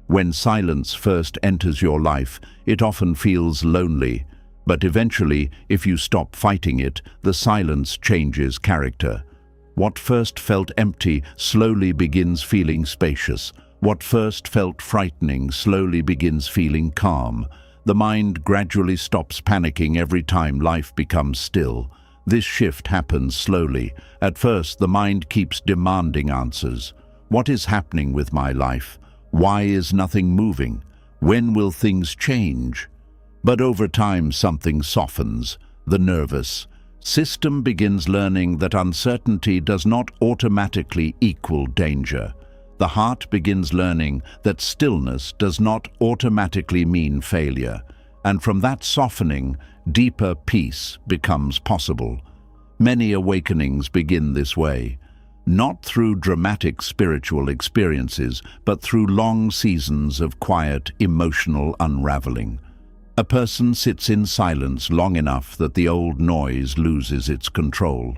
When silence first enters your life, it often feels lonely. But eventually, if you stop fighting it, the silence changes character. What first felt empty slowly begins feeling spacious. What first felt frightening slowly begins feeling calm. The mind gradually stops panicking every time life becomes still. This shift happens slowly. At first, the mind keeps demanding answers. What is happening with my life? Why is nothing moving? When will things change? But over time, something softens. The nervous system begins learning that uncertainty does not automatically equal danger. The heart begins learning that stillness does not automatically mean failure. And from that softening, deeper peace becomes possible. Many awakenings begin this way. Not through dramatic spiritual experiences, but through long seasons of quiet, emotional unraveling. A person sits in silence long enough that the old noise loses its control.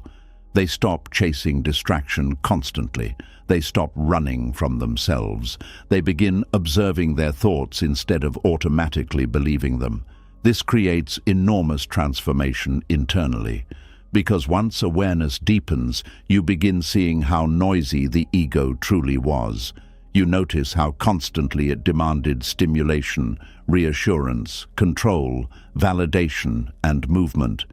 They stop chasing distraction constantly. They stop running from themselves. They begin observing their thoughts instead of automatically believing them. This creates enormous transformation internally. Because once awareness deepens, you begin seeing how noisy the ego truly was. You notice how constantly it demanded stimulation, reassurance, control, validation, and movement.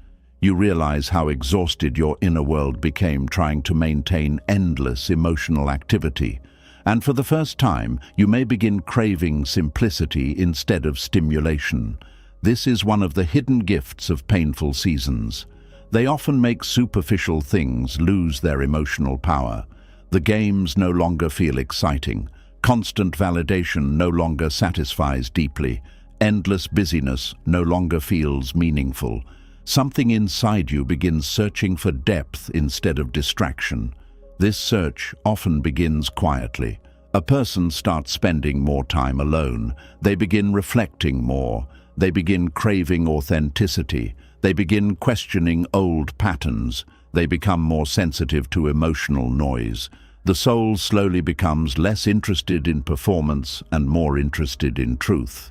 You realize how exhausted your inner world became trying to maintain endless emotional activity. And for the first time, you may begin craving simplicity instead of stimulation. This is one of the hidden gifts of painful seasons. They often make superficial things lose their emotional power. The games no longer feel exciting. Constant validation no longer satisfies deeply. Endless busyness no longer feels meaningful. Something inside you begins searching for depth instead of distraction. This search often begins quietly. A person starts spending more time alone. They begin reflecting more. They begin craving authenticity. They begin questioning old patterns. They become more sensitive to emotional noise. The soul slowly becomes less interested in performance and more interested in truth.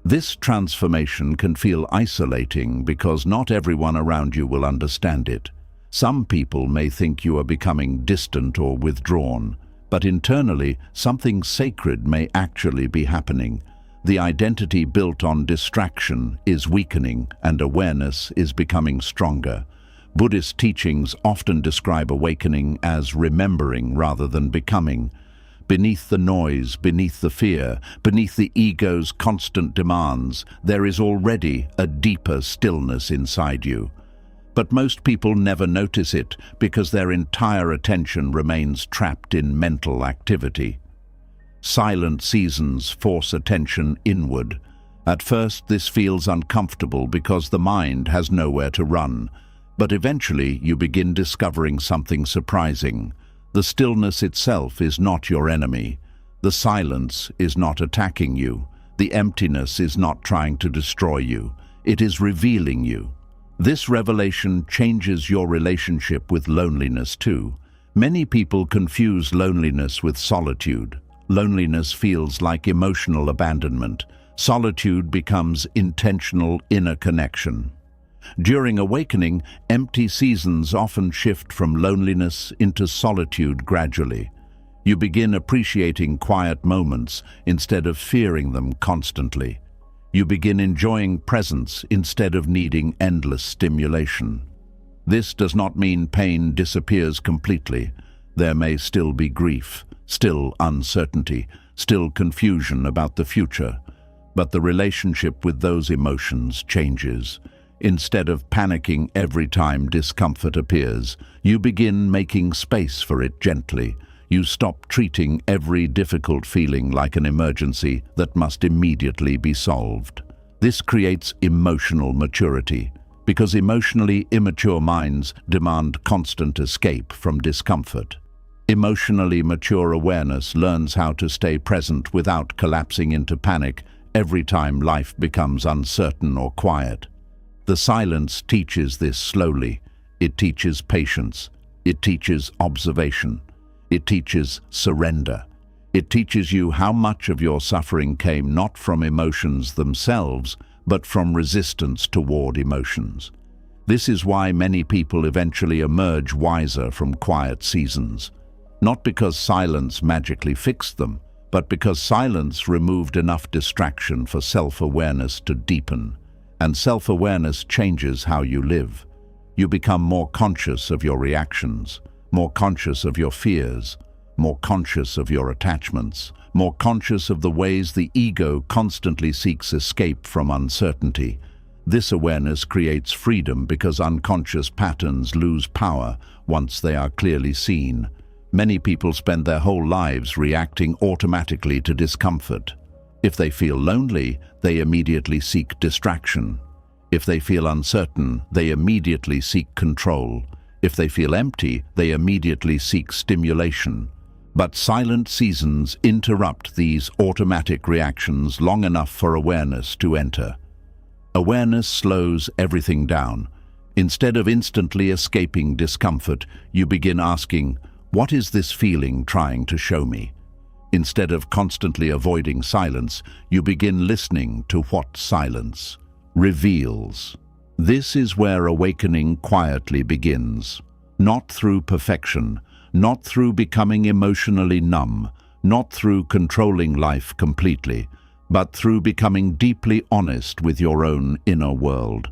This transformation can feel isolating because not everyone around you will understand it. Some people may think you are becoming distant or withdrawn, but internally, something sacred may actually be happening. The identity built on distraction is weakening and awareness is becoming stronger. Buddhist teachings often describe awakening as remembering rather than becoming. Beneath the noise, beneath the fear, beneath the ego's constant demands, there is already a deeper stillness inside you. But most people never notice it because their entire attention remains trapped in mental activity. Silent seasons force attention inward. At first, this feels uncomfortable because the mind has nowhere to run. But eventually, you begin discovering something surprising. The stillness itself is not your enemy. The silence is not attacking you. The emptiness is not trying to destroy you. It is revealing you. This revelation changes your relationship with loneliness too. Many people confuse loneliness with solitude. Loneliness feels like emotional abandonment. Solitude becomes intentional inner connection. During awakening, empty seasons often shift from loneliness into solitude gradually. You begin appreciating quiet moments instead of fearing them constantly. You begin enjoying presence instead of needing endless stimulation. This does not mean pain disappears completely. There may still be grief, still uncertainty, still confusion about the future. But the relationship with those emotions changes. Instead of panicking every time discomfort appears, you begin making space for it gently. You stop treating every difficult feeling like an emergency that must immediately be solved. This creates emotional maturity, because emotionally immature minds demand constant escape from discomfort. Emotionally mature awareness learns how to stay present without collapsing into panic every time life becomes uncertain or quiet. The silence teaches this slowly. It teaches patience. It teaches observation. It teaches surrender. It teaches you how much of your suffering came not from emotions themselves, but from resistance toward emotions. This is why many people eventually emerge wiser from quiet seasons. Not because silence magically fixed them, but because silence removed enough distraction for self-awareness to deepen. And self-awareness changes how you live. You become more conscious of your reactions, more conscious of your fears, more conscious of your attachments, more conscious of the ways the ego constantly seeks escape from uncertainty. This awareness creates freedom because unconscious patterns lose power once they are clearly seen. Many people spend their whole lives reacting automatically to discomfort. If they feel lonely, they immediately seek distraction. If they feel uncertain, they immediately seek control. If they feel empty, they immediately seek stimulation. But silent seasons interrupt these automatic reactions long enough for awareness to enter. Awareness slows everything down. Instead of instantly escaping discomfort, you begin asking, "What is this feeling trying to show me?" Instead of constantly avoiding silence, you begin listening to what silence reveals. This is where awakening quietly begins. Not through perfection, not through becoming emotionally numb, not through controlling life completely, but through becoming deeply honest with your own inner world.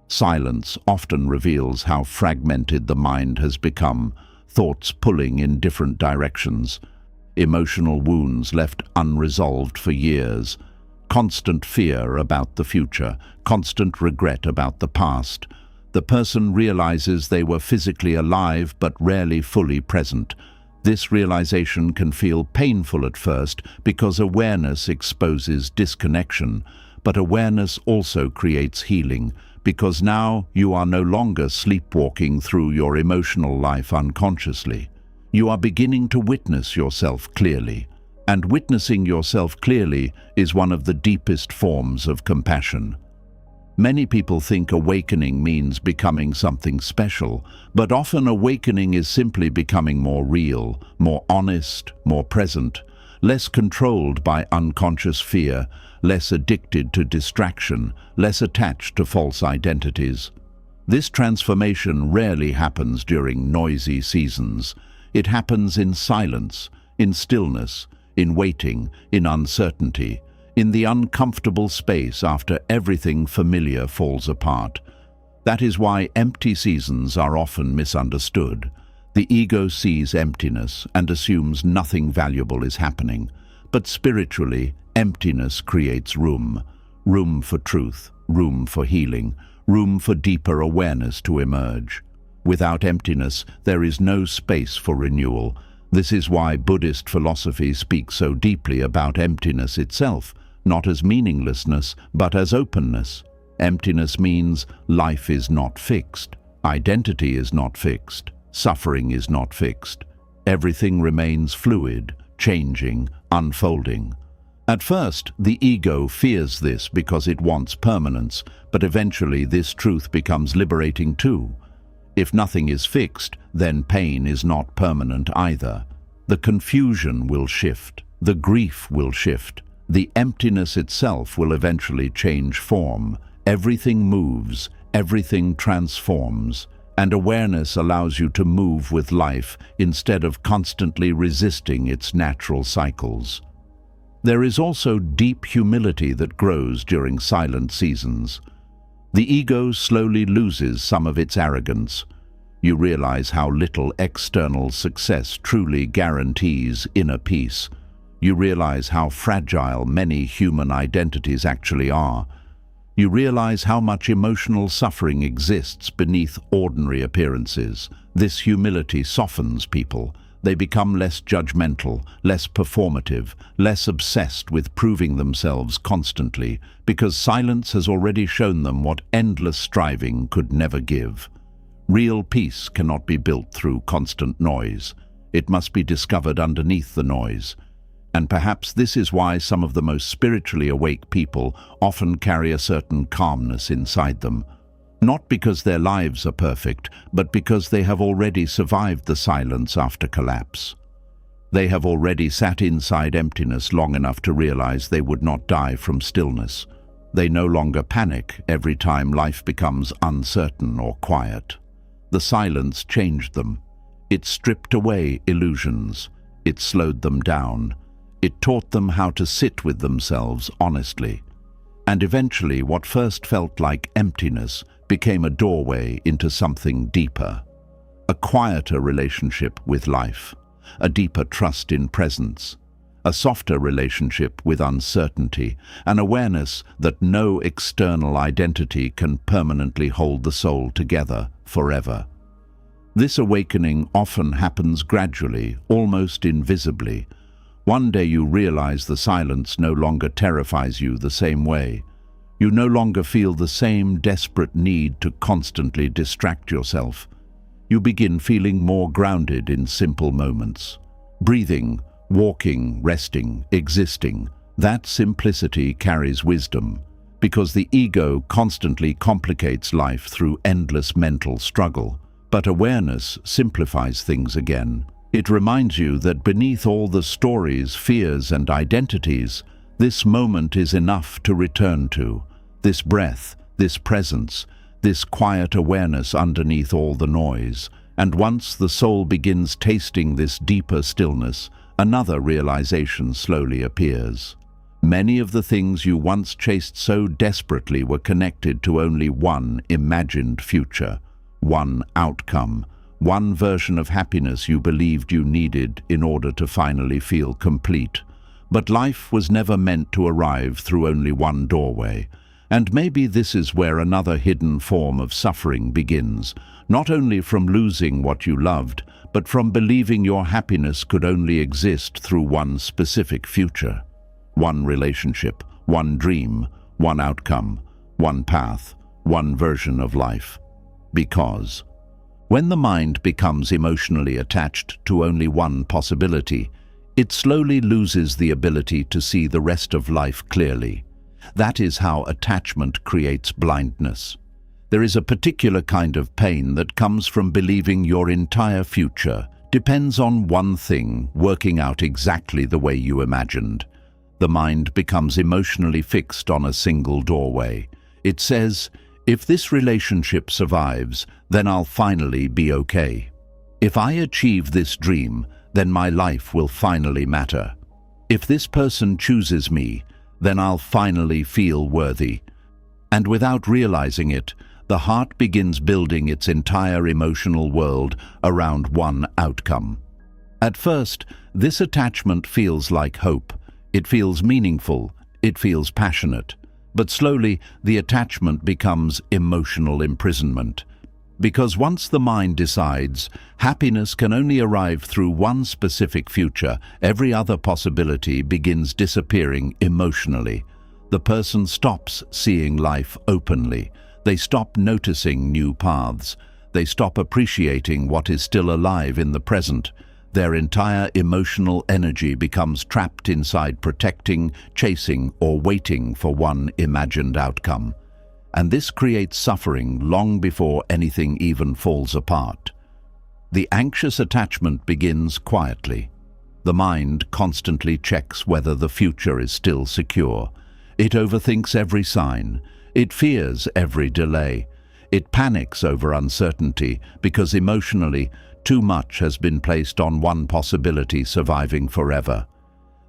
Silence often reveals how fragmented the mind has become, thoughts pulling in different directions, emotional wounds left unresolved for years, constant fear about the future, constant regret about the past. The person realizes they were physically alive but rarely fully present. This realization can feel painful at first because awareness exposes disconnection, but awareness also creates healing, because now you are no longer sleepwalking through your emotional life unconsciously. You are beginning to witness yourself clearly. And witnessing yourself clearly is one of the deepest forms of compassion. Many people think awakening means becoming something special, but often awakening is simply becoming more real, more honest, more present, less controlled by unconscious fear, less addicted to distraction, less attached to false identities. This transformation rarely happens during noisy seasons. It happens in silence, in stillness, in waiting, in uncertainty, in the uncomfortable space after everything familiar falls apart. That is why empty seasons are often misunderstood. The ego sees emptiness and assumes nothing valuable is happening. But spiritually, emptiness creates room. Room for truth, room for healing, room for deeper awareness to emerge. Without emptiness, there is no space for renewal. This is why Buddhist philosophy speaks so deeply about emptiness itself, not as meaninglessness, but as openness. Emptiness means life is not fixed, identity is not fixed, suffering is not fixed. Everything remains fluid, changing, unfolding. At first, the ego fears this because it wants permanence, but eventually this truth becomes liberating too. If nothing is fixed, then pain is not permanent either. The confusion will shift, the grief will shift, the emptiness itself will eventually change form. Everything moves, everything transforms, and awareness allows you to move with life instead of constantly resisting its natural cycles. There is also deep humility that grows during silent seasons. The ego slowly loses some of its arrogance. You realize how little external success truly guarantees inner peace. You realize how fragile many human identities actually are. You realize how much emotional suffering exists beneath ordinary appearances. This humility softens people. They become less judgmental, less performative, less obsessed with proving themselves constantly, because silence has already shown them what endless striving could never give. Real peace cannot be built through constant noise. It must be discovered underneath the noise. And perhaps this is why some of the most spiritually awake people often carry a certain calmness inside them. Not because their lives are perfect, but because they have already survived the silence after collapse. They have already sat inside emptiness long enough to realize they would not die from stillness. They no longer panic every time life becomes uncertain or quiet. The silence changed them. It stripped away illusions. It slowed them down. It taught them how to sit with themselves honestly. And eventually, what first felt like emptiness became a doorway into something deeper. A quieter relationship with life, a deeper trust in presence, a softer relationship with uncertainty, an awareness that no external identity can permanently hold the soul together forever. This awakening often happens gradually, almost invisibly. One day you realize the silence no longer terrifies you the same way. You no longer feel the same desperate need to constantly distract yourself. You begin feeling more grounded in simple moments. Breathing, walking, resting, existing. That simplicity carries wisdom, because the ego constantly complicates life through endless mental struggle. But awareness simplifies things again. It reminds you that beneath all the stories, fears, and identities, this moment is enough to return to. This breath, this presence, this quiet awareness underneath all the noise. And once the soul begins tasting this deeper stillness, another realization slowly appears. Many of the things you once chased so desperately were connected to only one imagined future, one outcome, one version of happiness you believed you needed in order to finally feel complete. But life was never meant to arrive through only one doorway. And maybe this is where another hidden form of suffering begins, not only from losing what you loved, but from believing your happiness could only exist through one specific future. One relationship, one dream, one outcome, one path, one version of life. Because when the mind becomes emotionally attached to only one possibility, it slowly loses the ability to see the rest of life clearly. That is how attachment creates blindness. There is a particular kind of pain that comes from believing your entire future depends on one thing working out exactly the way you imagined. The mind becomes emotionally fixed on a single doorway. It says, if this relationship survives, then I'll finally be okay. If I achieve this dream, then my life will finally matter. If this person chooses me, then I'll finally feel worthy. And without realizing it, the heart begins building its entire emotional world around one outcome. At first, this attachment feels like hope. It feels meaningful. It feels passionate. But slowly, the attachment becomes emotional imprisonment. Because once the mind decides happiness can only arrive through one specific future, every other possibility begins disappearing emotionally. The person stops seeing life openly. They stop noticing new paths. They stop appreciating what is still alive in the present. Their entire emotional energy becomes trapped inside protecting, chasing, or waiting for one imagined outcome. And this creates suffering long before anything even falls apart. The anxious attachment begins quietly. The mind constantly checks whether the future is still secure. It overthinks every sign. It fears every delay. It panics over uncertainty because emotionally, too much has been placed on one possibility surviving forever.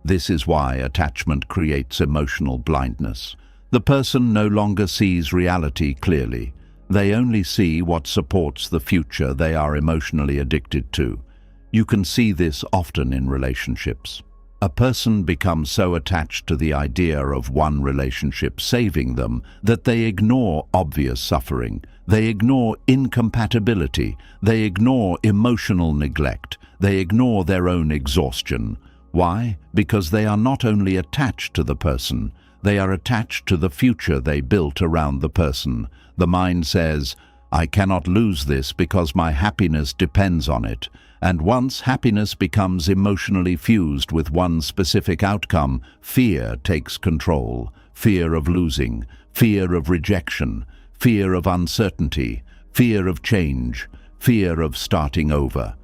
This is why attachment creates emotional blindness. The person no longer sees reality clearly. They only see what supports the future they are emotionally addicted to. You can see this often in relationships. A person becomes so attached to the idea of one relationship saving them that they ignore obvious suffering. They ignore incompatibility. They ignore emotional neglect. They ignore their own exhaustion. Why? Because they are not only attached to the person, they are attached to the future they built around the person. The mind says, "I cannot lose this because my happiness depends on it." And once happiness becomes emotionally fused with one specific outcome, fear takes control. Fear of losing, fear of rejection, fear of uncertainty, fear of change, fear of starting over.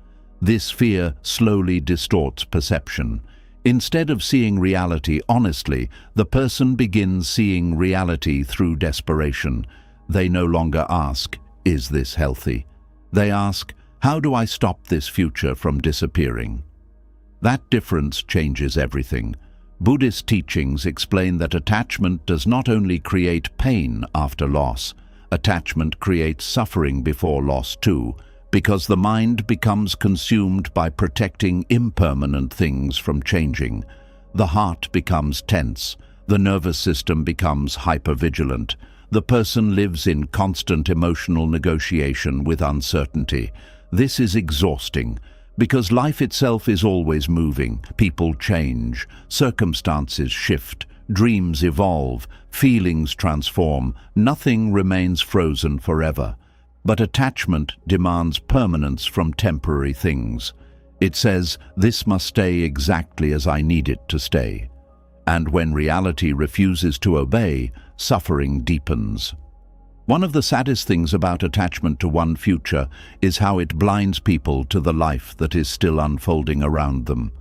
This fear slowly distorts perception. Instead of seeing reality honestly, the person begins seeing reality through desperation. They no longer ask, "Is this healthy?" They ask, "How do I stop this future from disappearing?" That difference changes everything. Buddhist teachings explain that attachment does not only create pain after loss, attachment creates suffering before loss too, because the mind becomes consumed by protecting impermanent things from changing. The heart becomes tense, the nervous system becomes hypervigilant. The person lives in constant emotional negotiation with uncertainty. This is exhausting, because life itself is always moving. People change, circumstances shift, dreams evolve, feelings transform. Nothing remains frozen forever. But attachment demands permanence from temporary things. It says, "This must stay exactly as I need it to stay." And when reality refuses to obey, suffering deepens. One of the saddest things about attachment to one future is how it blinds people to the life that is still unfolding around them.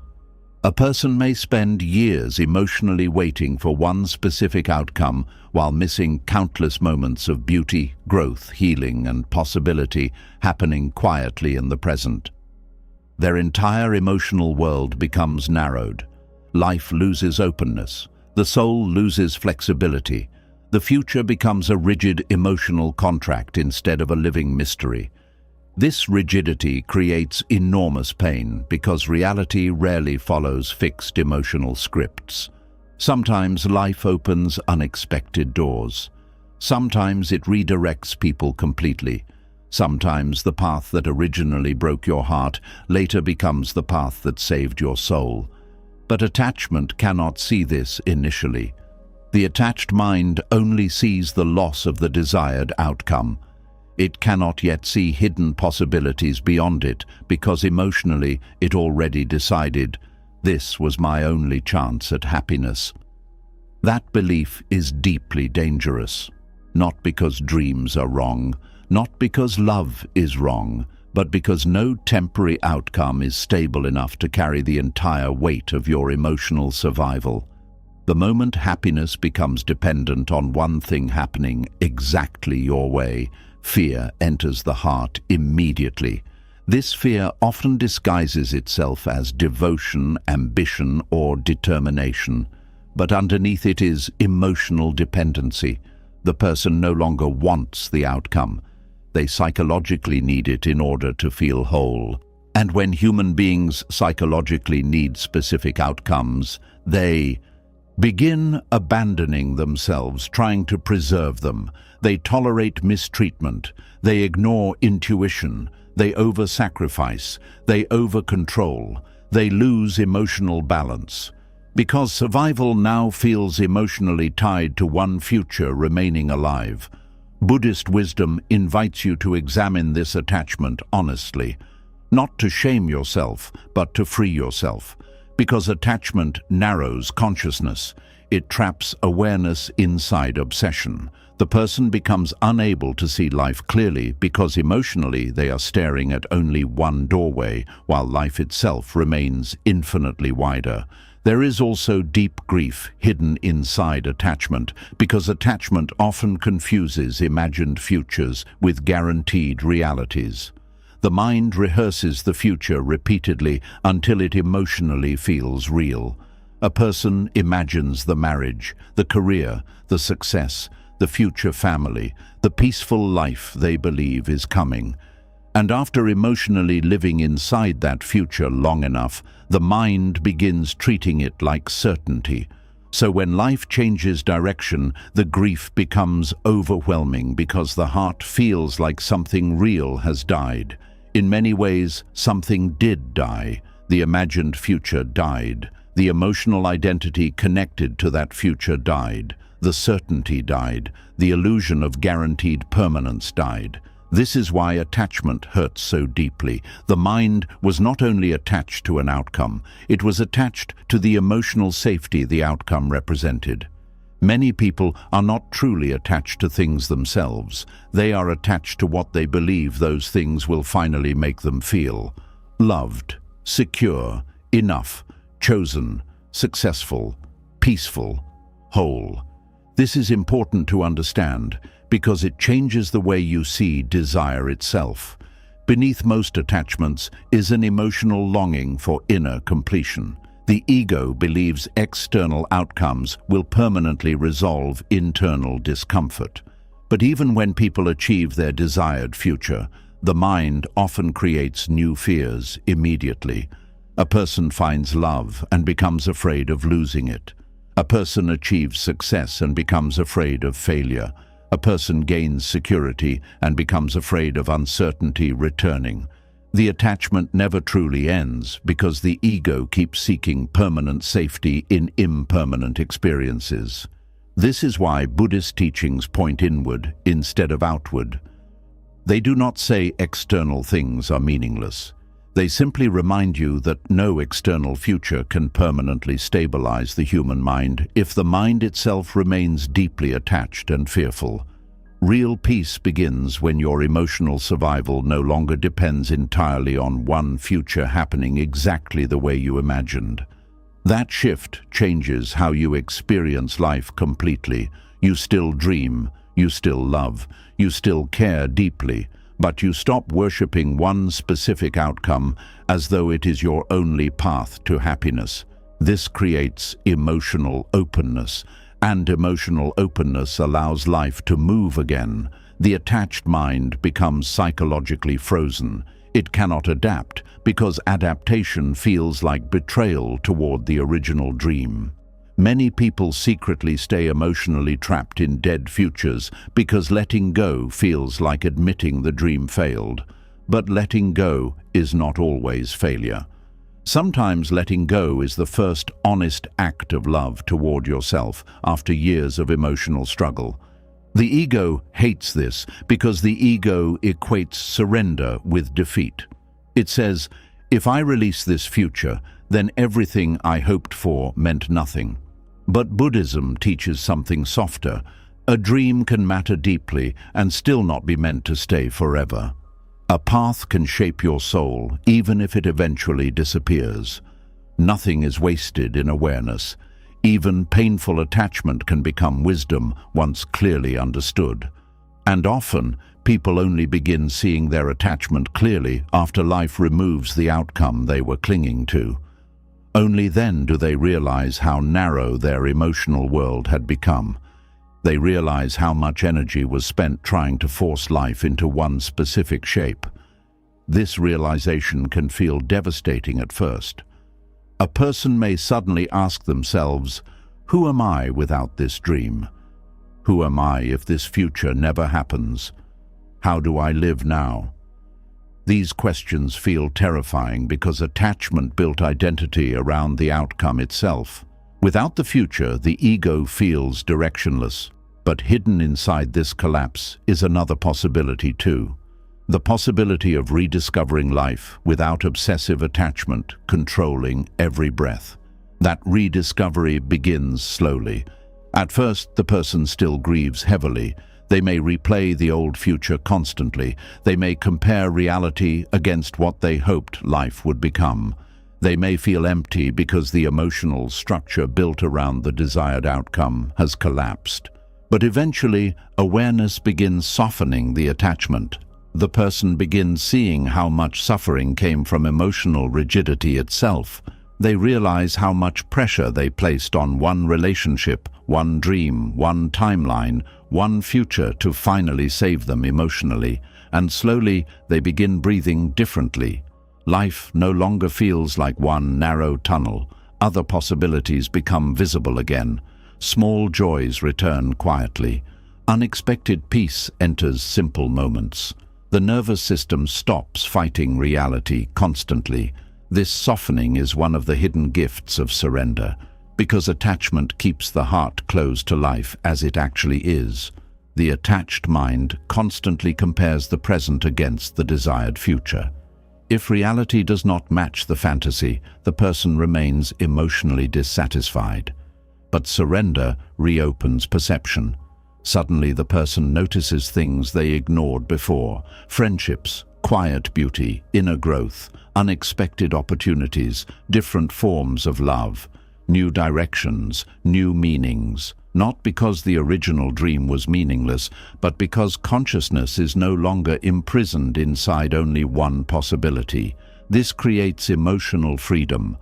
A person may spend years emotionally waiting for one specific outcome while missing countless moments of beauty, growth, healing, and possibility happening quietly in the present. Their entire emotional world becomes narrowed. Life loses openness. The soul loses flexibility. The future becomes a rigid emotional contract instead of a living mystery. This rigidity creates enormous pain because reality rarely follows fixed emotional scripts. Sometimes life opens unexpected doors. Sometimes it redirects people completely. Sometimes the path that originally broke your heart later becomes the path that saved your soul. But attachment cannot see this initially. The attached mind only sees the loss of the desired outcome. It cannot yet see hidden possibilities beyond it because emotionally it already decided, "This was my only chance at happiness." That belief is deeply dangerous, not because dreams are wrong, not because love is wrong, but because no temporary outcome is stable enough to carry the entire weight of your emotional survival. The moment happiness becomes dependent on one thing happening exactly your way, fear enters the heart immediately. This fear often disguises itself as devotion, ambition, or determination, but underneath it is emotional dependency. The person no longer wants the outcome. They psychologically need it in order to feel whole. And when human beings psychologically need specific outcomes, they begin abandoning themselves, trying to preserve them. They tolerate mistreatment. They ignore intuition. They over-sacrifice. They over-control. They lose emotional balance. Because survival now feels emotionally tied to one future remaining alive. Buddhist wisdom invites you to examine this attachment honestly, not to shame yourself, but to free yourself. Because attachment narrows consciousness. It traps awareness inside obsession. The person becomes unable to see life clearly because emotionally they are staring at only one doorway, while life itself remains infinitely wider. There is also deep grief hidden inside attachment, because attachment often confuses imagined futures with guaranteed realities. The mind rehearses the future repeatedly until it emotionally feels real. A person imagines the marriage, the career, the success, the future family, the peaceful life they believe is coming. And after emotionally living inside that future long enough, the mind begins treating it like certainty. So when life changes direction, the grief becomes overwhelming because the heart feels like something real has died. In many ways, something did die. The imagined future died. The emotional identity connected to that future died. The certainty died. The illusion of guaranteed permanence died. This is why attachment hurts so deeply. The mind was not only attached to an outcome, it was attached to the emotional safety the outcome represented. Many people are not truly attached to things themselves. They are attached to what they believe those things will finally make them feel. Loved, secure, enough, chosen, successful, peaceful, whole. This is important to understand because it changes the way you see desire itself. Beneath most attachments is an emotional longing for inner completion. The ego believes external outcomes will permanently resolve internal discomfort. But even when people achieve their desired future, the mind often creates new fears immediately. A person finds love and becomes afraid of losing it. A person achieves success and becomes afraid of failure. A person gains security and becomes afraid of uncertainty returning. The attachment never truly ends because the ego keeps seeking permanent safety in impermanent experiences. This is why Buddhist teachings point inward instead of outward. They do not say external things are meaningless. They simply remind you that no external future can permanently stabilize the human mind if the mind itself remains deeply attached and fearful. Real peace begins when your emotional survival no longer depends entirely on one future happening exactly the way you imagined. That shift changes how you experience life completely. You still dream, you still love, you still care deeply, but you stop worshipping one specific outcome as though it is your only path to happiness. This creates emotional openness, and emotional openness allows life to move again. The attached mind becomes psychologically frozen. It cannot adapt because adaptation feels like betrayal toward the original dream. Many people secretly stay emotionally trapped in dead futures because letting go feels like admitting the dream failed. But letting go is not always failure. Sometimes letting go is the first honest act of love toward yourself after years of emotional struggle. The ego hates this because the ego equates surrender with defeat. It says, if I release this future, then everything I hoped for meant nothing. But Buddhism teaches something softer. A dream can matter deeply and still not be meant to stay forever. A path can shape your soul, even if it eventually disappears. Nothing is wasted in awareness. Even painful attachment can become wisdom once clearly understood. And often, people only begin seeing their attachment clearly after life removes the outcome they were clinging to. Only then do they realize how narrow their emotional world had become. They realize how much energy was spent trying to force life into one specific shape. This realization can feel devastating at first. A person may suddenly ask themselves, Who am I without this dream? Who am I if this future never happens? How do I live now? These questions feel terrifying because attachment built identity around the outcome itself. Without the future, the ego feels directionless. But hidden inside this collapse is another possibility too. The possibility of rediscovering life without obsessive attachment controlling every breath. That rediscovery begins slowly. At first, the person still grieves heavily. They may replay the old future constantly. They may compare reality against what they hoped life would become. They may feel empty because the emotional structure built around the desired outcome has collapsed. But eventually, awareness begins softening the attachment. The person begins seeing how much suffering came from emotional rigidity itself. They realize how much pressure they placed on one relationship, one dream, one timeline, one future to finally save them emotionally, and slowly they begin breathing differently. Life no longer feels like one narrow tunnel. Other possibilities become visible again. Small joys return quietly. Unexpected peace enters simple moments. The nervous system stops fighting reality constantly. This softening is one of the hidden gifts of surrender, because attachment keeps the heart closed to life as it actually is. The attached mind constantly compares the present against the desired future. If reality does not match the fantasy, the person remains emotionally dissatisfied. But surrender reopens perception. Suddenly the person notices things they ignored before: friendships, quiet beauty, inner growth, unexpected opportunities, different forms of love, new directions, new meanings. Not because the original dream was meaningless, but because consciousness is no longer imprisoned inside only one possibility. This creates emotional freedom.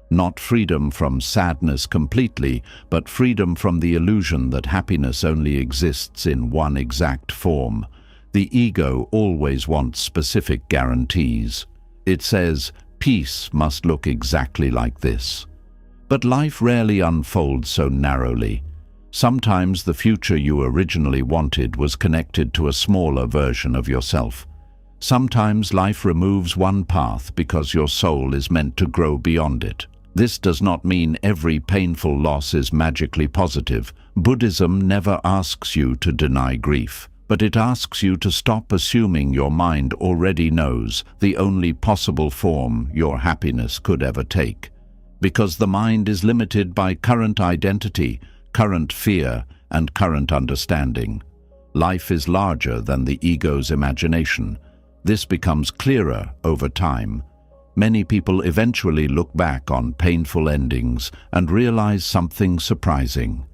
Not freedom from sadness completely, but freedom from the illusion that happiness only exists in one exact form. The ego always wants specific guarantees. It says, peace must look exactly like this. But life rarely unfolds so narrowly. Sometimes the future you originally wanted was connected to a smaller version of yourself. Sometimes life removes one path because your soul is meant to grow beyond it. This does not mean every painful loss is magically positive. Buddhism never asks you to deny grief, but it asks you to stop assuming your mind already knows the only possible form your happiness could ever take. Because the mind is limited by current identity, current fear, and current understanding. Life is larger than the ego's imagination. This becomes clearer over time. Many people eventually look back on painful endings and realize something surprising.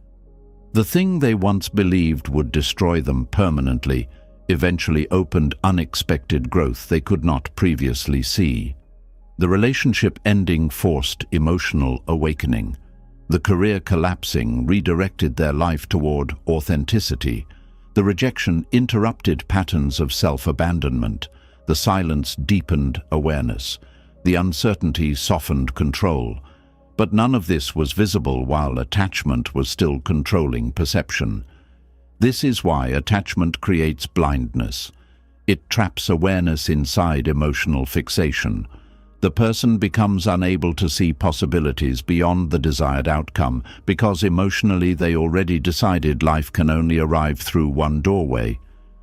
The thing they once believed would destroy them permanently eventually opened unexpected growth they could not previously see. The relationship ending forced emotional awakening. The career collapsing redirected their life toward authenticity. The rejection interrupted patterns of self-abandonment. The silence deepened awareness. The uncertainty softened control. But none of this was visible while attachment was still controlling perception. This is why attachment creates blindness. It traps awareness inside emotional fixation. The person becomes unable to see possibilities beyond the desired outcome because emotionally they already decided life can only arrive through one doorway.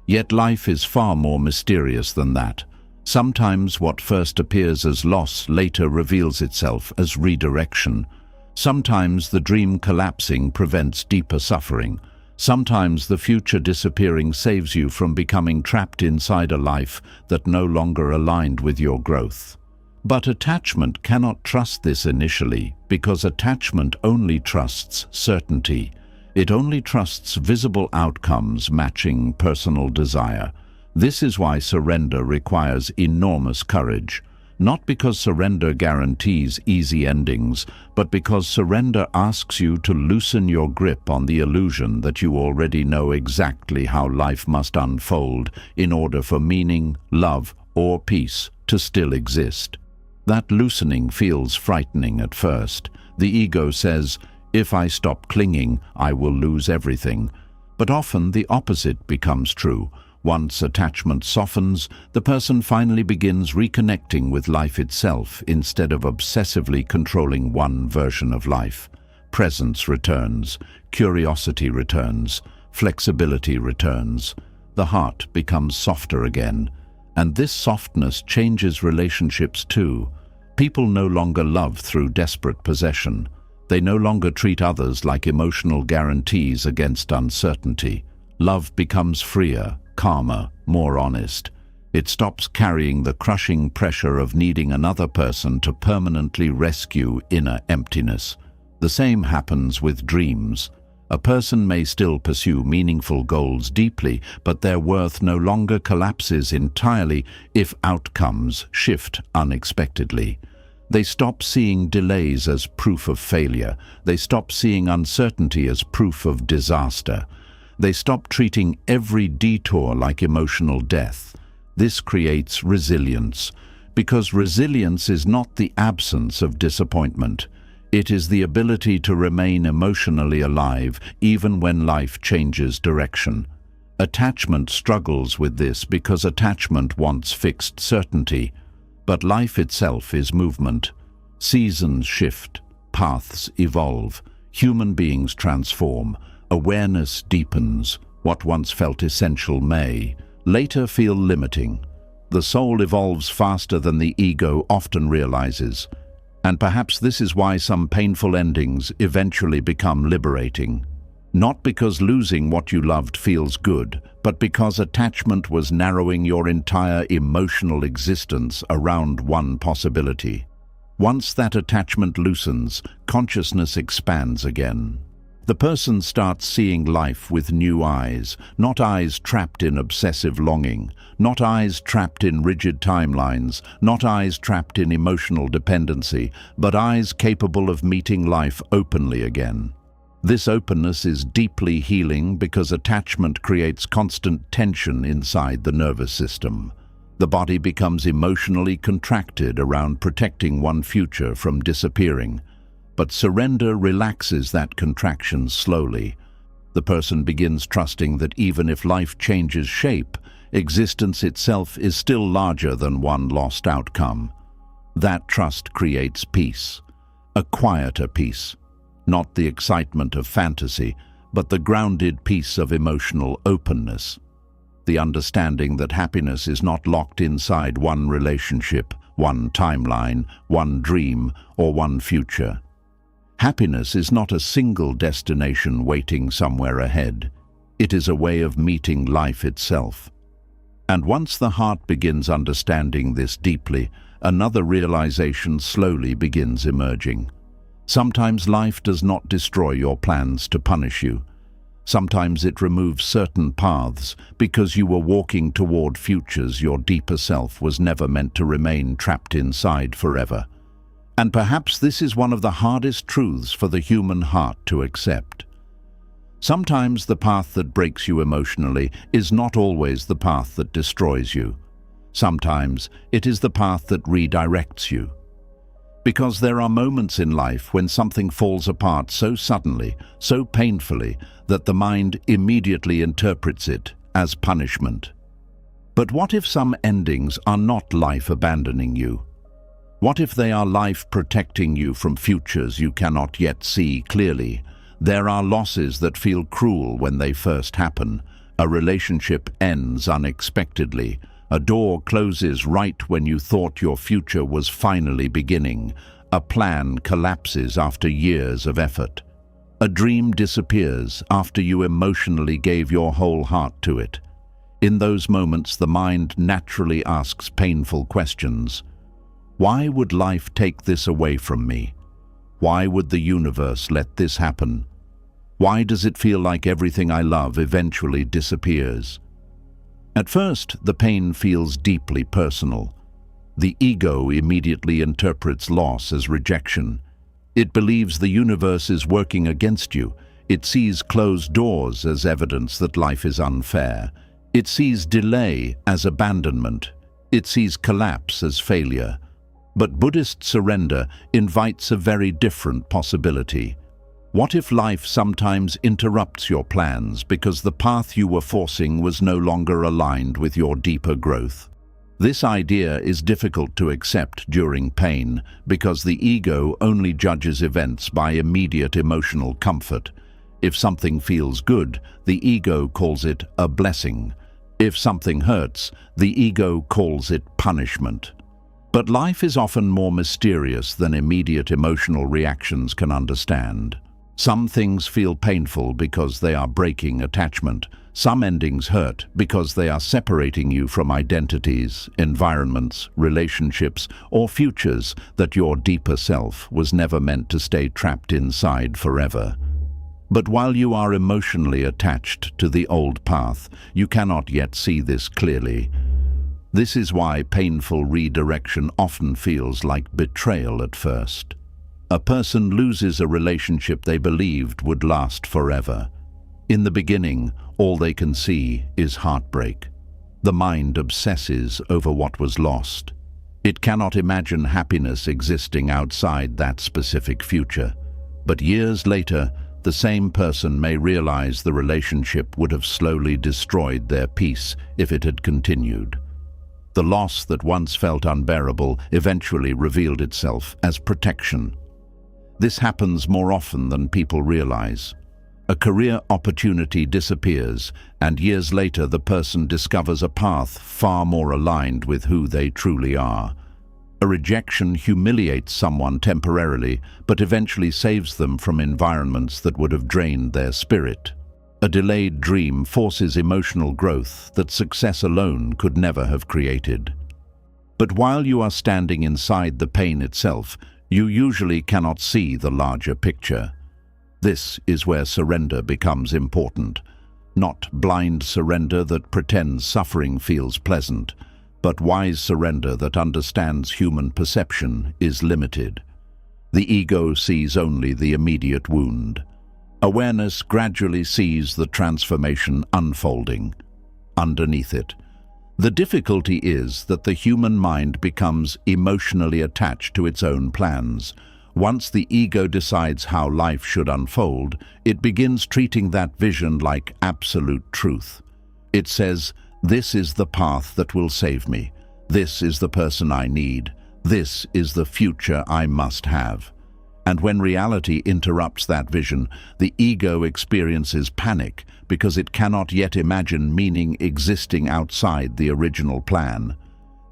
Yet life is far more mysterious than that. Sometimes what first appears as loss later reveals itself as redirection. Sometimes the dream collapsing prevents deeper suffering. Sometimes the future disappearing saves you from becoming trapped inside a life that no longer aligned with your growth. But attachment cannot trust this initially, because attachment only trusts certainty. It only trusts visible outcomes matching personal desire. This is why surrender requires enormous courage. Not because surrender guarantees easy endings, but because surrender asks you to loosen your grip on the illusion that you already know exactly how life must unfold in order for meaning, love, or peace to still exist. That loosening feels frightening at first. The ego says, If I stop clinging, I will lose everything. But often the opposite becomes true. Once attachment softens, the person finally begins reconnecting with life itself instead of obsessively controlling one version of life. Presence returns, curiosity returns, flexibility returns. The heart becomes softer again. And this softness changes relationships too. People no longer love through desperate possession. They no longer treat others like emotional guarantees against uncertainty. Love becomes freer, calmer, more honest. It stops carrying the crushing pressure of needing another person to permanently rescue inner emptiness. The same happens with dreams. A person may still pursue meaningful goals deeply, but their worth no longer collapses entirely if outcomes shift unexpectedly. They stop seeing delays as proof of failure. They stop seeing uncertainty as proof of disaster. They stop treating every detour like emotional death. This creates resilience, because resilience is not the absence of disappointment. It is the ability to remain emotionally alive even when life changes direction. Attachment struggles with this because attachment wants fixed certainty. But life itself is movement. Seasons shift, paths evolve, human beings transform, awareness deepens. What once felt essential may later feel limiting. The soul evolves faster than the ego often realizes. And perhaps this is why some painful endings eventually become liberating. Not because losing what you loved feels good, but because attachment was narrowing your entire emotional existence around one possibility. Once that attachment loosens, consciousness expands again. The person starts seeing life with new eyes, not eyes trapped in obsessive longing, not eyes trapped in rigid timelines, not eyes trapped in emotional dependency, but eyes capable of meeting life openly again. This openness is deeply healing because attachment creates constant tension inside the nervous system. The body becomes emotionally contracted around protecting one future from disappearing. But surrender relaxes that contraction slowly. The person begins trusting that even if life changes shape, existence itself is still larger than one lost outcome. That trust creates peace, a quieter peace. Not the excitement of fantasy, but the grounded peace of emotional openness. The understanding that happiness is not locked inside one relationship, one timeline, one dream, or one future. Happiness is not a single destination waiting somewhere ahead. It is a way of meeting life itself. And once the heart begins understanding this deeply, another realization slowly begins emerging. Sometimes life does not destroy your plans to punish you. Sometimes it removes certain paths because you were walking toward futures your deeper self was never meant to remain trapped inside forever. And perhaps this is one of the hardest truths for the human heart to accept. Sometimes the path that breaks you emotionally is not always the path that destroys you. Sometimes it is the path that redirects you. Because there are moments in life when something falls apart so suddenly, so painfully, that the mind immediately interprets it as punishment. But what if some endings are not life abandoning you? What if they are life protecting you from futures you cannot yet see clearly? There are losses that feel cruel when they first happen. A relationship ends unexpectedly. A door closes right when you thought your future was finally beginning. A plan collapses after years of effort. A dream disappears after you emotionally gave your whole heart to it. In those moments, the mind naturally asks painful questions. Why would life take this away from me? Why would the universe let this happen? Why does it feel like everything I love eventually disappears? At first, the pain feels deeply personal. The ego immediately interprets loss as rejection. It believes the universe is working against you. It sees closed doors as evidence that life is unfair. It sees delay as abandonment. It sees collapse as failure. But Buddhist surrender invites a very different possibility. What if life sometimes interrupts your plans because the path you were forcing was no longer aligned with your deeper growth? This idea is difficult to accept during pain because the ego only judges events by immediate emotional comfort. If something feels good, the ego calls it a blessing. If something hurts, the ego calls it punishment. But life is often more mysterious than immediate emotional reactions can understand. Some things feel painful because they are breaking attachment. Some endings hurt because they are separating you from identities, environments, relationships, or futures that your deeper self was never meant to stay trapped inside forever. But while you are emotionally attached to the old path, you cannot yet see this clearly. This is why painful redirection often feels like betrayal at first. A person loses a relationship they believed would last forever. In the beginning, all they can see is heartbreak. The mind obsesses over what was lost. It cannot imagine happiness existing outside that specific future. But years later, the same person may realize the relationship would have slowly destroyed their peace if it had continued. The loss that once felt unbearable eventually revealed itself as protection. This happens more often than people realize. A career opportunity disappears, and years later the person discovers a path far more aligned with who they truly are. A rejection humiliates someone temporarily, but eventually saves them from environments that would have drained their spirit. A delayed dream forces emotional growth that success alone could never have created. But while you are standing inside the pain itself, you usually cannot see the larger picture. This is where surrender becomes important. Not blind surrender that pretends suffering feels pleasant, but wise surrender that understands human perception is limited. The ego sees only the immediate wound. Awareness gradually sees the transformation unfolding underneath it. The difficulty is that the human mind becomes emotionally attached to its own plans. Once the ego decides how life should unfold, it begins treating that vision like absolute truth. It says, "This is the path that will save me. This is the person I need. This is the future I must have." And when reality interrupts that vision, the ego experiences panic because it cannot yet imagine meaning existing outside the original plan.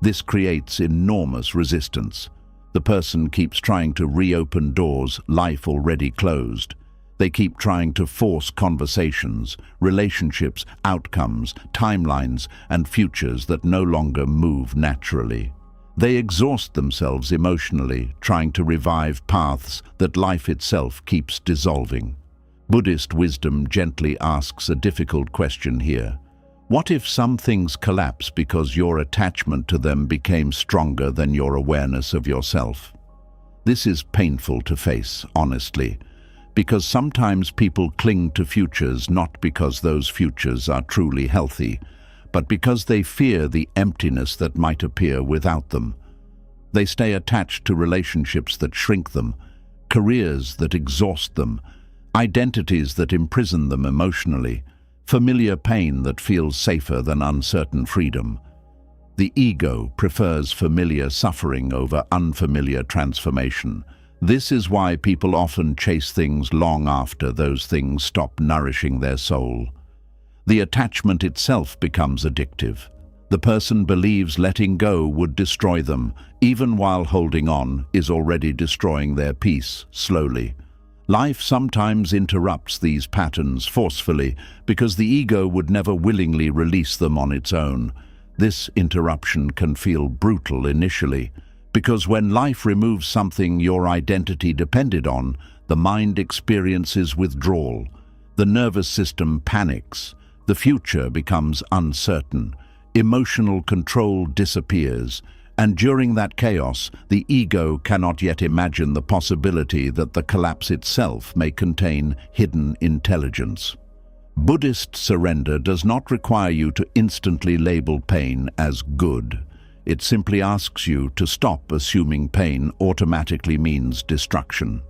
This creates enormous resistance. The person keeps trying to reopen doors life already closed. They keep trying to force conversations, relationships, outcomes, timelines, and futures that no longer move naturally. They exhaust themselves emotionally, trying to revive paths that life itself keeps dissolving. Buddhist wisdom gently asks a difficult question here. What if some things collapse because your attachment to them became stronger than your awareness of yourself? This is painful to face, honestly, because sometimes people cling to futures not because those futures are truly healthy, but because they fear the emptiness that might appear without them. They stay attached to relationships that shrink them, careers that exhaust them, identities that imprison them emotionally, familiar pain that feels safer than uncertain freedom. The ego prefers familiar suffering over unfamiliar transformation. This is why people often chase things long after those things stop nourishing their soul. The attachment itself becomes addictive. The person believes letting go would destroy them, even while holding on is already destroying their peace slowly. Life sometimes interrupts these patterns forcefully because the ego would never willingly release them on its own. This interruption can feel brutal initially, because when life removes something your identity depended on, the mind experiences withdrawal. The nervous system panics. The future becomes uncertain. Emotional control disappears. And during that chaos, the ego cannot yet imagine the possibility that the collapse itself may contain hidden intelligence. Buddhist surrender does not require you to instantly label pain as good. It simply asks you to stop assuming pain automatically means destruction.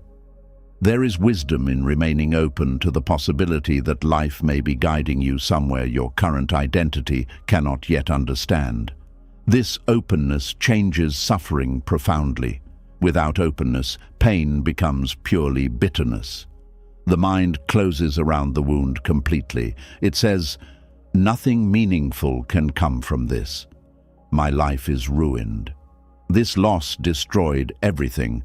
There is wisdom in remaining open to the possibility that life may be guiding you somewhere your current identity cannot yet understand. This openness changes suffering profoundly. Without openness, pain becomes purely bitterness. The mind closes around the wound completely. It says, "Nothing meaningful can come from this. My life is ruined." This loss destroyed everything.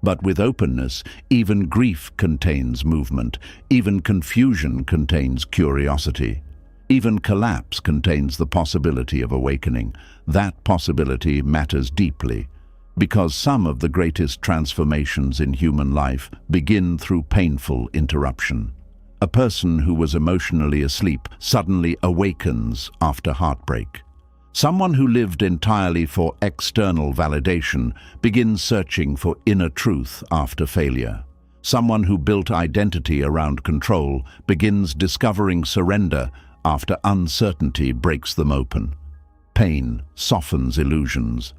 But with openness, even grief contains movement, even confusion contains curiosity. Even collapse contains the possibility of awakening. That possibility matters deeply, because some of the greatest transformations in human life begin through painful interruption. A person who was emotionally asleep suddenly awakens after heartbreak. Someone who lived entirely for external validation begins searching for inner truth after failure. Someone who built identity around control begins discovering surrender after uncertainty breaks them open. Pain softens illusions,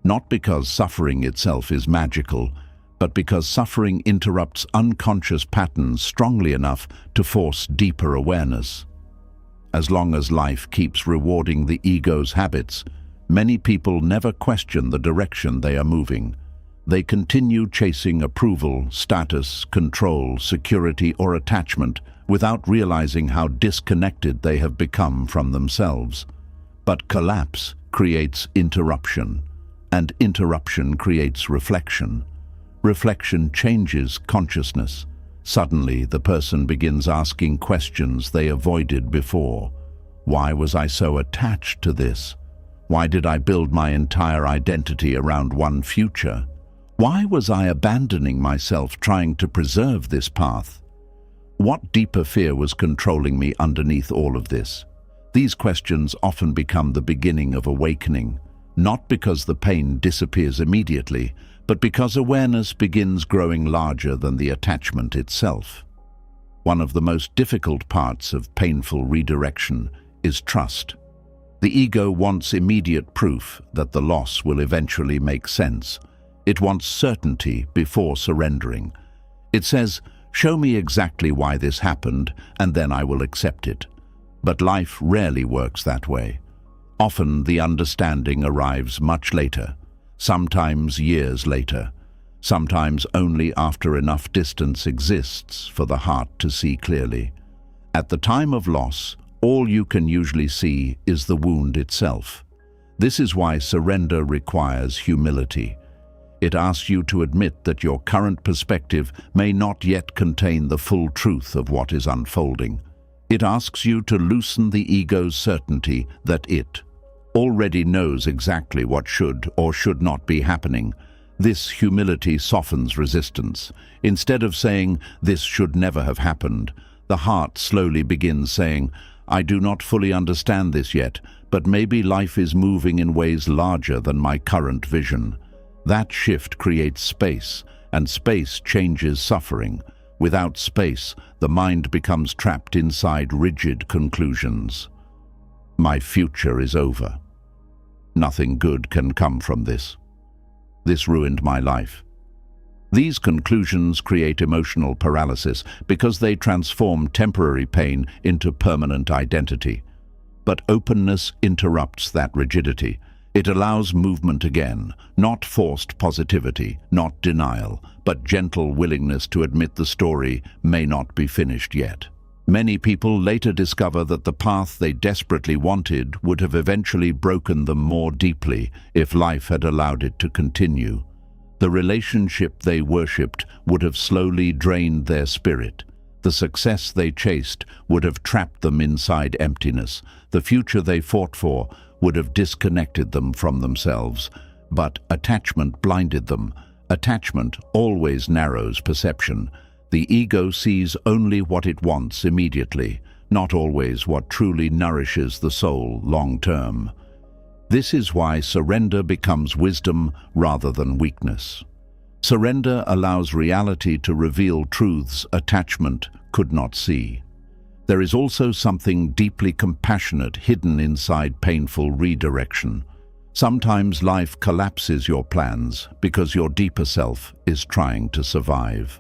not because suffering itself is magical, but because suffering interrupts unconscious patterns strongly enough to force deeper awareness. As long as life keeps rewarding the ego's habits, many people never question the direction they are moving. They continue chasing approval, status, control, security, or attachment without realizing how disconnected they have become from themselves. But collapse creates interruption, and interruption creates reflection. Reflection changes consciousness. Suddenly, the person begins asking questions they avoided before. Why was I so attached to this? Why did I build my entire identity around one future? Why was I abandoning myself trying to preserve this path? What deeper fear was controlling me underneath all of this? These questions often become the beginning of awakening, not because the pain disappears immediately, but because awareness begins growing larger than the attachment itself. One of the most difficult parts of painful redirection is trust. The ego wants immediate proof that the loss will eventually make sense. It wants certainty before surrendering. It says, "Show me exactly why this happened, and then I will accept it." But life rarely works that way. Often the understanding arrives much later. Sometimes years later, sometimes only after enough distance exists for the heart to see clearly. At the time of loss, all you can usually see is the wound itself. This is why surrender requires humility. It asks you to admit that your current perspective may not yet contain the full truth of what is unfolding. It asks you to loosen the ego's certainty that it already knows exactly what should or should not be happening. This humility softens resistance. Instead of saying, "This should never have happened," the heart slowly begins saying, "I do not fully understand this yet, but maybe life is moving in ways larger than my current vision." That shift creates space, and space changes suffering. Without space, the mind becomes trapped inside rigid conclusions. My future is over. Nothing good can come from this. This ruined my life. These conclusions create emotional paralysis because they transform temporary pain into permanent identity. But openness interrupts that rigidity. It allows movement again, not forced positivity, not denial, but gentle willingness to admit the story may not be finished yet. Many people later discover that the path they desperately wanted would have eventually broken them more deeply if life had allowed it to continue. The relationship they worshipped would have slowly drained their spirit. The success they chased would have trapped them inside emptiness. The future they fought for would have disconnected them from themselves. But attachment blinded them. Attachment always narrows perception. The ego sees only what it wants immediately, not always what truly nourishes the soul long-term. This is why surrender becomes wisdom rather than weakness. Surrender allows reality to reveal truths attachment could not see. There is also something deeply compassionate hidden inside painful redirection. Sometimes life collapses your plans because your deeper self is trying to survive.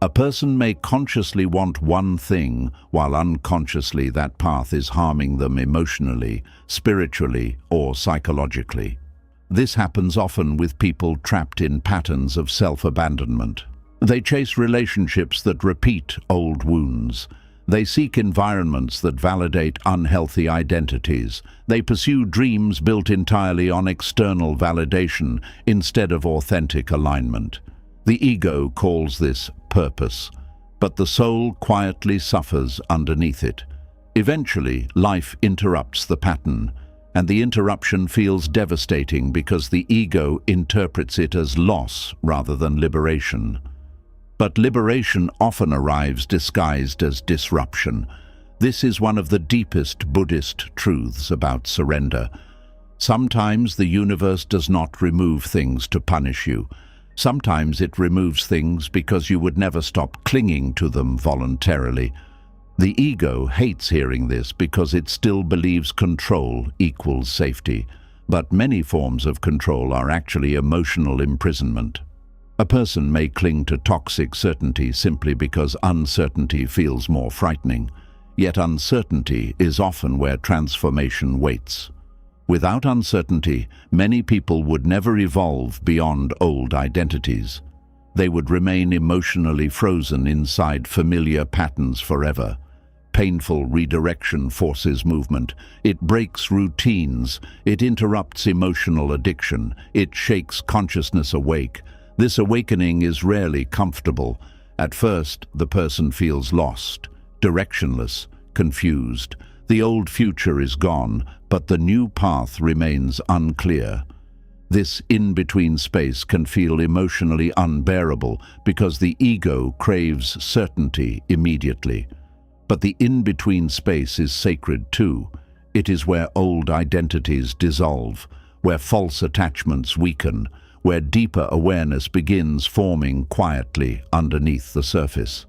A person may consciously want one thing, while unconsciously that path is harming them emotionally, spiritually, or psychologically. This happens often with people trapped in patterns of self-abandonment. They chase relationships that repeat old wounds. They seek environments that validate unhealthy identities. They pursue dreams built entirely on external validation instead of authentic alignment. The ego calls this purpose, but the soul quietly suffers underneath it. Eventually, life interrupts the pattern, and the interruption feels devastating because the ego interprets it as loss rather than liberation. But liberation often arrives disguised as disruption. This is one of the deepest Buddhist truths about surrender. Sometimes the universe does not remove things to punish you. Sometimes it removes things because you would never stop clinging to them voluntarily. The ego hates hearing this because it still believes control equals safety. But many forms of control are actually emotional imprisonment. A person may cling to toxic certainty simply because uncertainty feels more frightening. Yet uncertainty is often where transformation waits. Without uncertainty, many people would never evolve beyond old identities. They would remain emotionally frozen inside familiar patterns forever. Painful redirection forces movement. It breaks routines. It interrupts emotional addiction. It shakes consciousness awake. This awakening is rarely comfortable. At first, the person feels lost, directionless, confused. The old future is gone, but the new path remains unclear. This in-between space can feel emotionally unbearable because the ego craves certainty immediately. But the in-between space is sacred too. It is where old identities dissolve, where false attachments weaken, where deeper awareness begins forming quietly underneath the surface.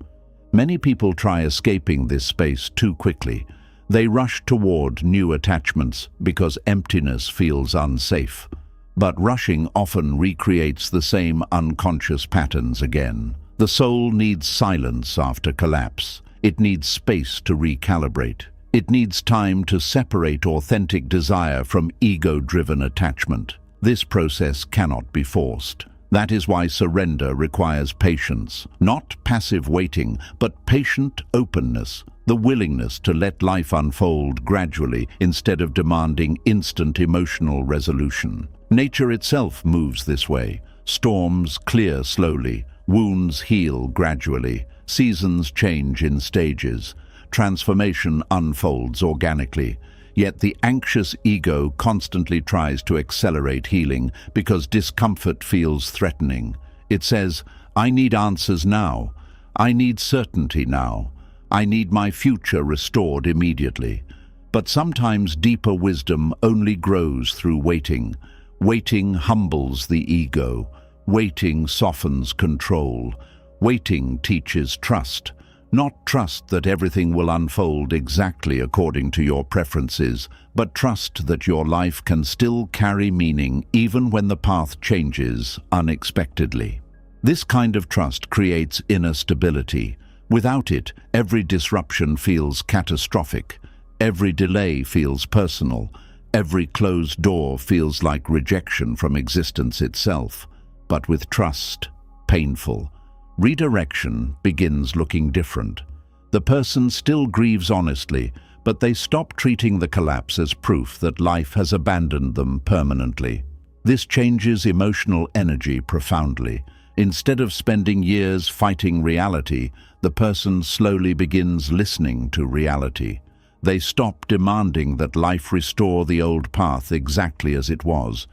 Many people try escaping this space too quickly. They rush toward new attachments because emptiness feels unsafe. But rushing often recreates the same unconscious patterns again. The soul needs silence after collapse. It needs space to recalibrate. It needs time to separate authentic desire from ego-driven attachment. This process cannot be forced. That is why surrender requires patience, not passive waiting, but patient openness, the willingness to let life unfold gradually instead of demanding instant emotional resolution. Nature itself moves this way. Storms clear slowly, wounds heal gradually, seasons change in stages, transformation unfolds organically. Yet the anxious ego constantly tries to accelerate healing because discomfort feels threatening. It says, I need answers now. I need certainty now. I need my future restored immediately. But sometimes deeper wisdom only grows through waiting. Waiting humbles the ego. Waiting softens control. Waiting teaches trust. Not trust that everything will unfold exactly according to your preferences, but trust that your life can still carry meaning even when the path changes unexpectedly. This kind of trust creates inner stability. Without it, every disruption feels catastrophic. Every delay feels personal. Every closed door feels like rejection from existence itself. But with trust, painful. Redirection begins looking different. The person still grieves honestly, but they stop treating the collapse as proof that life has abandoned them permanently. This changes emotional energy profoundly. Instead of spending years fighting reality, the person slowly begins listening to reality. They stop demanding that life restore the old path exactly as it was.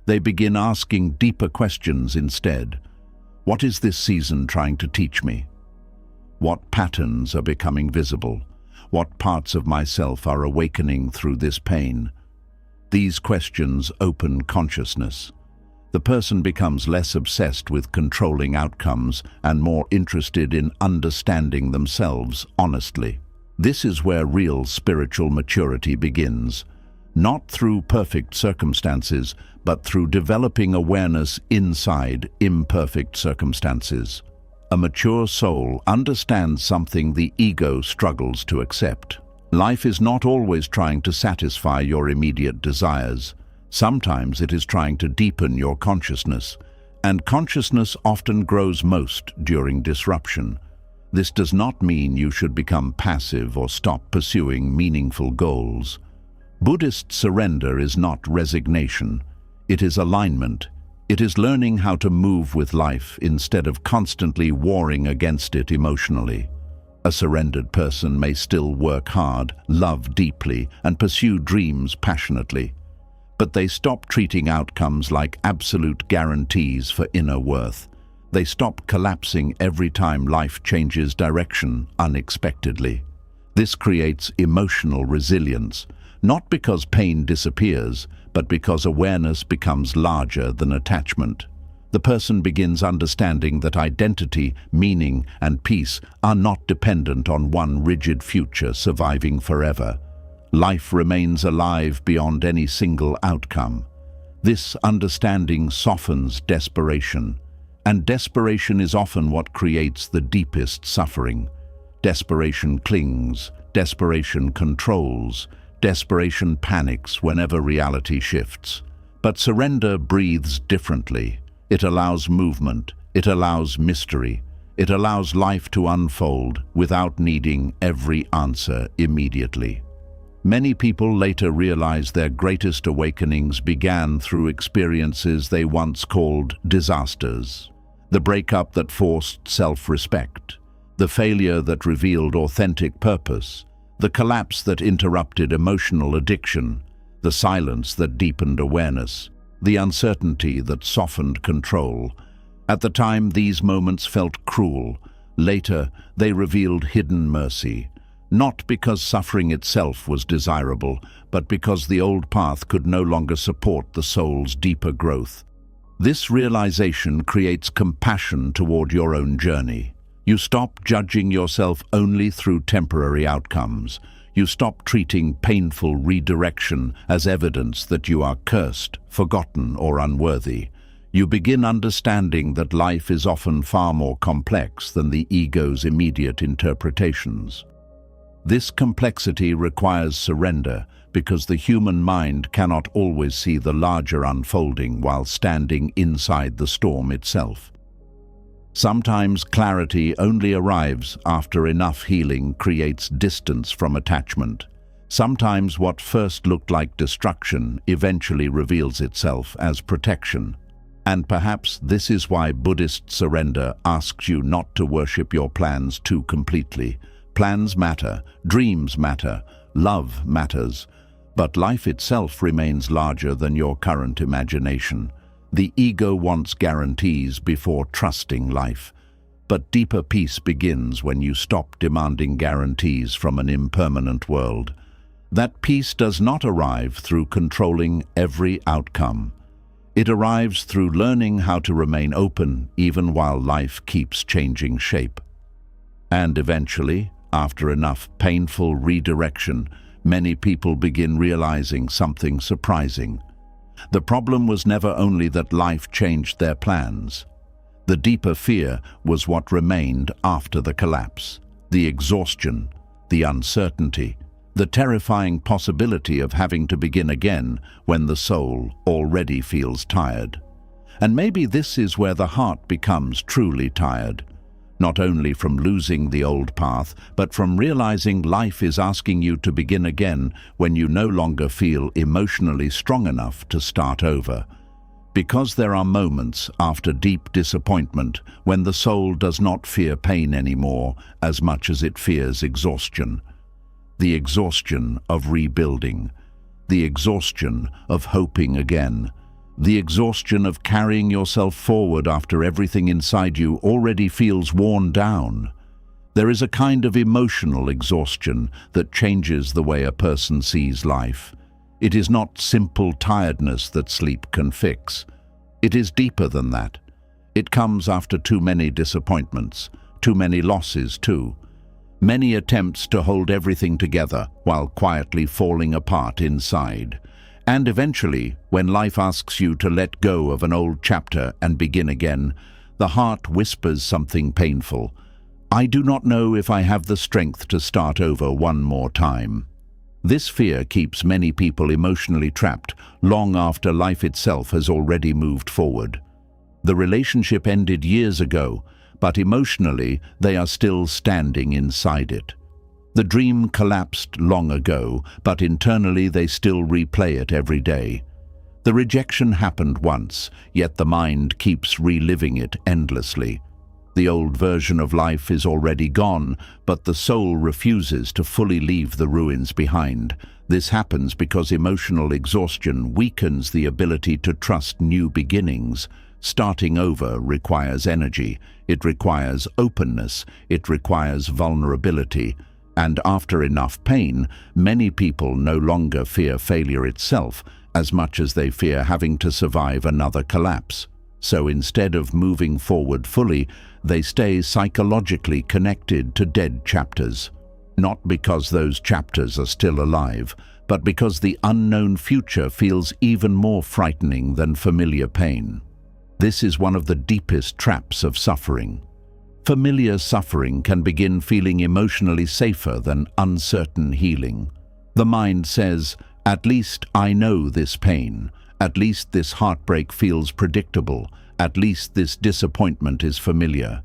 They begin asking deeper questions instead. What is this season trying to teach me? What patterns are becoming visible? What parts of myself are awakening through this pain? These questions open consciousness. The person becomes less obsessed with controlling outcomes and more interested in understanding themselves honestly. This is where real spiritual maturity begins. Not through perfect circumstances, but through developing awareness inside imperfect circumstances. A mature soul understands something the ego struggles to accept. Life is not always trying to satisfy your immediate desires. Sometimes it is trying to deepen your consciousness, and consciousness often grows most during disruption. This does not mean you should become passive or stop pursuing meaningful goals. Buddhist surrender is not resignation. It is alignment. It is learning how to move with life instead of constantly warring against it emotionally. A surrendered person may still work hard, love deeply, and pursue dreams passionately, but they stop treating outcomes like absolute guarantees for inner worth. They stop collapsing every time life changes direction unexpectedly. This creates emotional resilience, not because pain disappears, but because awareness becomes larger than attachment. The person begins understanding that identity, meaning, and peace are not dependent on one rigid future surviving forever. Life remains alive beyond any single outcome. This understanding softens desperation, and desperation is often what creates the deepest suffering. Desperation clings, desperation controls, desperation panics whenever reality shifts. But surrender breathes differently. It allows movement, it allows mystery, it allows life to unfold without needing every answer immediately. Many people later realize their greatest awakenings began through experiences they once called disasters. The breakup that forced self-respect, the failure that revealed authentic purpose, the collapse that interrupted emotional addiction, the silence that deepened awareness, the uncertainty that softened control. At the time, these moments felt cruel. Later, they revealed hidden mercy, not because suffering itself was desirable, but because the old path could no longer support the soul's deeper growth. This realization creates compassion toward your own journey. You stop judging yourself only through temporary outcomes. You stop treating painful redirection as evidence that you are cursed, forgotten, or unworthy. You begin understanding that life is often far more complex than the ego's immediate interpretations. This complexity requires surrender because the human mind cannot always see the larger unfolding while standing inside the storm itself. Sometimes clarity only arrives after enough healing creates distance from attachment. Sometimes what first looked like destruction eventually reveals itself as protection. And perhaps this is why Buddhist surrender asks you not to worship your plans too completely. Plans matter, dreams matter, love matters, but life itself remains larger than your current imagination. The ego wants guarantees before trusting life, but deeper peace begins when you stop demanding guarantees from an impermanent world. That peace does not arrive through controlling every outcome. It arrives through learning how to remain open even while life keeps changing shape. And eventually, after enough painful redirection, many people begin realizing something surprising. The problem was never only that life changed their plans. The deeper fear was what remained after the collapse, the exhaustion, the uncertainty, the terrifying possibility of having to begin again when the soul already feels tired. And maybe this is where the heart becomes truly tired, not only from losing the old path, but from realizing life is asking you to begin again when you no longer feel emotionally strong enough to start over. Because there are moments after deep disappointment when the soul does not fear pain anymore as much as it fears exhaustion. The exhaustion of rebuilding, the exhaustion of hoping again, the exhaustion of carrying yourself forward after everything inside you already feels worn down. There is a kind of emotional exhaustion that changes the way a person sees life. It is not simple tiredness that sleep can fix. It is deeper than that. It comes after too many disappointments, too many losses too. Many attempts to hold everything together while quietly falling apart inside. And eventually, when life asks you to let go of an old chapter and begin again, The heart whispers something painful. I do not know if I have the strength to start over one more time. This fear keeps many people emotionally trapped long after life itself has already moved forward. The relationship ended years ago, but emotionally they are still standing inside it. The dream collapsed long ago, but internally they still replay it every day. The rejection happened once, yet the mind keeps reliving it endlessly. The old version of life is already gone, but the soul refuses to fully leave the ruins behind. This happens because emotional exhaustion weakens the ability to trust new beginnings. Starting over requires energy, it requires openness, it requires vulnerability. And after enough pain, many people no longer fear failure itself as much as they fear having to survive another collapse. So instead of moving forward fully, they stay psychologically connected to dead chapters. Not because those chapters are still alive, but because the unknown future feels even more frightening than familiar pain. This is one of the deepest traps of suffering. Familiar suffering can begin feeling emotionally safer than uncertain healing. The mind says, "At least I know this pain. At least this heartbreak feels predictable. At least this disappointment is familiar."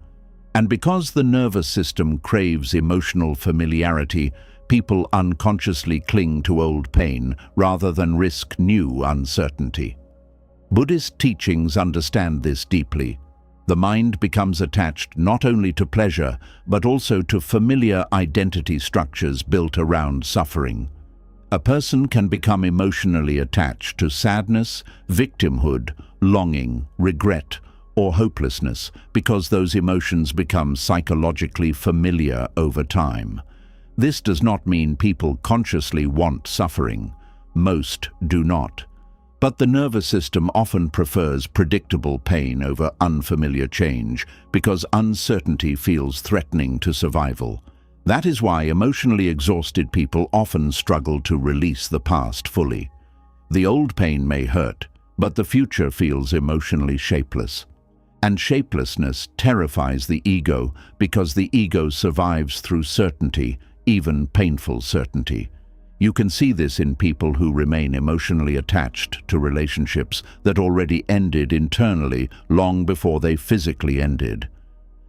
And because the nervous system craves emotional familiarity, people unconsciously cling to old pain rather than risk new uncertainty. Buddhist teachings understand this deeply. The mind becomes attached not only to pleasure, but also to familiar identity structures built around suffering. A person can become emotionally attached to sadness, victimhood, longing, regret, or hopelessness because those emotions become psychologically familiar over time. This does not mean people consciously want suffering. Most do not. But the nervous system often prefers predictable pain over unfamiliar change because uncertainty feels threatening to survival. That is why emotionally exhausted people often struggle to release the past fully. The old pain may hurt, but the future feels emotionally shapeless. And shapelessness terrifies the ego because the ego survives through certainty, even painful certainty. You can see this in people who remain emotionally attached to relationships that already ended internally long before they physically ended.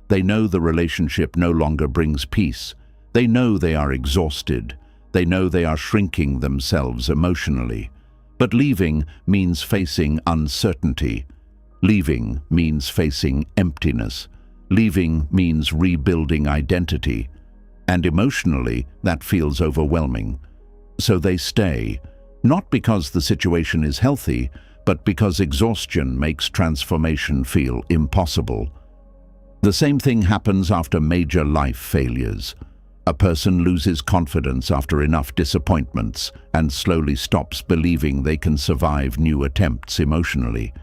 They know the relationship no longer brings peace. They know they are exhausted. They know they are shrinking themselves emotionally. But leaving means facing uncertainty. Leaving means facing emptiness. Leaving means rebuilding identity. And emotionally, that feels overwhelming. So they stay, not because the situation is healthy, but because exhaustion makes transformation feel impossible. The same thing happens after major life failures. A person loses confidence after enough disappointments and slowly stops believing they can survive new attempts emotionally.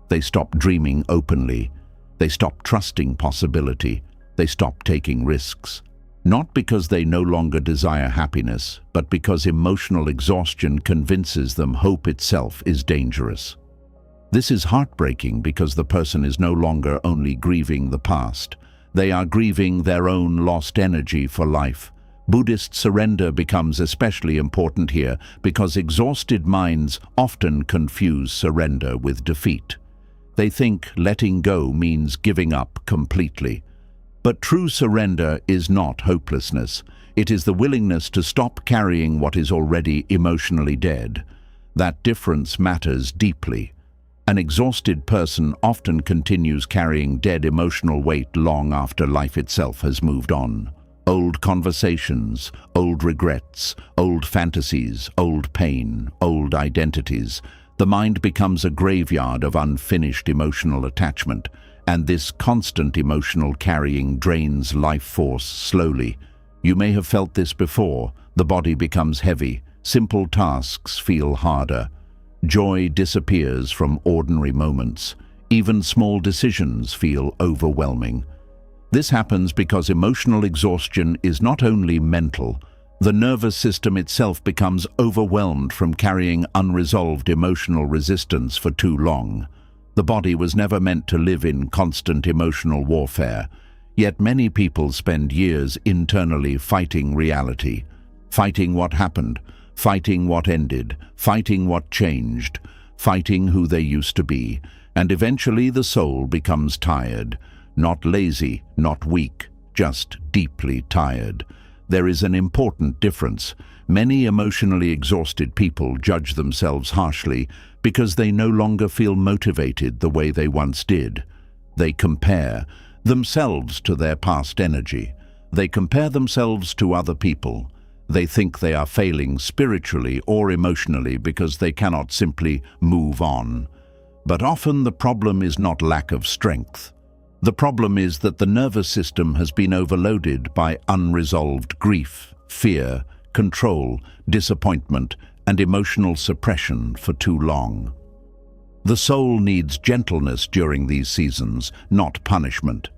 They stop dreaming openly. They stop trusting possibility. They stop taking risks. Not because they no longer desire happiness, but because emotional exhaustion convinces them hope itself is dangerous. This is heartbreaking because the person is no longer only grieving the past. They are grieving their own lost energy for life. Buddhist surrender becomes especially important here because exhausted minds often confuse surrender with defeat. They think letting go means giving up completely. But true surrender is not hopelessness. It is the willingness to stop carrying what is already emotionally dead. That difference matters deeply. An exhausted person often continues carrying dead emotional weight long after life itself has moved on. Old conversations, old regrets, old fantasies, old pain, old identities. The mind becomes a graveyard of unfinished emotional attachment. And this constant emotional carrying drains life force slowly. You may have felt this before. The body becomes heavy. Simple tasks feel harder. Joy disappears from ordinary moments. Even small decisions feel overwhelming. This happens because emotional exhaustion is not only mental. The nervous system itself becomes overwhelmed from carrying unresolved emotional resistance for too long. The body was never meant to live in constant emotional warfare, yet many people spend years internally fighting reality, fighting what happened, fighting what ended, fighting what changed, fighting who they used to be, and eventually the soul becomes tired, not lazy, not weak, just deeply tired. There is an important difference. Many emotionally exhausted people judge themselves harshly because they no longer feel motivated the way they once did. They compare themselves to their past energy. They compare themselves to other people. They think they are failing spiritually or emotionally because they cannot simply move on. But often the problem is not lack of strength. The problem is that the nervous system has been overloaded by unresolved grief, fear, control, disappointment, and emotional suppression for too long. The soul needs gentleness during these seasons, not punishment.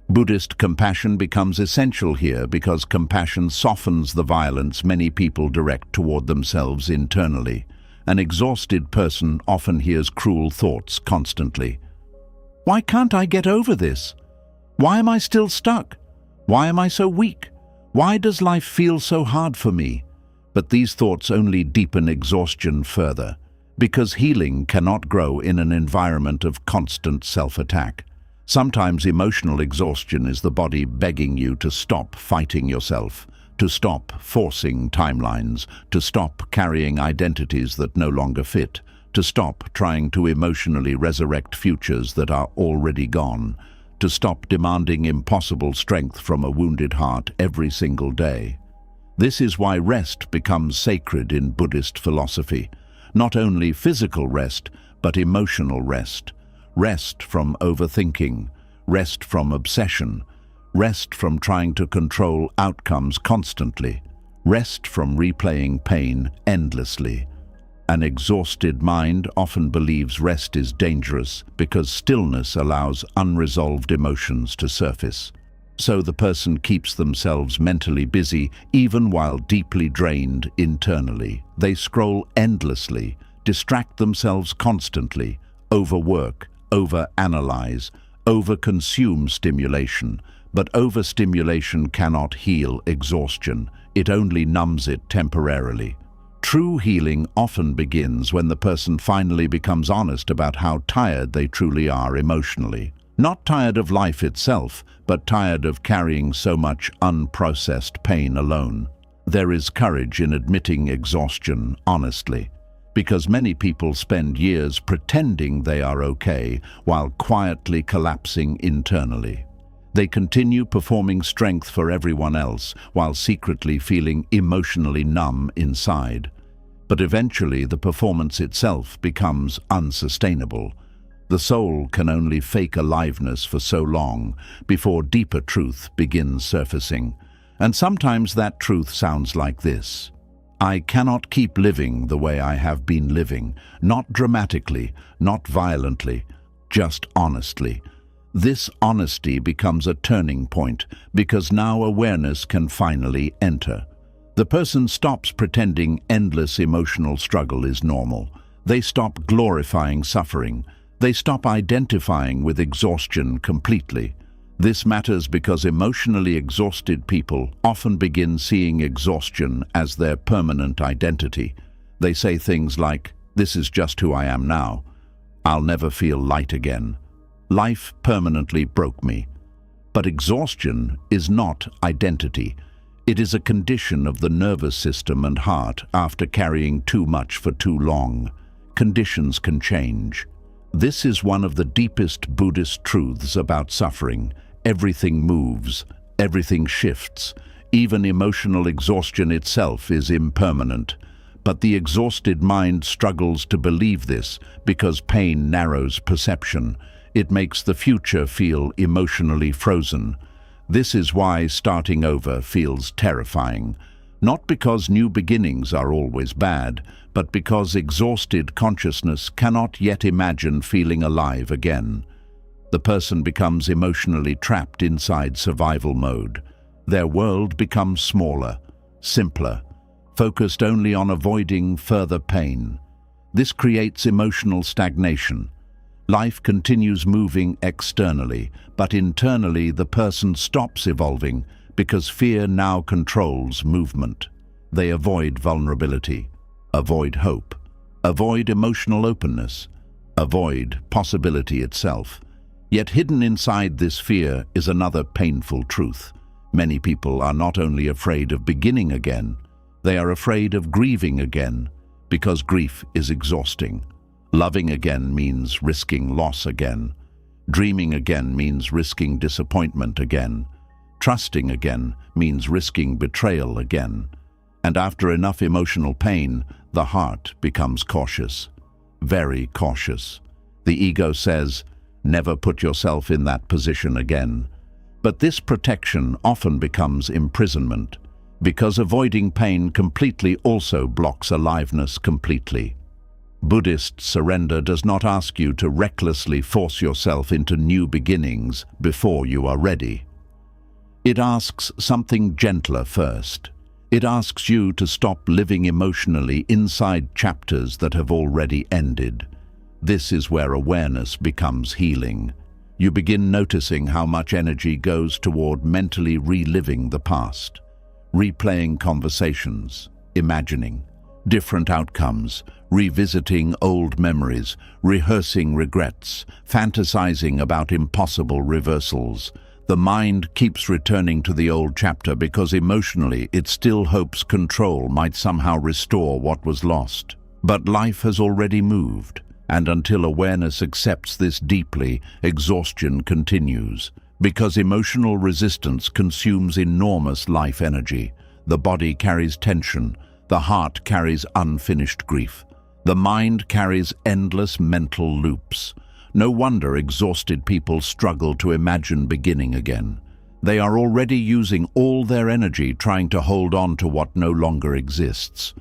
Buddhist compassion becomes essential here because compassion softens the violence many people direct toward themselves internally. An exhausted person often hears cruel thoughts constantly. Why can't I get over this? Why am I still stuck? Why am I so weak? Why does life feel so hard for me? But these thoughts only deepen exhaustion further, because healing cannot grow in an environment of constant self-attack. Sometimes emotional exhaustion is the body begging you to stop fighting yourself, to stop forcing timelines, to stop carrying identities that no longer fit, to stop trying to emotionally resurrect futures that are already gone, to stop demanding impossible strength from a wounded heart every single day. This is why rest becomes sacred in Buddhist philosophy. Not only physical rest, but emotional rest. Rest from overthinking, rest from obsession, rest from trying to control outcomes constantly, rest from replaying pain endlessly. An exhausted mind often believes rest is dangerous because stillness allows unresolved emotions to surface. So the person keeps themselves mentally busy even while deeply drained internally. They scroll endlessly, distract themselves constantly, overwork, overanalyze, overconsume stimulation. But overstimulation cannot heal exhaustion. It only numbs it temporarily. True healing often begins when the person finally becomes honest about how tired they truly are emotionally. Not tired of life itself, but tired of carrying so much unprocessed pain alone. There is courage in admitting exhaustion honestly, because many people spend years pretending they are okay while quietly collapsing internally. They continue performing strength for everyone else while secretly feeling emotionally numb inside. But eventually the performance itself becomes unsustainable. The soul can only fake aliveness for so long before deeper truth begins surfacing. And sometimes that truth sounds like this: I cannot keep living the way I have been living, not dramatically, not violently, just honestly. This honesty becomes a turning point because now awareness can finally enter. The person stops pretending endless emotional struggle is normal. They stop glorifying suffering. They stop identifying with exhaustion completely. This matters because emotionally exhausted people often begin seeing exhaustion as their permanent identity. They say things like, "This is just who I am now. I'll never feel light again. Life permanently broke me." But exhaustion is not identity. It is a condition of the nervous system and heart after carrying too much for too long. Conditions can change. This is one of the deepest Buddhist truths about suffering. Everything moves, everything shifts. Even emotional exhaustion itself is impermanent. But the exhausted mind struggles to believe this because pain narrows perception. It makes the future feel emotionally frozen. This is why starting over feels terrifying. Not because new beginnings are always bad, but because exhausted consciousness cannot yet imagine feeling alive again. The person becomes emotionally trapped inside survival mode. Their world becomes smaller, simpler, focused only on avoiding further pain. This creates emotional stagnation. Life continues moving externally, but internally the person stops evolving because fear now controls movement. They avoid vulnerability, avoid hope, avoid emotional openness, avoid possibility itself. Yet hidden inside this fear is another painful truth. Many people are not only afraid of beginning again, they are afraid of grieving again, because grief is exhausting. Loving again means risking loss again. Dreaming again means risking disappointment again. Trusting again means risking betrayal again. And after enough emotional pain, the heart becomes cautious, very cautious. The ego says, never put yourself in that position again. But this protection often becomes imprisonment, because avoiding pain completely also blocks aliveness completely. Buddhist surrender does not ask you to recklessly force yourself into new beginnings before you are ready. It asks something gentler first. It asks you to stop living emotionally inside chapters that have already ended. This is where awareness becomes healing. You begin noticing how much energy goes toward mentally reliving the past, replaying conversations, imagining different outcomes, revisiting old memories, rehearsing regrets, fantasizing about impossible reversals. The mind keeps returning to the old chapter because emotionally it still hopes control might somehow restore what was lost. But life has already moved, and until awareness accepts this deeply, exhaustion continues. Because emotional resistance consumes enormous life energy. The body carries tension, the heart carries unfinished grief. The mind carries endless mental loops. No wonder exhausted people struggle to imagine beginning again. They are already using all their energy trying to hold on to what no longer exists.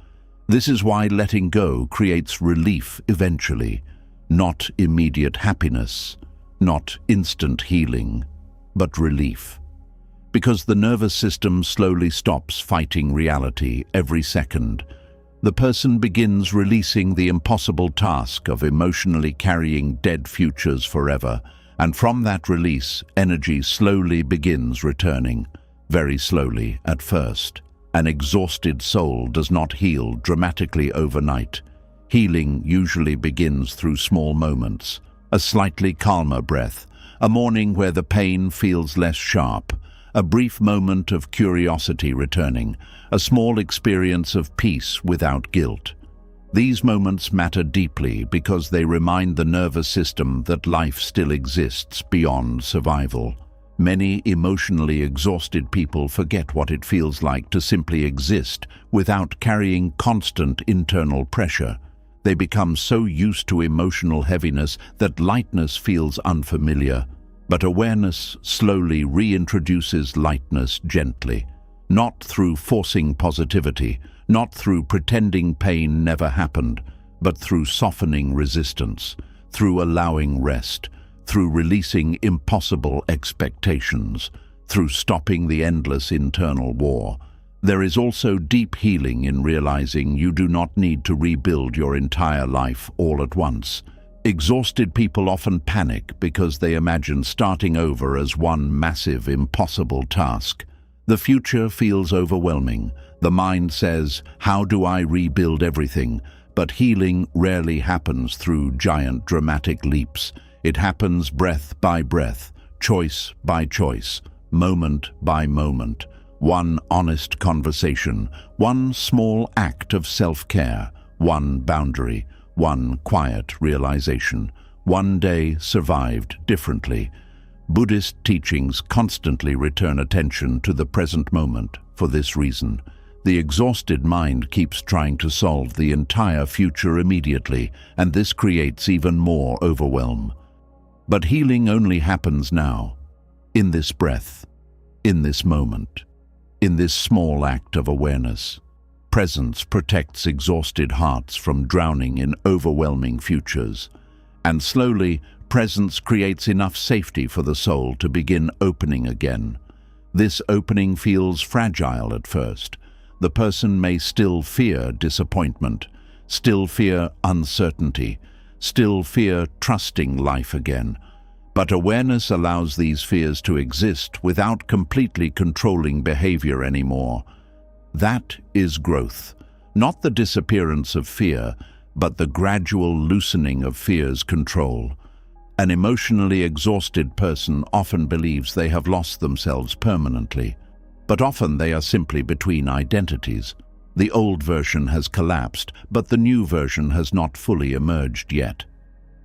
This is why letting go creates relief eventually, not immediate happiness, not instant healing, but relief. Because the nervous system slowly stops fighting reality every second, the person begins releasing the impossible task of emotionally carrying dead futures forever, and from that release, energy slowly begins returning, very slowly at first. An exhausted soul does not heal dramatically overnight. Healing usually begins through small moments, a slightly calmer breath, a morning where the pain feels less sharp, a brief moment of curiosity returning, a small experience of peace without guilt. These moments matter deeply because they remind the nervous system that life still exists beyond survival. Many emotionally exhausted people forget what it feels like to simply exist without carrying constant internal pressure. They become so used to emotional heaviness that lightness feels unfamiliar. But awareness slowly reintroduces lightness gently, not through forcing positivity, not through pretending pain never happened, but through softening resistance, through allowing rest, through releasing impossible expectations, through stopping the endless internal war. There is also deep healing in realizing you do not need to rebuild your entire life all at once. Exhausted people often panic because they imagine starting over as one massive, impossible task. The future feels overwhelming. The mind says, how do I rebuild everything? But healing rarely happens through giant, dramatic leaps. It happens breath by breath, choice by choice, moment by moment. One honest conversation, one small act of self-care, one boundary, one quiet realization. One day survived differently. Buddhist teachings constantly return attention to the present moment for this reason. The exhausted mind keeps trying to solve the entire future immediately, and this creates even more overwhelm. But healing only happens now, in this breath, in this moment, in this small act of awareness. Presence protects exhausted hearts from drowning in overwhelming futures. And slowly, presence creates enough safety for the soul to begin opening again. This opening feels fragile at first. The person may still fear disappointment, still fear uncertainty, still fear trusting life again. But awareness allows these fears to exist without completely controlling behavior anymore. That is growth. Not the disappearance of fear, but the gradual loosening of fear's control. An emotionally exhausted person often believes they have lost themselves permanently, but often they are simply between identities. The old version has collapsed, but the new version has not fully emerged yet.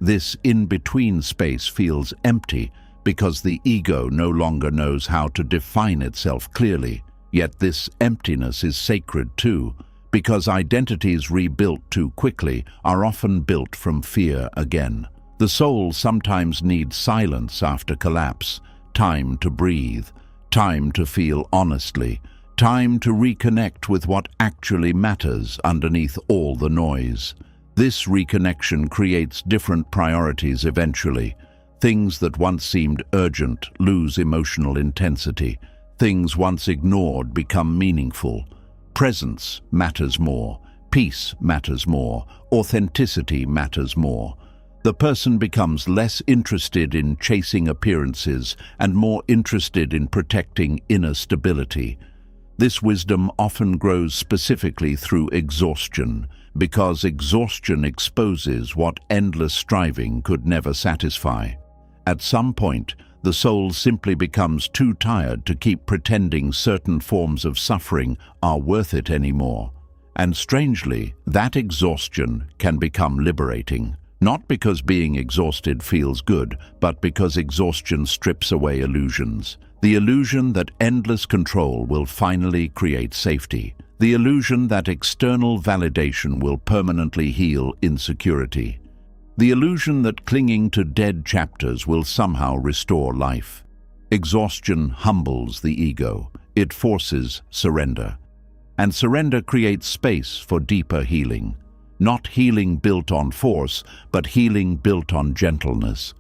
This in-between space feels empty because the ego no longer knows how to define itself clearly. Yet this emptiness is sacred too, because identities rebuilt too quickly are often built from fear again. The soul sometimes needs silence after collapse, time to breathe, time to feel honestly, time to reconnect with what actually matters underneath all the noise. This reconnection creates different priorities eventually. Things that once seemed urgent lose emotional intensity. Things once ignored become meaningful. Presence matters more. Peace matters more. Authenticity matters more. The person becomes less interested in chasing appearances and more interested in protecting inner stability. This wisdom often grows specifically through exhaustion, because exhaustion exposes what endless striving could never satisfy. At some point, the soul simply becomes too tired to keep pretending certain forms of suffering are worth it anymore. And strangely, that exhaustion can become liberating. Not because being exhausted feels good, but because exhaustion strips away illusions. The illusion that endless control will finally create safety. The illusion that external validation will permanently heal insecurity. The illusion that clinging to dead chapters will somehow restore life. Exhaustion humbles the ego. It forces surrender. And surrender creates space for deeper healing. Not healing built on force, but healing built on gentleness.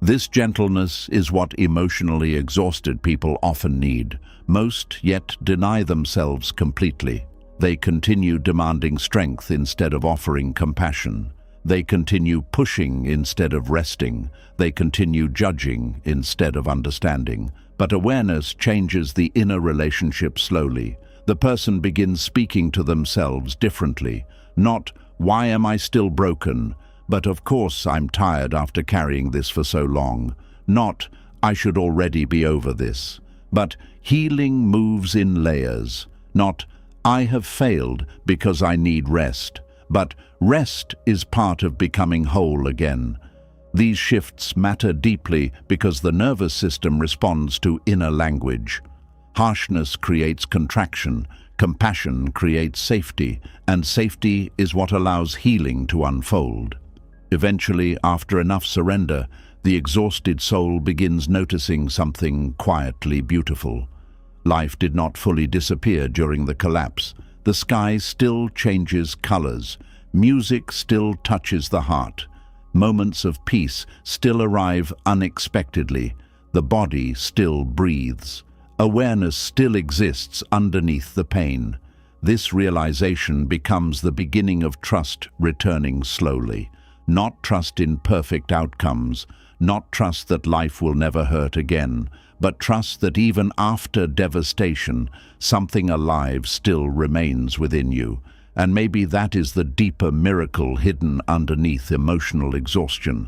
This gentleness is what emotionally exhausted people often need. Most yet deny themselves completely. They continue demanding strength instead of offering compassion. They continue pushing instead of resting. They continue judging instead of understanding. But awareness changes the inner relationship slowly. The person begins speaking to themselves differently. Not, "Why am I still broken?" but "Of course I'm tired after carrying this for so long." Not, "I should already be over this." But healing moves in layers. Not, "I have failed because I need rest." But rest is part of becoming whole again. These shifts matter deeply because the nervous system responds to inner language. Harshness creates contraction, compassion creates safety, and safety is what allows healing to unfold. Eventually, after enough surrender, the exhausted soul begins noticing something quietly beautiful. Life did not fully disappear during the collapse. The sky still changes colors. Music still touches the heart. Moments of peace still arrive unexpectedly. The body still breathes. Awareness still exists underneath the pain. This realization becomes the beginning of trust returning slowly. Not trust in perfect outcomes, not trust that life will never hurt again, but trust that even after devastation, something alive still remains within you. And maybe that is the deeper miracle hidden underneath emotional exhaustion.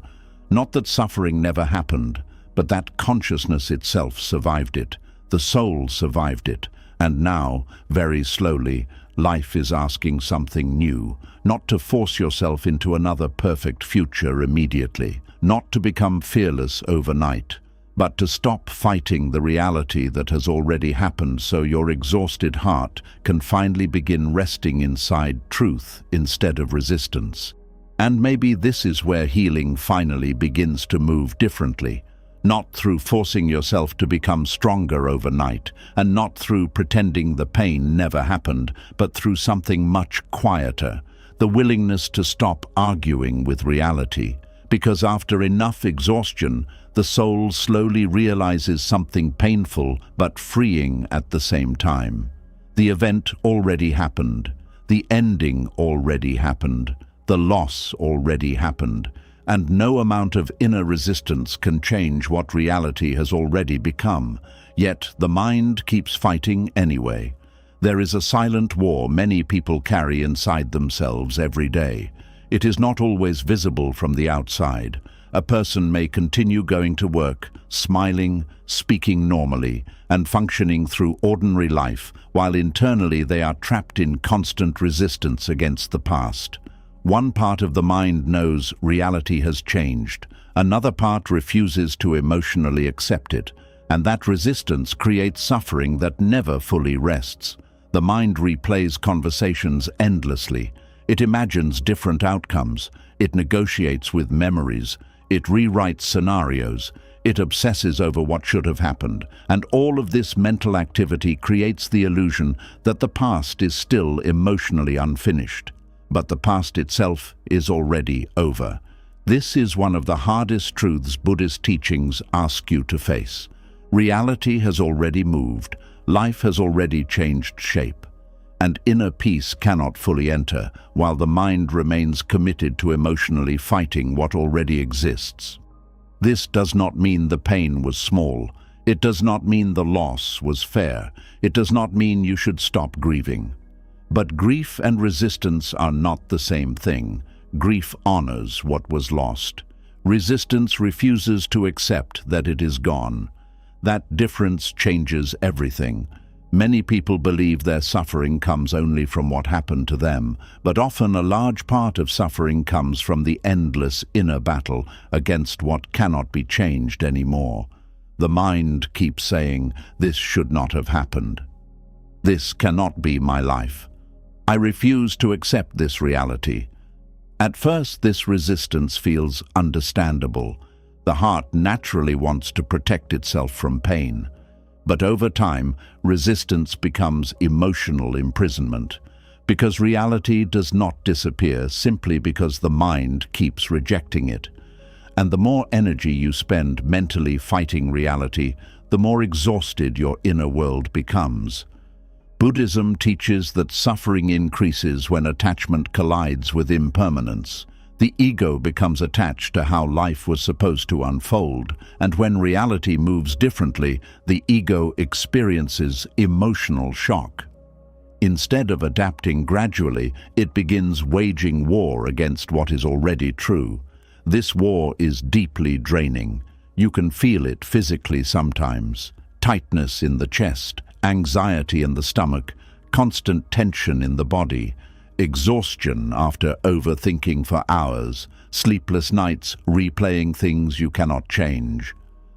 Not that suffering never happened, but that consciousness itself survived it. The soul survived it. And now, very slowly, life is asking something new. Not to force yourself into another perfect future immediately. Not to become fearless overnight. But to stop fighting the reality that has already happened so your exhausted heart can finally begin resting inside truth instead of resistance. And maybe this is where healing finally begins to move differently. Not through forcing yourself to become stronger overnight, and not through pretending the pain never happened, but through something much quieter, the willingness to stop arguing with reality. Because after enough exhaustion, the soul slowly realizes something painful but freeing at the same time. The event already happened. The ending already happened. The loss already happened. and no amount of inner resistance can change what reality has already become. Yet the mind keeps fighting anyway. There is a silent war many people carry inside themselves every day. It is not always visible from the outside. A person may continue going to work, smiling, speaking normally, and functioning through ordinary life, while internally they are trapped in constant resistance against the past. One part of the mind knows reality has changed. Another part refuses to emotionally accept it, and that resistance creates suffering that never fully rests. The mind replays conversations endlessly. It imagines different outcomes. It negotiates with memories. It rewrites scenarios. It obsesses over what should have happened. And all of this mental activity creates the illusion that the past is still emotionally unfinished. But the past itself is already over. This is one of the hardest truths Buddhist teachings ask you to face. Reality has already moved. Life has already changed shape. And inner peace cannot fully enter, while the mind remains committed to emotionally fighting what already exists. This does not mean the pain was small. It does not mean the loss was fair. It does not mean you should stop grieving. But grief and resistance are not the same thing. Grief honors what was lost. Resistance refuses to accept that it is gone. That difference changes everything. Many people believe their suffering comes only from what happened to them, but often a large part of suffering comes from the endless inner battle against what cannot be changed anymore. The mind keeps saying, "This should not have happened. This cannot be my life. I refuse to accept this reality." At first, this resistance feels understandable. The heart naturally wants to protect itself from pain. But over time, resistance becomes emotional imprisonment, because reality does not disappear simply because the mind keeps rejecting it. And the more energy you spend mentally fighting reality, the more exhausted your inner world becomes. Buddhism teaches that suffering increases when attachment collides with impermanence. The ego becomes attached to how life was supposed to unfold, and when reality moves differently, the ego experiences emotional shock. Instead of adapting gradually, it begins waging war against what is already true. This war is deeply draining. You can feel it physically sometimes. Tightness in the chest, anxiety in the stomach, constant tension in the body. Exhaustion after overthinking for hours, sleepless nights replaying things you cannot change.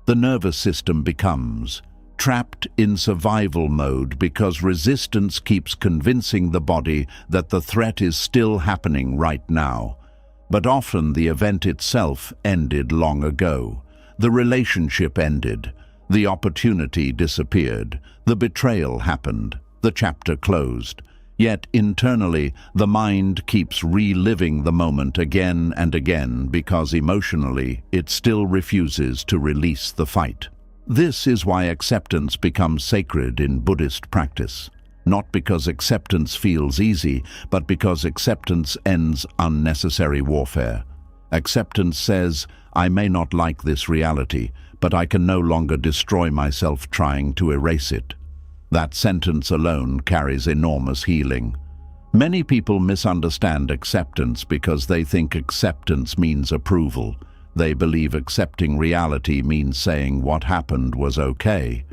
The nervous system becomes trapped in survival mode because resistance keeps convincing the body that the threat is still happening right now. But often the event itself ended long ago. The relationship ended. The opportunity disappeared. The betrayal happened. The chapter closed. Yet internally, the mind keeps reliving the moment again and again because emotionally it still refuses to release the fight. This is why acceptance becomes sacred in Buddhist practice. Not because acceptance feels easy, but because acceptance ends unnecessary warfare. Acceptance says, "I may not like this reality, but I can no longer destroy myself trying to erase it." That sentence alone carries enormous healing. Many people misunderstand acceptance because they think acceptance means approval. They believe accepting reality means saying what happened was okay.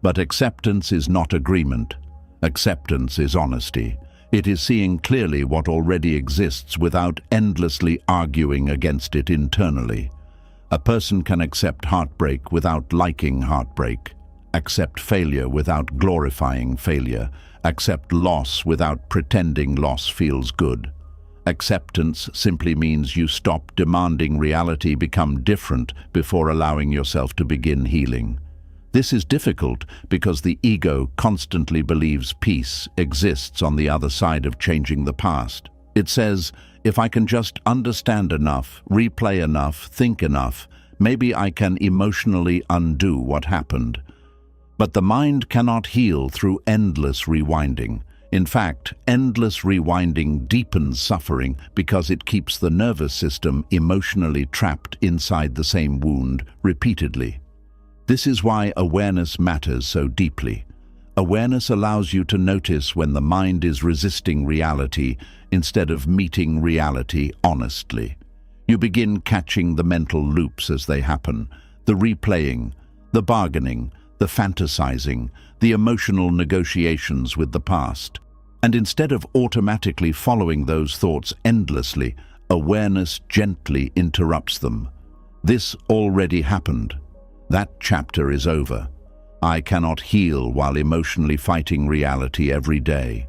But acceptance is not agreement. Acceptance is honesty. It is seeing clearly what already exists without endlessly arguing against it internally. A person can accept heartbreak without liking heartbreak. Accept failure without glorifying failure. Accept loss without pretending loss feels good. Acceptance simply means you stop demanding reality become different before allowing yourself to begin healing. This is difficult because the ego constantly believes peace exists on the other side of changing the past. It says, if I can just understand enough, replay enough, think enough, maybe I can emotionally undo what happened. But the mind cannot heal through endless rewinding. In fact, endless rewinding deepens suffering because it keeps the nervous system emotionally trapped inside the same wound repeatedly. This is why awareness matters so deeply. Awareness allows you to notice when the mind is resisting reality instead of meeting reality honestly. You begin catching the mental loops as they happen, the replaying, the bargaining, the fantasizing, the emotional negotiations with the past. And instead of automatically following those thoughts endlessly, awareness gently interrupts them. This already happened. That chapter is over. I cannot heal while emotionally fighting reality every day.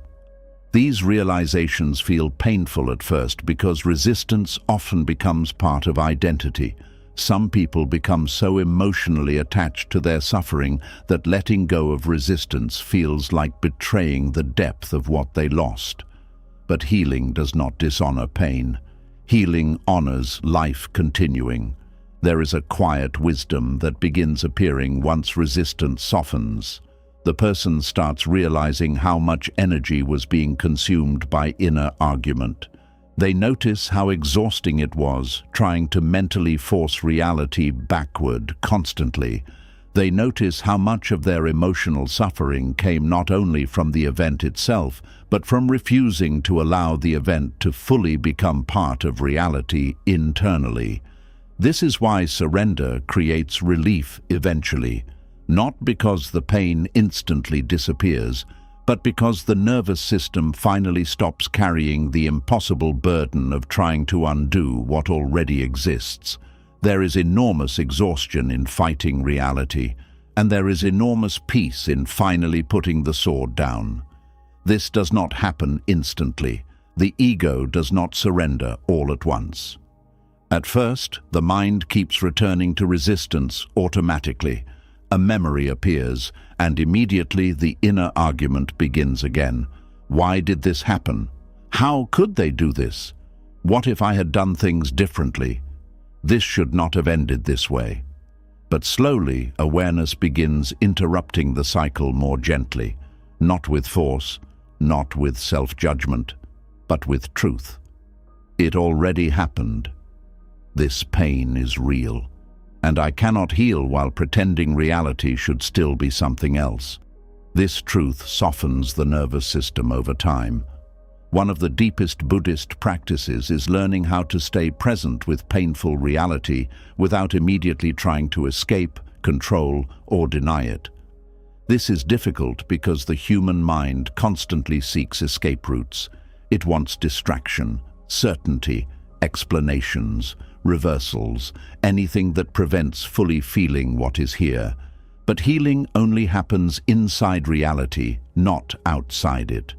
These realizations feel painful at first because resistance often becomes part of identity. Some people become so emotionally attached to their suffering that letting go of resistance feels like betraying the depth of what they lost. But healing does not dishonor pain. Healing honors life continuing. There is a quiet wisdom that begins appearing once resistance softens. The person starts realizing how much energy was being consumed by inner argument. They notice how exhausting it was trying to mentally force reality backward constantly. They notice how much of their emotional suffering came not only from the event itself, but from refusing to allow the event to fully become part of reality internally. This is why surrender creates relief eventually, not because the pain instantly disappears, but because the nervous system finally stops carrying the impossible burden of trying to undo what already exists. There is enormous exhaustion in fighting reality, and there is enormous peace in finally putting the sword down. This does not happen instantly. The ego does not surrender all at once. At first, the mind keeps returning to resistance automatically. A memory appears, and immediately the inner argument begins again. Why did this happen? How could they do this? What if I had done things differently? This should not have ended this way. But slowly, awareness begins interrupting the cycle more gently, not with force, not with self-judgment, but with truth. It already happened. This pain is real. And I cannot heal while pretending reality should still be something else. This truth softens the nervous system over time. One of the deepest Buddhist practices is learning how to stay present with painful reality without immediately trying to escape, control, or deny it. This is difficult because the human mind constantly seeks escape routes. It wants distraction, certainty, explanations, reversals, anything that prevents fully feeling what is here. But healing only happens inside reality, not outside it.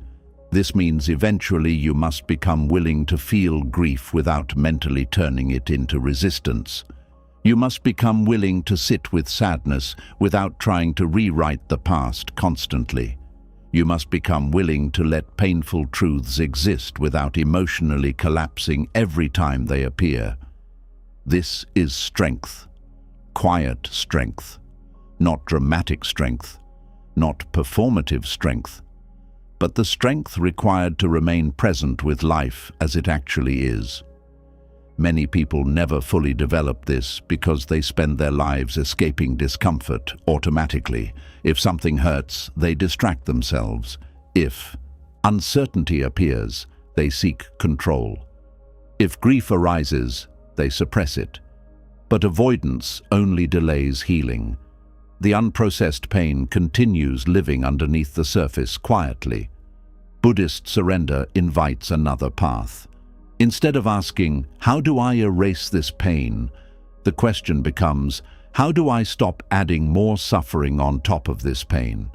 This means eventually you must become willing to feel grief without mentally turning it into resistance. You must become willing to sit with sadness without trying to rewrite the past constantly. You must become willing to let painful truths exist without emotionally collapsing every time they appear. This is strength, quiet strength, not dramatic strength, not performative strength, but the strength required to remain present with life as it actually is. Many people never fully develop this because they spend their lives escaping discomfort automatically. If something hurts, they distract themselves. If uncertainty appears, they seek control. If grief arises, they suppress it. But avoidance only delays healing. The unprocessed pain continues living underneath the surface quietly. Buddhist surrender invites another path. Instead of asking, "How do I erase this pain?" the question becomes, "How do I stop adding more suffering on top of this pain?"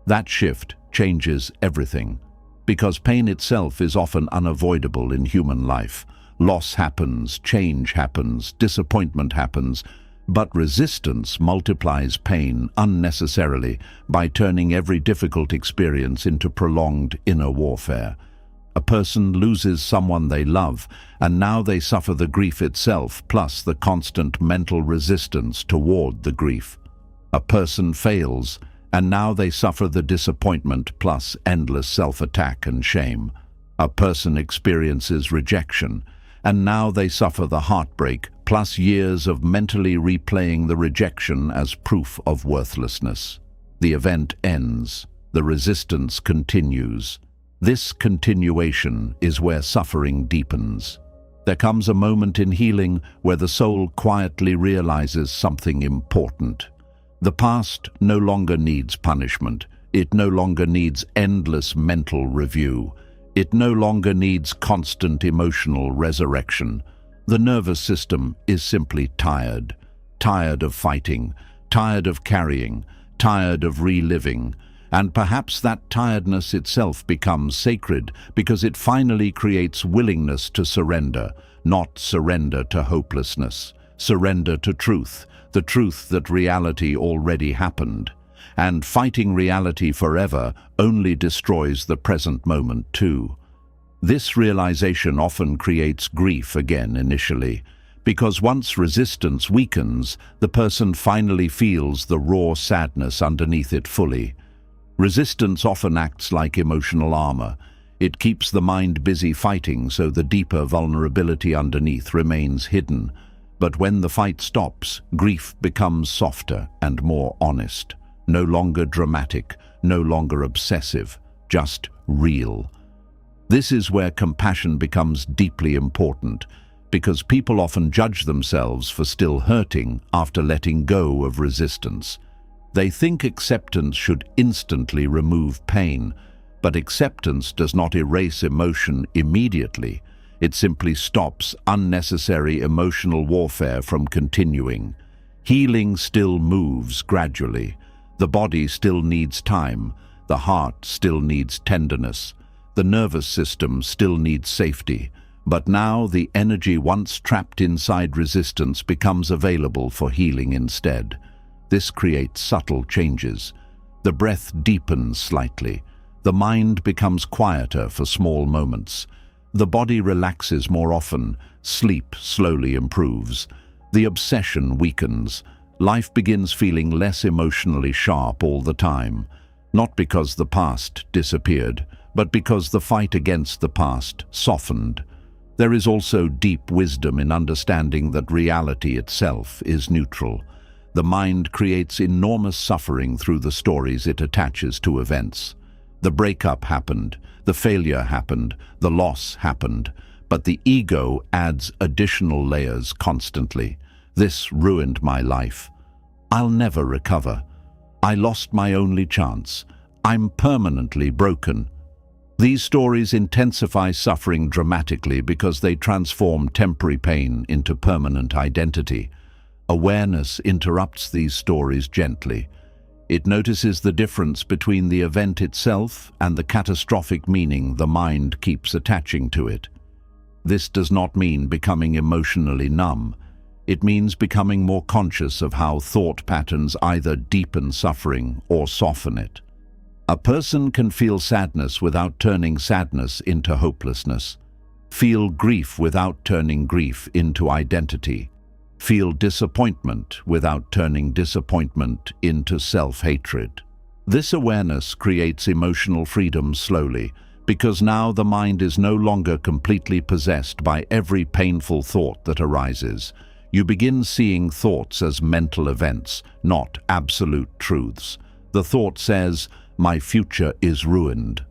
That shift changes everything, because pain itself is often unavoidable in human life. Loss happens, change happens, disappointment happens, but resistance multiplies pain unnecessarily by turning every difficult experience into prolonged inner warfare. A person loses someone they love, and now they suffer the grief itself, plus the constant mental resistance toward the grief. A person fails, and now they suffer the disappointment plus endless self-attack and shame. A person experiences rejection, and now they suffer the heartbreak plus years of mentally replaying the rejection as proof of worthlessness. The event ends. The resistance continues. This continuation is where suffering deepens. There comes a moment in healing where the soul quietly realizes something important. The past no longer needs punishment. It no longer needs endless mental review. It no longer needs constant emotional resurrection. The nervous system is simply tired. Tired of fighting, tired of carrying, tired of reliving. And perhaps that tiredness itself becomes sacred because it finally creates willingness to surrender, not surrender to hopelessness, surrender to truth, the truth that reality already happened. And fighting reality forever only destroys the present moment too. This realization often creates grief again initially, because once resistance weakens, the person finally feels the raw sadness underneath it fully. Resistance often acts like emotional armor. It keeps the mind busy fighting so the deeper vulnerability underneath remains hidden. But when the fight stops, grief becomes softer and more honest. No longer dramatic, no longer obsessive, just real. This is where compassion becomes deeply important, because people often judge themselves for still hurting after letting go of resistance. They think acceptance should instantly remove pain, but acceptance does not erase emotion immediately. It simply stops unnecessary emotional warfare from continuing. Healing still moves gradually. The body still needs time. The heart still needs tenderness. The nervous system still needs safety. But now the energy once trapped inside resistance becomes available for healing instead. This creates subtle changes. The breath deepens slightly. The mind becomes quieter for small moments. The body relaxes more often. Sleep slowly improves. The obsession weakens. Life begins feeling less emotionally sharp all the time. Not because the past disappeared, but because the fight against the past softened. There is also deep wisdom in understanding that reality itself is neutral. The mind creates enormous suffering through the stories it attaches to events. The breakup happened, the failure happened, the loss happened, but the ego adds additional layers constantly. This ruined my life. I'll never recover. I lost my only chance. I'm permanently broken. These stories intensify suffering dramatically because they transform temporary pain into permanent identity. Awareness interrupts these stories gently. It notices the difference between the event itself and the catastrophic meaning the mind keeps attaching to it. This does not mean becoming emotionally numb. It means becoming more conscious of how thought patterns either deepen suffering or soften it. A person can feel sadness without turning sadness into hopelessness, feel grief without turning grief into identity, feel disappointment without turning disappointment into self-hatred. This awareness creates emotional freedom slowly, because now the mind is no longer completely possessed by every painful thought that arises. You begin seeing thoughts as mental events, not absolute truths. The thought says, "My future is ruined."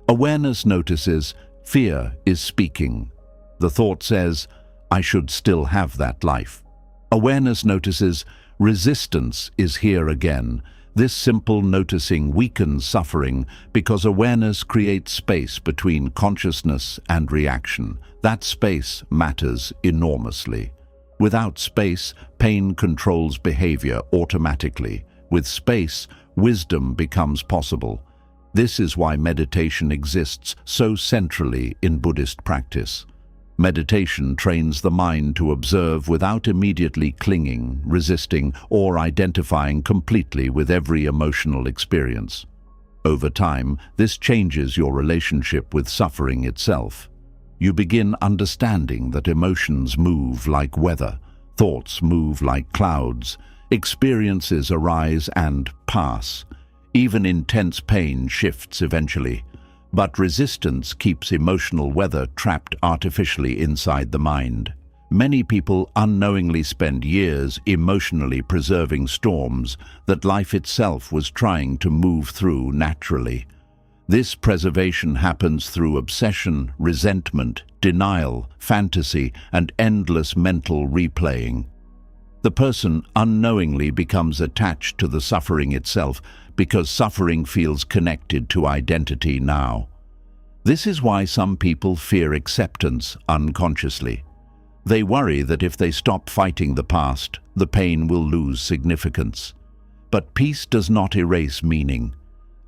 Awareness notices, fear is speaking. The thought says, "I should still have that life." Awareness notices, resistance is here again. This simple noticing weakens suffering because awareness creates space between consciousness and reaction. That space matters enormously. Without space, pain controls behavior automatically. With space, wisdom becomes possible. This is why meditation exists so centrally in Buddhist practice. Meditation trains the mind to observe without immediately clinging, resisting, or identifying completely with every emotional experience. Over time, this changes your relationship with suffering itself. You begin understanding that emotions move like weather, thoughts move like clouds, experiences arise and pass. Even intense pain shifts eventually, but resistance keeps emotional weather trapped artificially inside the mind. Many people unknowingly spend years emotionally preserving storms that life itself was trying to move through naturally. This preservation happens through obsession, resentment, denial, fantasy, and endless mental replaying. The person unknowingly becomes attached to the suffering itself because suffering feels connected to identity now. This is why some people fear acceptance unconsciously. They worry that if they stop fighting the past, the pain will lose significance. But peace does not erase meaning.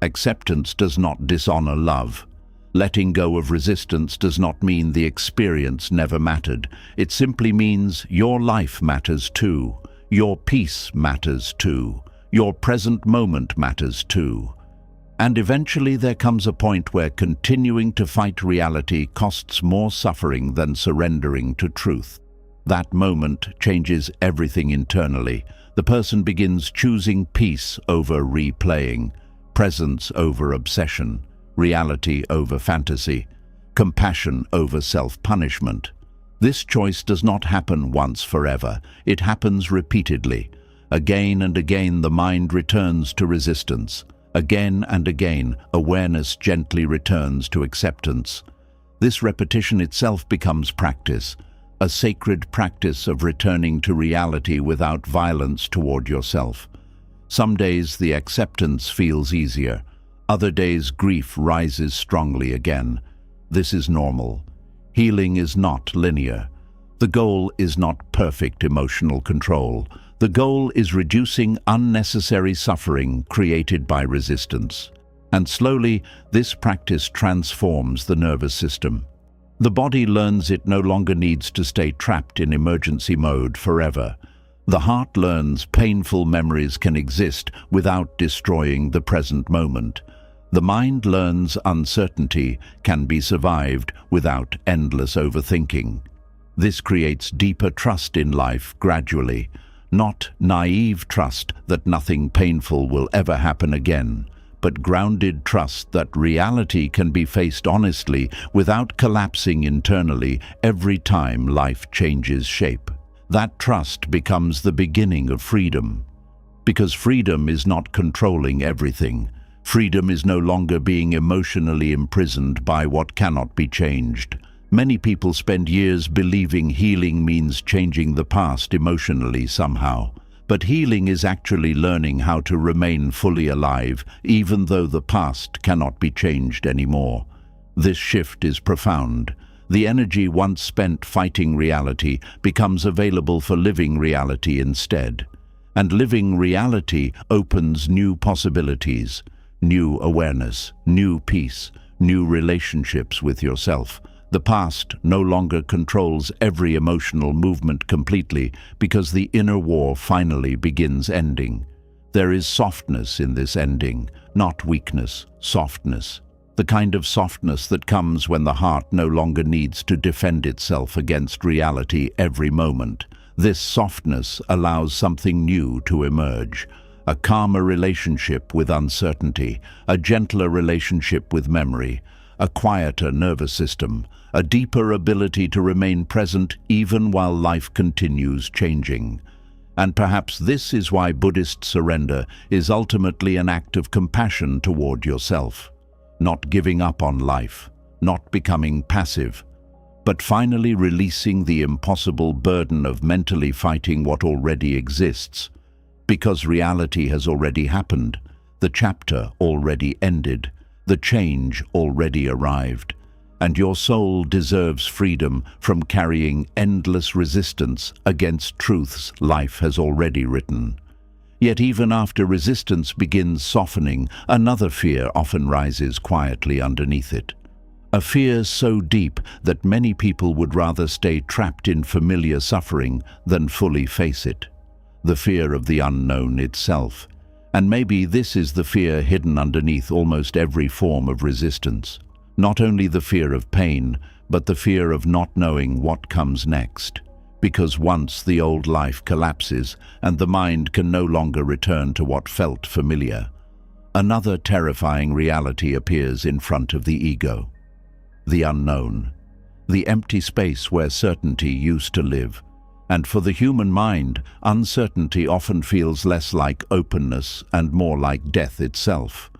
Acceptance does not dishonor love. Letting go of resistance does not mean the experience never mattered. It simply means your life matters too. Your peace matters too. Your present moment matters too. And eventually there comes a point where continuing to fight reality costs more suffering than surrendering to truth. That moment changes everything internally. The person begins choosing peace over replaying, presence over obsession, reality over fantasy, compassion over self-punishment. This choice does not happen once forever. It happens repeatedly. Again and again the mind returns to resistance. Again and again, awareness gently returns to acceptance. This repetition itself becomes practice, a sacred practice of returning to reality without violence toward yourself. Some days the acceptance feels easier. Other days grief rises strongly again. This is normal. Healing is not linear. The goal is not perfect emotional control. The goal is reducing unnecessary suffering created by resistance. And slowly, this practice transforms the nervous system. The body learns it no longer needs to stay trapped in emergency mode forever. The heart learns painful memories can exist without destroying the present moment. The mind learns uncertainty can be survived without endless overthinking. This creates deeper trust in life gradually, not naive trust that nothing painful will ever happen again, but grounded trust that reality can be faced honestly without collapsing internally every time life changes shape. That trust becomes the beginning of freedom. Because freedom is not controlling everything. Freedom is no longer being emotionally imprisoned by what cannot be changed. Many people spend years believing healing means changing the past emotionally somehow. But healing is actually learning how to remain fully alive, even though the past cannot be changed anymore. This shift is profound. The energy once spent fighting reality becomes available for living reality instead. And living reality opens new possibilities, new awareness, new peace, new relationships with yourself. The past no longer controls every emotional movement completely because the inner war finally begins ending. There is softness in this ending, not weakness, softness. The kind of softness that comes when the heart no longer needs to defend itself against reality every moment. This softness allows something new to emerge. A calmer relationship with uncertainty, a gentler relationship with memory, a quieter nervous system, a deeper ability to remain present even while life continues changing. And perhaps this is why Buddhist surrender is ultimately an act of compassion toward yourself. Not giving up on life, not becoming passive, but finally releasing the impossible burden of mentally fighting what already exists. Because reality has already happened, the chapter already ended, the change already arrived, and your soul deserves freedom from carrying endless resistance against truths life has already written. Yet even after resistance begins softening, another fear often rises quietly underneath it. A fear so deep that many people would rather stay trapped in familiar suffering than fully face it. The fear of the unknown itself. And maybe this is the fear hidden underneath almost every form of resistance. Not only the fear of pain, but the fear of not knowing what comes next. Because once the old life collapses and the mind can no longer return to what felt familiar, another terrifying reality appears in front of the ego. The unknown, the empty space where certainty used to live. And for the human mind, uncertainty often feels less like openness and more like death itself.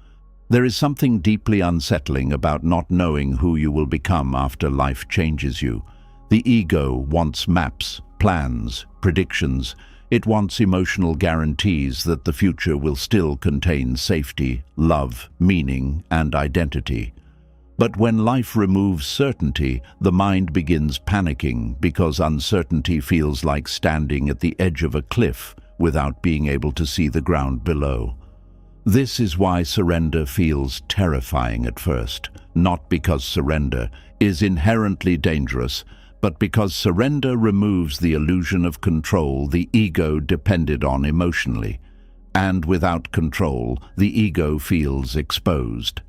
There is something deeply unsettling about not knowing who you will become after life changes you. The ego wants maps, plans, predictions. It wants emotional guarantees that the future will still contain safety, love, meaning, and identity. But when life removes certainty, the mind begins panicking because uncertainty feels like standing at the edge of a cliff without being able to see the ground below. This is why surrender feels terrifying at first, not because surrender is inherently dangerous, but because surrender removes the illusion of control the ego depended on emotionally. And without control, the ego feels exposed.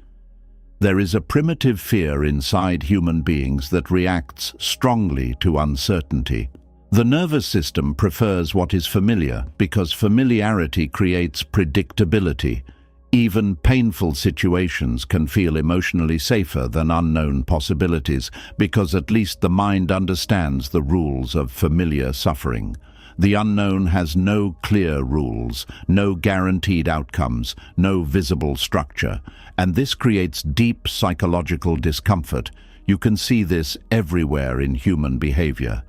There is a primitive fear inside human beings that reacts strongly to uncertainty. The nervous system prefers what is familiar because familiarity creates predictability. Even painful situations can feel emotionally safer than unknown possibilities because at least the mind understands the rules of familiar suffering. The unknown has no clear rules, no guaranteed outcomes, no visible structure, and this creates deep psychological discomfort. You can see this everywhere in human behavior.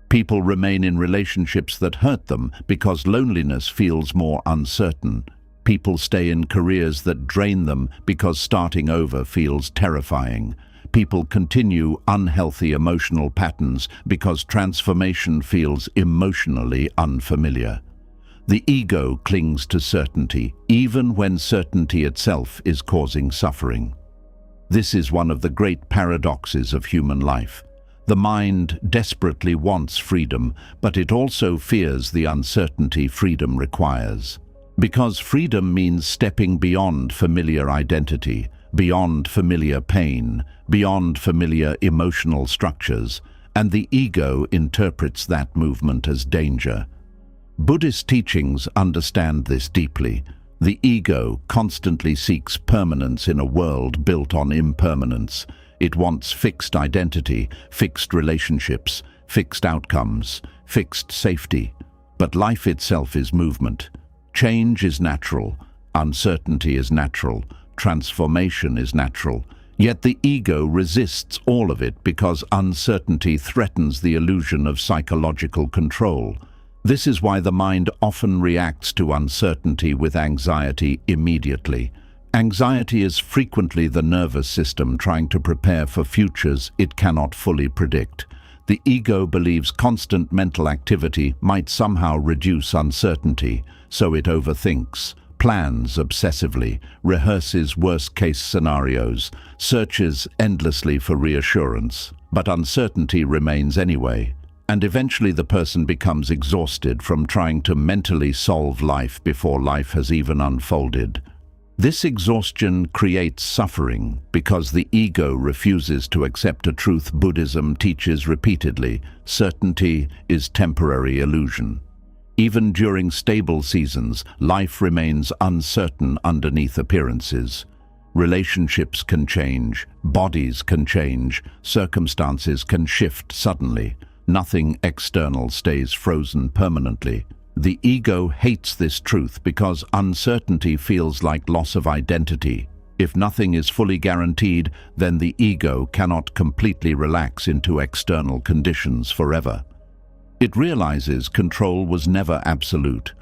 People remain in relationships that hurt them because loneliness feels more uncertain. People stay in careers that drain them because starting over feels terrifying. People continue unhealthy emotional patterns because transformation feels emotionally unfamiliar. The ego clings to certainty, even when certainty itself is causing suffering. This is one of the great paradoxes of human life. The mind desperately wants freedom, but it also fears the uncertainty freedom requires. Because freedom means stepping beyond familiar identity, beyond familiar pain, beyond familiar emotional structures, and the ego interprets that movement as danger. Buddhist teachings understand this deeply. The ego constantly seeks permanence in a world built on impermanence. It wants fixed identity, fixed relationships, fixed outcomes, fixed safety. But life itself is movement. Change is natural, uncertainty is natural, transformation is natural. Yet the ego resists all of it because uncertainty threatens the illusion of psychological control. This is why the mind often reacts to uncertainty with anxiety immediately. Anxiety is frequently the nervous system trying to prepare for futures it cannot fully predict. The ego believes constant mental activity might somehow reduce uncertainty, so it overthinks, plans obsessively, rehearses worst-case scenarios, searches endlessly for reassurance. But uncertainty remains anyway, and eventually the person becomes exhausted from trying to mentally solve life before life has even unfolded. This exhaustion creates suffering because the ego refuses to accept a truth Buddhism teaches repeatedly: certainty is temporary illusion. Even during stable seasons, life remains uncertain underneath appearances. Relationships can change, bodies can change, circumstances can shift suddenly. Nothing external stays frozen permanently. The ego hates this truth because uncertainty feels like loss of identity. If nothing is fully guaranteed, then the ego cannot completely relax into external conditions forever. It realizes control was never absolute.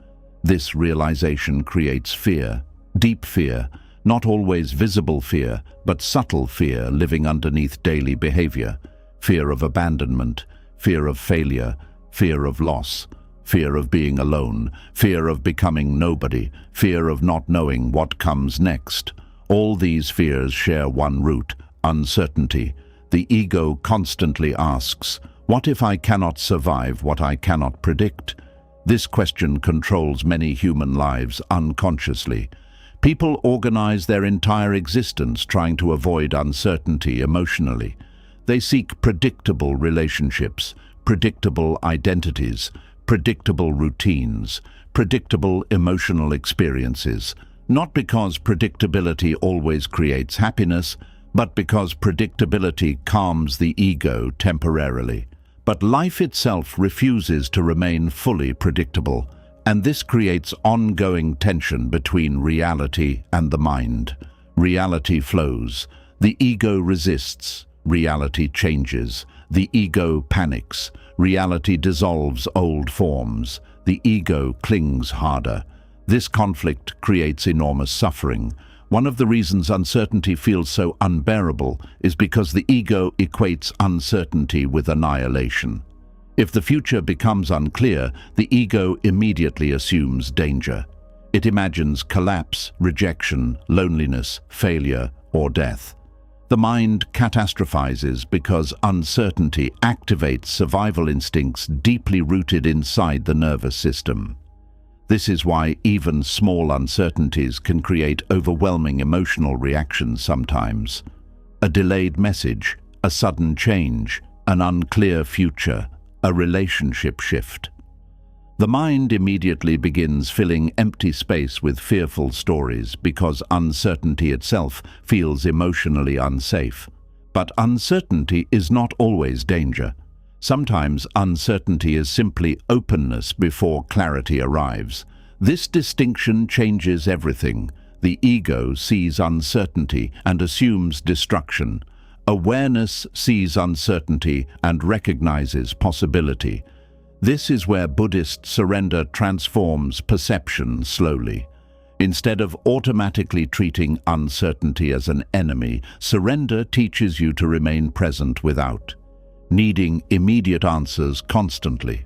This realization creates fear, deep fear, not always visible fear, but subtle fear living underneath daily behavior. Fear of abandonment, fear of failure, fear of loss, fear of being alone, fear of becoming nobody, fear of not knowing what comes next. All these fears share one root: uncertainty. The ego constantly asks, what if I cannot survive what I cannot predict? This question controls many human lives unconsciously. People organize their entire existence trying to avoid uncertainty emotionally. They seek predictable relationships, predictable identities, predictable routines, predictable emotional experiences. Not because predictability always creates happiness, but because predictability calms the ego temporarily. But life itself refuses to remain fully predictable, and this creates ongoing tension between reality and the mind. Reality flows, the ego resists, reality changes, the ego panics, reality dissolves old forms, the ego clings harder. This conflict creates enormous suffering. One of the reasons uncertainty feels so unbearable is because the ego equates uncertainty with annihilation. If the future becomes unclear, the ego immediately assumes danger. It imagines collapse, rejection, loneliness, failure, or death. The mind catastrophizes because uncertainty activates survival instincts deeply rooted inside the nervous system. This is why even small uncertainties can create overwhelming emotional reactions sometimes. A delayed message, a sudden change, an unclear future, a relationship shift. The mind immediately begins filling empty space with fearful stories because uncertainty itself feels emotionally unsafe. But uncertainty is not always danger. Sometimes uncertainty is simply openness before clarity arrives. This distinction changes everything. The ego sees uncertainty and assumes destruction. Awareness sees uncertainty and recognizes possibility. This is where Buddhist surrender transforms perception slowly. Instead of automatically treating uncertainty as an enemy, surrender teaches you to remain present without needing immediate answers constantly.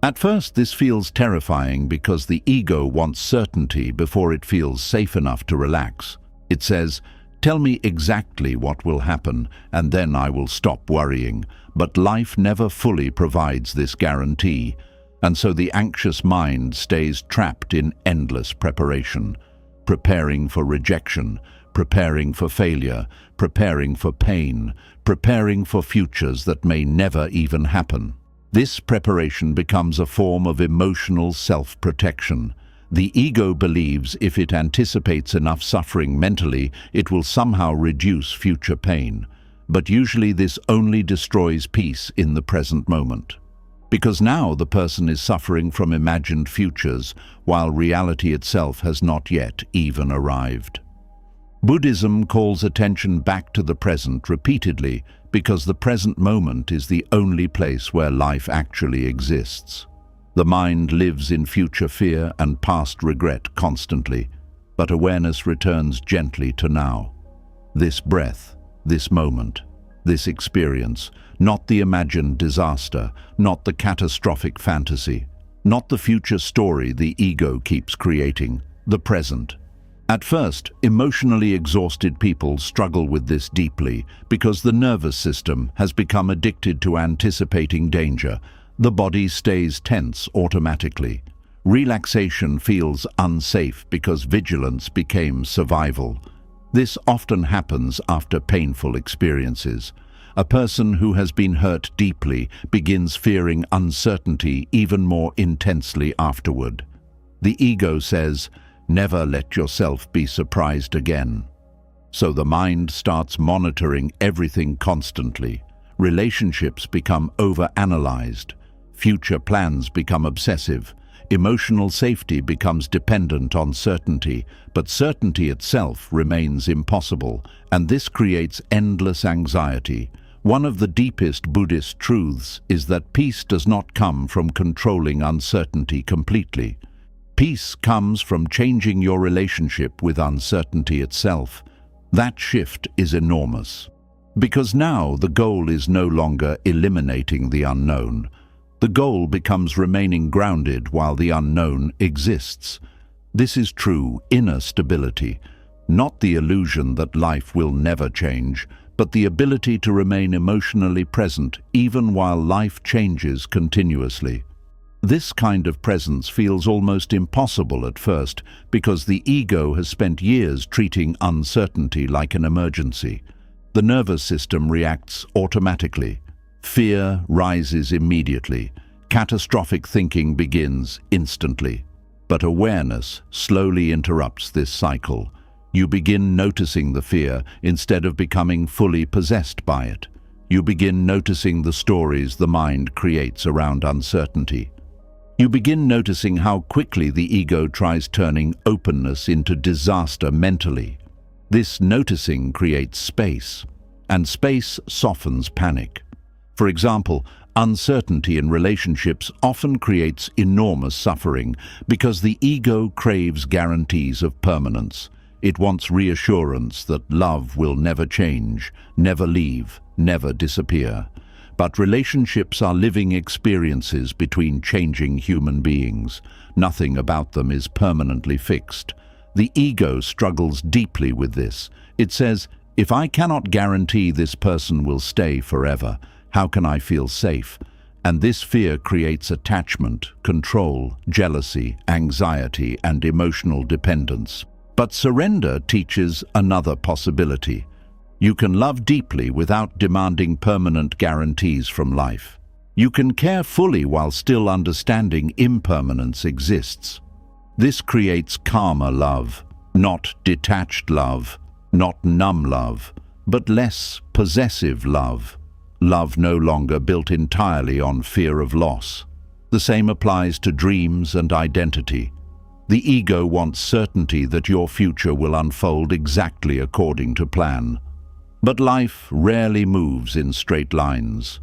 At first, this feels terrifying because the ego wants certainty before it feels safe enough to relax. It says, "Tell me exactly what will happen, and then I will stop worrying." But life never fully provides this guarantee, and so the anxious mind stays trapped in endless preparation, preparing for rejection, preparing for failure, preparing for pain, preparing for futures that may never even happen. This preparation becomes a form of emotional self-protection. The ego believes if it anticipates enough suffering mentally, it will somehow reduce future pain. But usually this only destroys peace in the present moment. Because now the person is suffering from imagined futures, while reality itself has not yet even arrived. Buddhism calls attention back to the present repeatedly because the present moment is the only place where life actually exists. The mind lives in future fear and past regret constantly, but awareness returns gently to now. This breath, this moment, this experience, not the imagined disaster, not the catastrophic fantasy, not the future story the ego keeps creating, the present. At first, emotionally exhausted people struggle with this deeply because the nervous system has become addicted to anticipating danger. The body stays tense automatically. Relaxation feels unsafe because vigilance became survival. This often happens after painful experiences. A person who has been hurt deeply begins fearing uncertainty even more intensely afterward. The ego says, "Never let yourself be surprised again." So the mind starts monitoring everything constantly. Relationships become overanalyzed. Future plans become obsessive. Emotional safety becomes dependent on certainty, but certainty itself remains impossible, and this creates endless anxiety. One of the deepest Buddhist truths is that peace does not come from controlling uncertainty completely. Peace comes from changing your relationship with uncertainty itself. That shift is enormous. Because now the goal is no longer eliminating the unknown. The goal becomes remaining grounded while the unknown exists. This is true inner stability, not the illusion that life will never change, but the ability to remain emotionally present even while life changes continuously. This kind of presence feels almost impossible at first because the ego has spent years treating uncertainty like an emergency. The nervous system reacts automatically. Fear rises immediately. Catastrophic thinking begins instantly. But awareness slowly interrupts this cycle. You begin noticing the fear instead of becoming fully possessed by it. You begin noticing the stories the mind creates around uncertainty. You begin noticing how quickly the ego tries turning openness into disaster mentally. This noticing creates space, and space softens panic. For example, uncertainty in relationships often creates enormous suffering because the ego craves guarantees of permanence. It wants reassurance that love will never change, never leave, never disappear. But relationships are living experiences between changing human beings. Nothing about them is permanently fixed. The ego struggles deeply with this. It says, if I cannot guarantee this person will stay forever, how can I feel safe? And this fear creates attachment, control, jealousy, anxiety, and emotional dependence. But surrender teaches another possibility. You can love deeply without demanding permanent guarantees from life. You can care fully while still understanding impermanence exists. This creates calmer love, not detached love, not numb love, but less possessive love. Love no longer built entirely on fear of loss. The same applies to dreams and identity. The ego wants certainty that your future will unfold exactly according to plan. But life rarely moves in straight lines.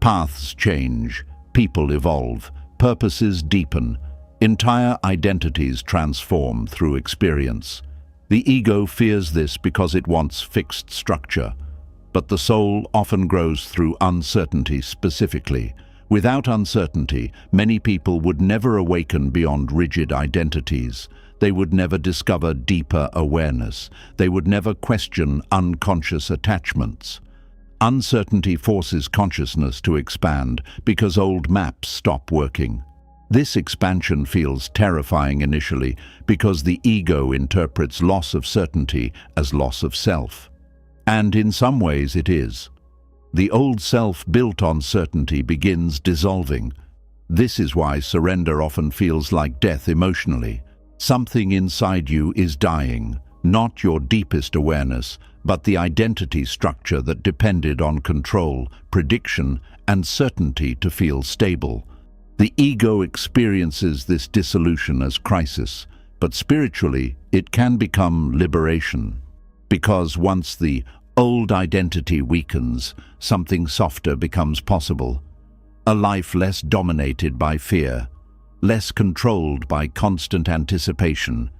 Paths change, people evolve, purposes deepen, entire identities transform through experience. The ego fears this because it wants fixed structure. But the soul often grows through uncertainty specifically. Without uncertainty, many people would never awaken beyond rigid identities. They would never discover deeper awareness. They would never question unconscious attachments. Uncertainty forces consciousness to expand because old maps stop working. This expansion feels terrifying initially because the ego interprets loss of certainty as loss of self. And in some ways it is. The old self built on certainty begins dissolving. This is why surrender often feels like death emotionally. Something inside you is dying, not your deepest awareness, but the identity structure that depended on control, prediction, and certainty to feel stable. The ego experiences this dissolution as crisis, but spiritually it can become liberation. Because once the old identity weakens, something softer becomes possible. A life less dominated by fear, less controlled by constant anticipation,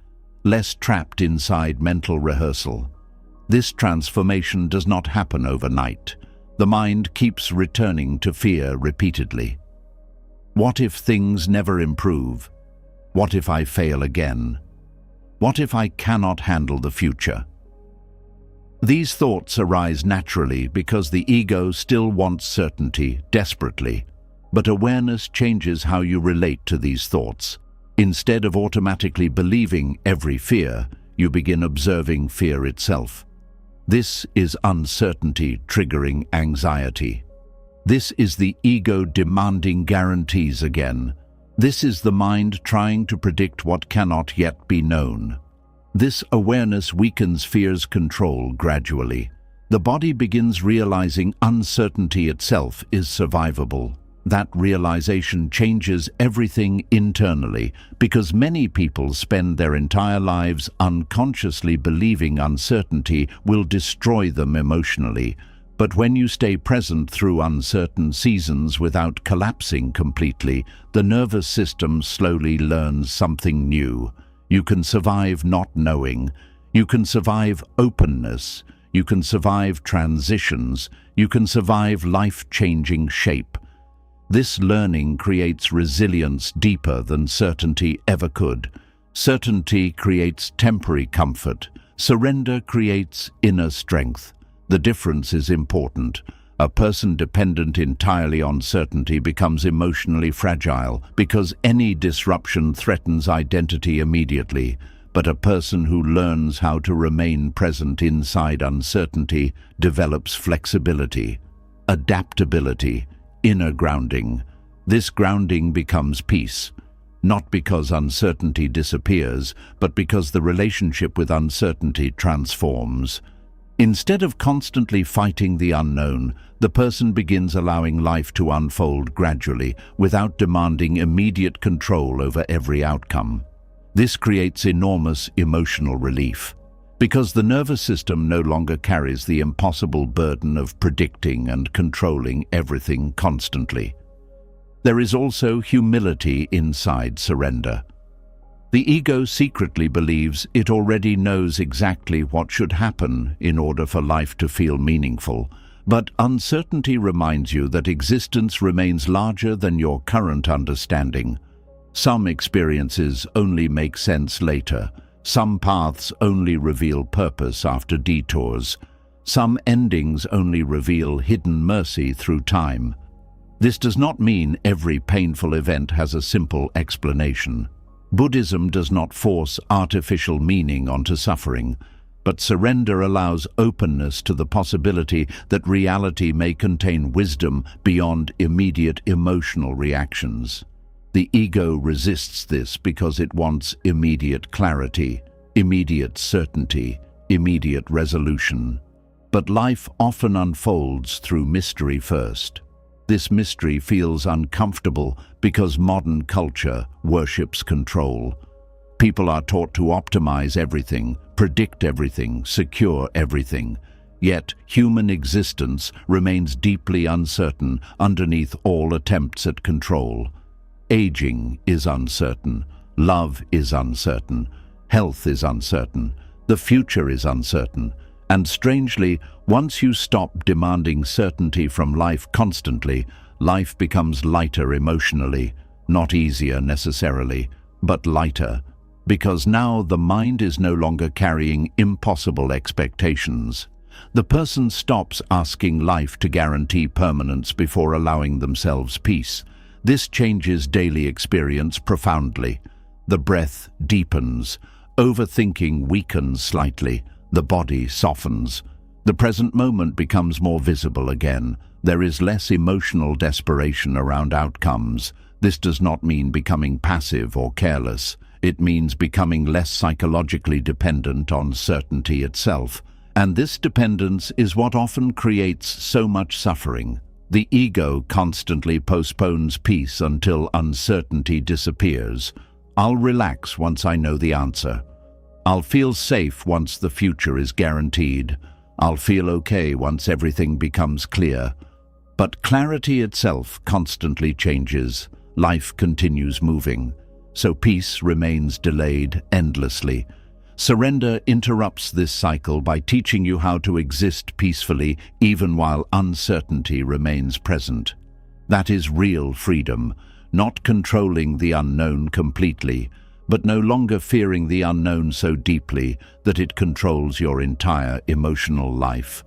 less trapped inside mental rehearsal. This transformation does not happen overnight. The mind keeps returning to fear repeatedly. What if things never improve? What if I fail again? What if I cannot handle the future? These thoughts arise naturally because the ego still wants certainty desperately, but awareness changes how you relate to these thoughts. Instead of automatically believing every fear, you begin observing fear itself. This is uncertainty triggering anxiety. This is the ego demanding guarantees again. This is the mind trying to predict what cannot yet be known. This awareness weakens fear's control gradually. The body begins realizing uncertainty itself is survivable. That realization changes everything internally because many people spend their entire lives unconsciously believing uncertainty will destroy them emotionally. But when you stay present through uncertain seasons without collapsing completely, the nervous system slowly learns something new. You can survive not knowing. You can survive openness. You can survive transitions. You can survive life-changing shape. This learning creates resilience deeper than certainty ever could. Certainty creates temporary comfort. Surrender creates inner strength. The difference is important. A person dependent entirely on certainty becomes emotionally fragile because any disruption threatens identity immediately. But a person who learns how to remain present inside uncertainty develops flexibility, adaptability, inner grounding. This grounding becomes peace. not because uncertainty disappears, but because the relationship with uncertainty transforms. Instead of constantly fighting the unknown, the person begins allowing life to unfold gradually, without demanding immediate control over every outcome. This creates enormous emotional relief, because the nervous system no longer carries the impossible burden of predicting and controlling everything constantly. There is also humility inside surrender. The ego secretly believes it already knows exactly what should happen in order for life to feel meaningful, but uncertainty reminds you that existence remains larger than your current understanding. Some experiences only make sense later. Some paths only reveal purpose after detours. Some endings only reveal hidden mercy through time. This does not mean every painful event has a simple explanation. Buddhism does not force artificial meaning onto suffering, but surrender allows openness to the possibility that reality may contain wisdom beyond immediate emotional reactions. The ego resists this because it wants immediate clarity, immediate certainty, immediate resolution. But life often unfolds through mystery first. This mystery feels uncomfortable because modern culture worships control. People are taught to optimize everything, predict everything, secure everything. Yet human existence remains deeply uncertain underneath all attempts at control. Aging is uncertain, love is uncertain, health is uncertain, the future is uncertain. And strangely, once you stop demanding certainty from life constantly, life becomes lighter emotionally, not easier necessarily, but lighter, because now the mind is no longer carrying impossible expectations. The person stops asking life to guarantee permanence before allowing themselves peace. This changes daily experience profoundly. The breath deepens, overthinking weakens slightly, the body softens. The present moment becomes more visible again. There is less emotional desperation around outcomes. This does not mean becoming passive or careless. It means becoming less psychologically dependent on certainty itself. And this dependence is what often creates so much suffering. The ego constantly postpones peace until uncertainty disappears. I'll relax once I know the answer. I'll feel safe once the future is guaranteed. I'll feel okay once everything becomes clear. But clarity itself constantly changes. Life continues moving. So peace remains delayed endlessly. Surrender interrupts this cycle by teaching you how to exist peacefully even while uncertainty remains present. That is real freedom, not controlling the unknown completely, but no longer fearing the unknown so deeply that it controls your entire emotional life.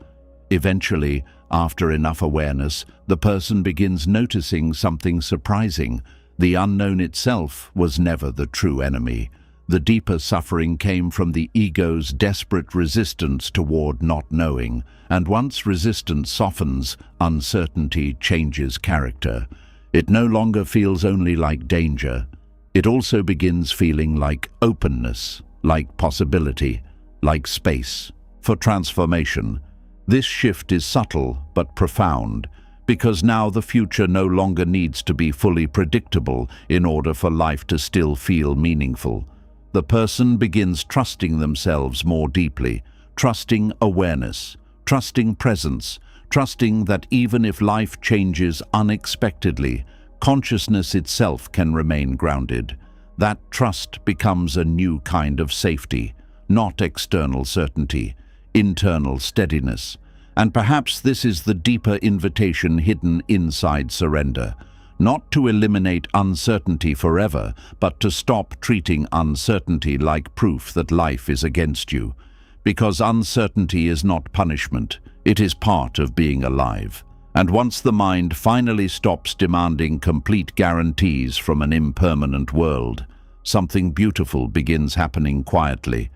Eventually, after enough awareness, the person begins noticing something surprising. The unknown itself was never the true enemy. The deeper suffering came from the ego's desperate resistance toward not knowing, and once resistance softens, uncertainty changes character. It no longer feels only like danger. It also begins feeling like openness, like possibility, like space for transformation. This shift is subtle but profound, because now the future no longer needs to be fully predictable in order for life to still feel meaningful. The person begins trusting themselves more deeply, trusting awareness, trusting presence, trusting that even if life changes unexpectedly, consciousness itself can remain grounded. That trust becomes a new kind of safety, not external certainty, internal steadiness. And perhaps this is the deeper invitation hidden inside surrender. Not to eliminate uncertainty forever, but to stop treating uncertainty like proof that life is against you. Because uncertainty is not punishment, it is part of being alive. And once the mind finally stops demanding complete guarantees from an impermanent world, something beautiful begins happening quietly.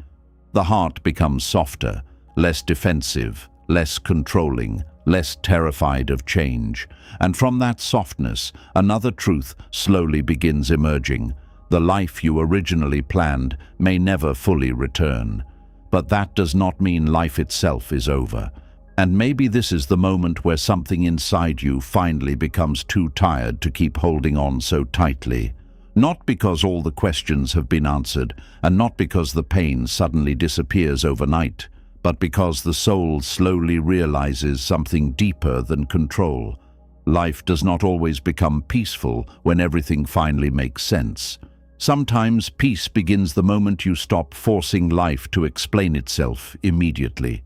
The heart becomes softer, less defensive, less controlling, less terrified of change. And from that softness, another truth slowly begins emerging. The life you originally planned may never fully return. But that does not mean life itself is over. And maybe this is the moment where something inside you finally becomes too tired to keep holding on so tightly. Not because all the questions have been answered, and not because the pain suddenly disappears overnight, but because the soul slowly realizes something deeper than control. Life does not always become peaceful when everything finally makes sense. Sometimes peace begins the moment you stop forcing life to explain itself immediately.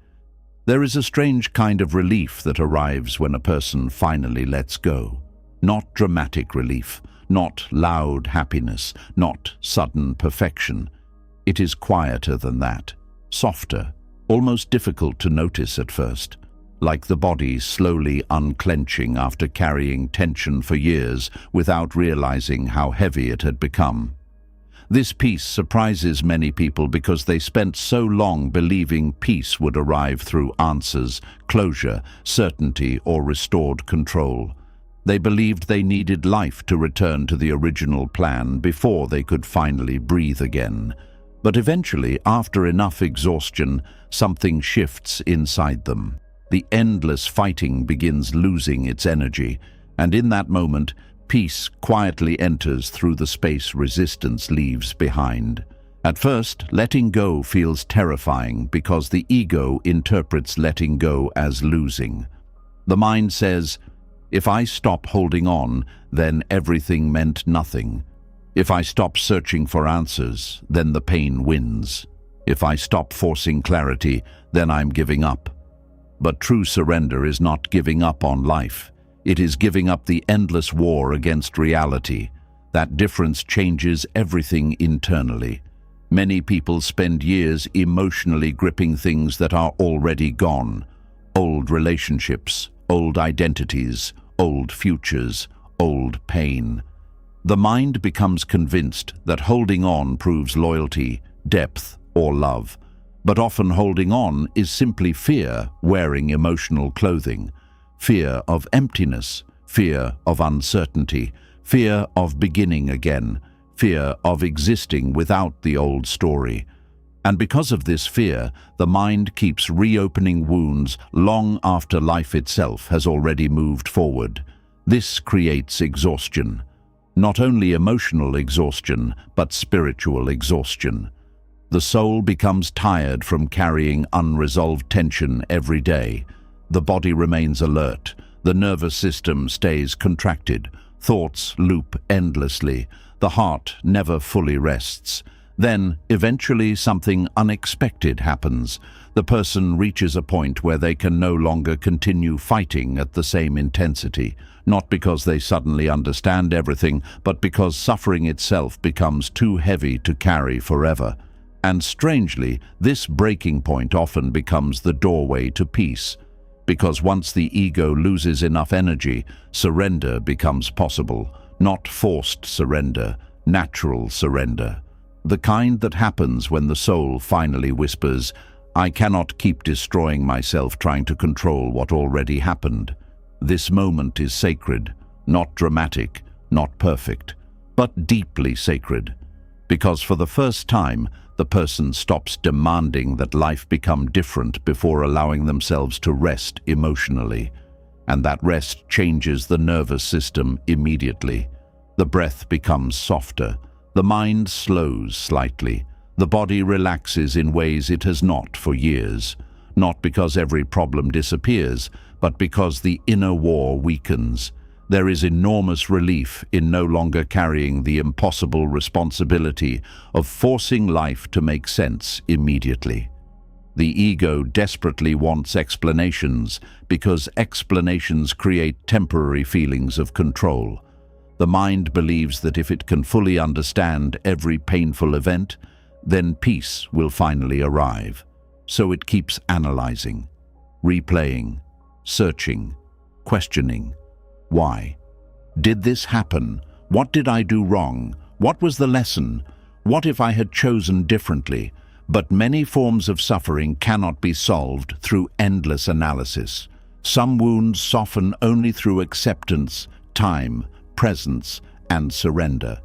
There is a strange kind of relief that arrives when a person finally lets go. Not dramatic relief, not loud happiness, not sudden perfection. It is quieter than that, softer, almost difficult to notice at first, like the body slowly unclenching after carrying tension for years without realizing how heavy it had become. This peace surprises many people because they spent so long believing peace would arrive through answers, closure, certainty, or restored control. They believed they needed life to return to the original plan before they could finally breathe again. But eventually, after enough exhaustion, something shifts inside them. The endless fighting begins losing its energy, and in that moment, peace quietly enters through the space resistance leaves behind. At first, letting go feels terrifying because the ego interprets letting go as losing. The mind says, if I stop holding on, then everything meant nothing. If I stop searching for answers, then the pain wins. If I stop forcing clarity, then I'm giving up. But true surrender is not giving up on life. It is giving up the endless war against reality. That difference changes everything internally. Many people spend years emotionally gripping things that are already gone. Old relationships, old identities, old futures, old pain. The mind becomes convinced that holding on proves loyalty, depth, or love. But often holding on is simply fear wearing emotional clothing. Fear of emptiness, fear of uncertainty, fear of beginning again, fear of existing without the old story. And because of this fear, the mind keeps reopening wounds long after life itself has already moved forward. This creates exhaustion. Not only emotional exhaustion, but spiritual exhaustion. The soul becomes tired from carrying unresolved tension every day. The body remains alert. The nervous system stays contracted. Thoughts loop endlessly. The heart never fully rests. Then, eventually, something unexpected happens. The person reaches a point where they can no longer continue fighting at the same intensity, not because they suddenly understand everything, but because suffering itself becomes too heavy to carry forever. And strangely, this breaking point often becomes the doorway to peace. Because once the ego loses enough energy, surrender becomes possible. Not forced surrender, natural surrender. The kind that happens when the soul finally whispers, I cannot keep destroying myself trying to control what already happened. This moment is sacred, not dramatic, not perfect, but deeply sacred. Because for the first time, the person stops demanding that life become different before allowing themselves to rest emotionally. And that rest changes the nervous system immediately. The breath becomes softer. The mind slows slightly. The body relaxes in ways it has not for years. Not because every problem disappears, but because the inner war weakens. There is enormous relief in no longer carrying the impossible responsibility of forcing life to make sense immediately. The ego desperately wants explanations because explanations create temporary feelings of control. The mind believes that if it can fully understand every painful event, then peace will finally arrive. So it keeps analyzing, replaying, searching, questioning. Why? Did this happen? What did I do wrong? What was the lesson? What if I had chosen differently? But many forms of suffering cannot be solved through endless analysis. Some wounds soften only through acceptance, time, presence, and surrender.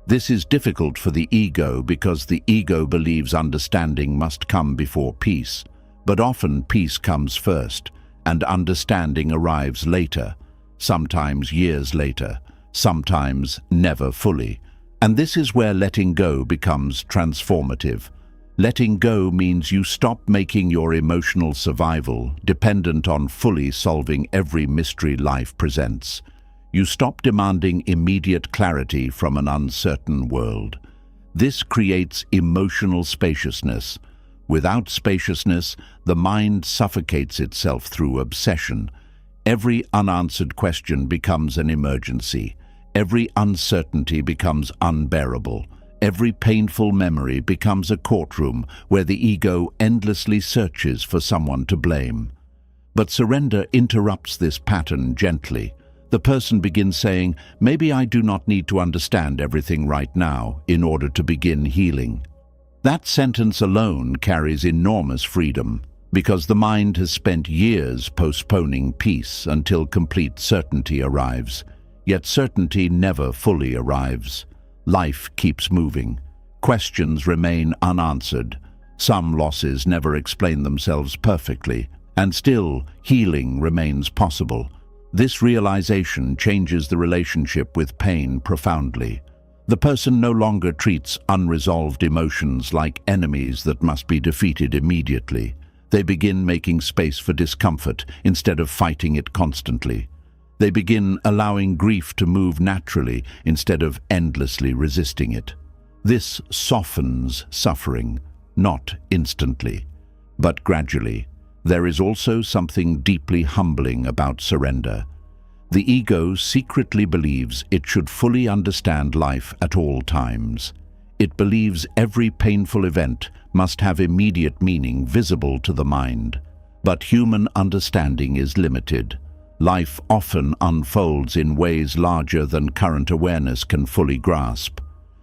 This is difficult for the ego because the ego believes understanding must come before peace, but often peace comes first, and understanding arrives later, sometimes years later, sometimes never fully. And this is where letting go becomes transformative. Letting go means you stop making your emotional survival dependent on fully solving every mystery life presents. You stop demanding immediate clarity from an uncertain world. This creates emotional spaciousness. Without spaciousness, the mind suffocates itself through obsession. Every unanswered question becomes an emergency. Every uncertainty becomes unbearable. Every painful memory becomes a courtroom where the ego endlessly searches for someone to blame. But surrender interrupts this pattern gently. The person begins saying, "Maybe I do not need to understand everything right now in order to begin healing." That sentence alone carries enormous freedom, because the mind has spent years postponing peace until complete certainty arrives. Yet certainty never fully arrives. Life keeps moving. Questions remain unanswered. Some losses never explain themselves perfectly, and still healing remains possible. This realization changes the relationship with pain profoundly. The person no longer treats unresolved emotions like enemies that must be defeated immediately. They begin making space for discomfort instead of fighting it constantly. They begin allowing grief to move naturally instead of endlessly resisting it. This softens suffering, not instantly, but gradually. There is also something deeply humbling about surrender. The ego secretly believes it should fully understand life at all times. It believes every painful event must have immediate meaning visible to the mind. But human understanding is limited. Life often unfolds in ways larger than current awareness can fully grasp.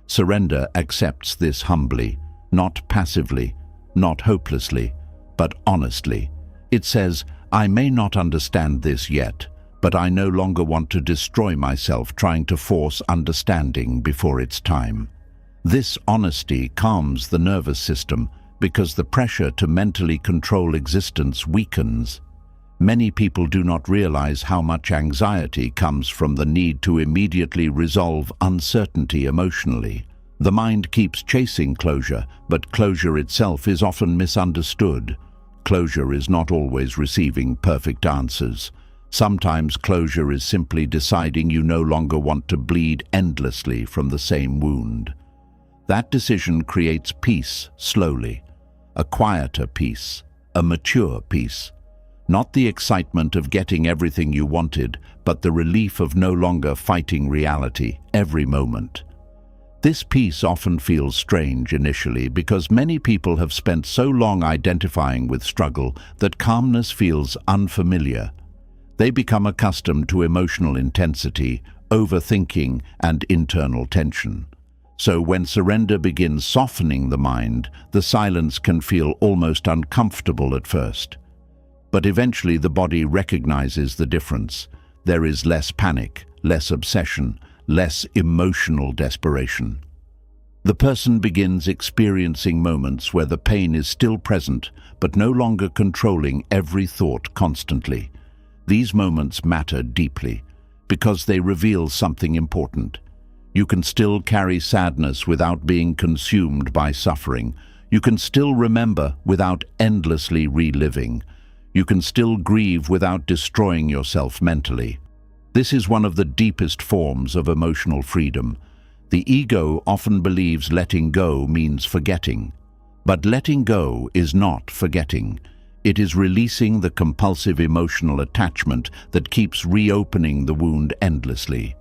Surrender accepts this humbly, not passively, not hopelessly, but honestly. It says, "I may not understand this yet, but I no longer want to destroy myself trying to force understanding before it's time." This honesty calms the nervous system because the pressure to mentally control existence weakens. Many people do not realize how much anxiety comes from the need to immediately resolve uncertainty emotionally. The mind keeps chasing closure, but closure itself is often misunderstood. Closure is not always receiving perfect answers. Sometimes closure is simply deciding you no longer want to bleed endlessly from the same wound. That decision creates peace slowly, a quieter peace, a mature peace. Not the excitement of getting everything you wanted, but the relief of no longer fighting reality every moment. This peace often feels strange initially because many people have spent so long identifying with struggle that calmness feels unfamiliar. They become accustomed to emotional intensity, overthinking, and internal tension. So when surrender begins softening the mind, the silence can feel almost uncomfortable at first. But eventually the body recognizes the difference. There is less panic, less obsession, less emotional desperation. The person begins experiencing moments where the pain is still present, but no longer controlling every thought constantly. These moments matter deeply because they reveal something important. You can still carry sadness without being consumed by suffering. You can still remember without endlessly reliving. You can still grieve without destroying yourself mentally. This is one of the deepest forms of emotional freedom. The ego often believes letting go means forgetting. But letting go is not forgetting. It is releasing the compulsive emotional attachment that keeps reopening the wound endlessly.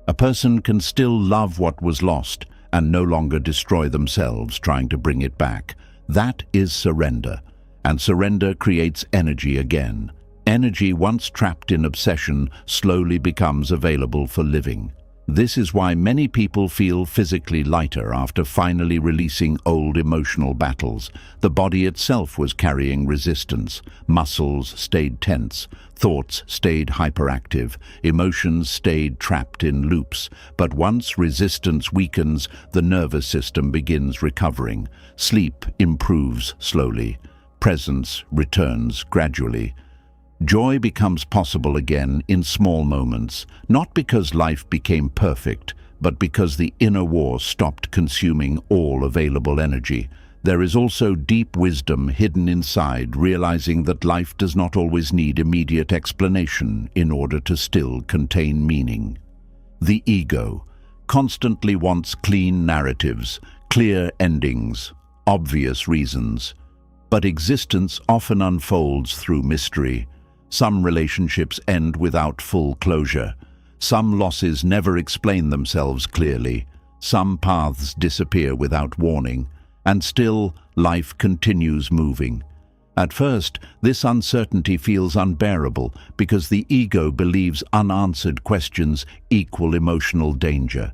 A person can still love what was lost and no longer destroy themselves trying to bring it back. That is surrender. And surrender creates energy again. Energy once trapped in obsession slowly becomes available for living. This is why many people feel physically lighter after finally releasing old emotional battles. The body itself was carrying resistance. Muscles stayed tense. Thoughts stayed hyperactive. Emotions stayed trapped in loops. But once resistance weakens, the nervous system begins recovering. Sleep improves slowly. Presence returns gradually. Joy becomes possible again in small moments, not because life became perfect, but because the inner war stopped consuming all available energy. There is also deep wisdom hidden inside, realizing that life does not always need immediate explanation in order to still contain meaning. The ego constantly wants clean narratives, clear endings, obvious reasons. But existence often unfolds through mystery. Some relationships end without full closure. Some losses never explain themselves clearly. Some paths disappear without warning. And still, life continues moving. At first, this uncertainty feels unbearable because the ego believes unanswered questions equal emotional danger.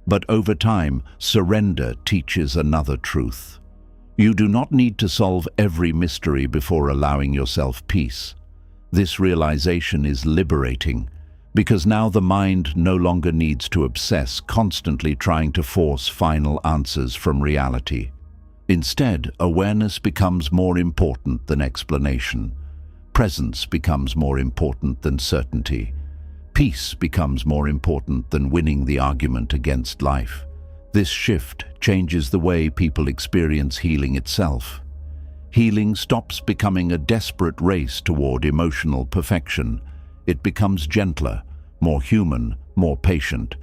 But over time, surrender teaches another truth. You do not need to solve every mystery before allowing yourself peace. This realization is liberating, because now the mind no longer needs to obsess, constantly trying to force final answers from reality. Instead, awareness becomes more important than explanation. Presence becomes more important than certainty. Peace becomes more important than winning the argument against life. This shift changes the way people experience healing itself. Healing stops becoming a desperate race toward emotional perfection. It becomes gentler, more human, more patient.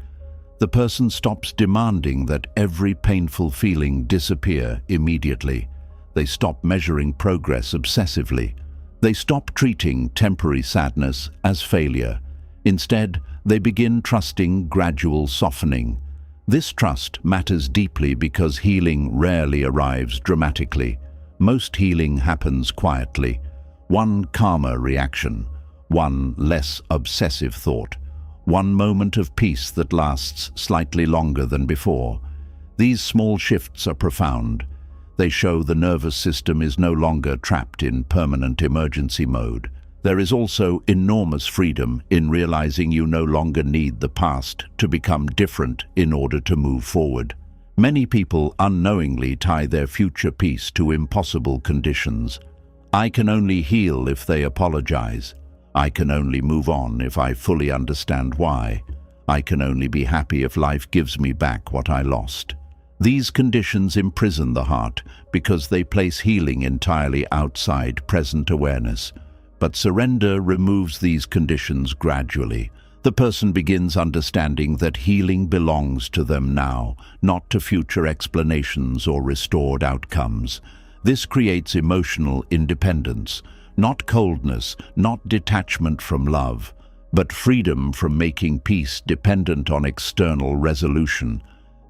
The person stops demanding that every painful feeling disappear immediately. They stop measuring progress obsessively. They stop treating temporary sadness as failure. Instead, they begin trusting gradual softening. This trust matters deeply because healing rarely arrives dramatically. Most healing happens quietly. One calmer reaction, one less obsessive thought, one moment of peace that lasts slightly longer than before. These small shifts are profound. They show the nervous system is no longer trapped in permanent emergency mode. There is also enormous freedom in realizing you no longer need the past to become different in order to move forward. Many people unknowingly tie their future peace to impossible conditions. I can only heal if they apologize. I can only move on if I fully understand why. I can only be happy if life gives me back what I lost. These conditions imprison the heart because they place healing entirely outside present awareness. But surrender removes these conditions gradually. The person begins understanding that healing belongs to them now, not to future explanations or restored outcomes. This creates emotional independence, not coldness, not detachment from love, but freedom from making peace dependent on external resolution.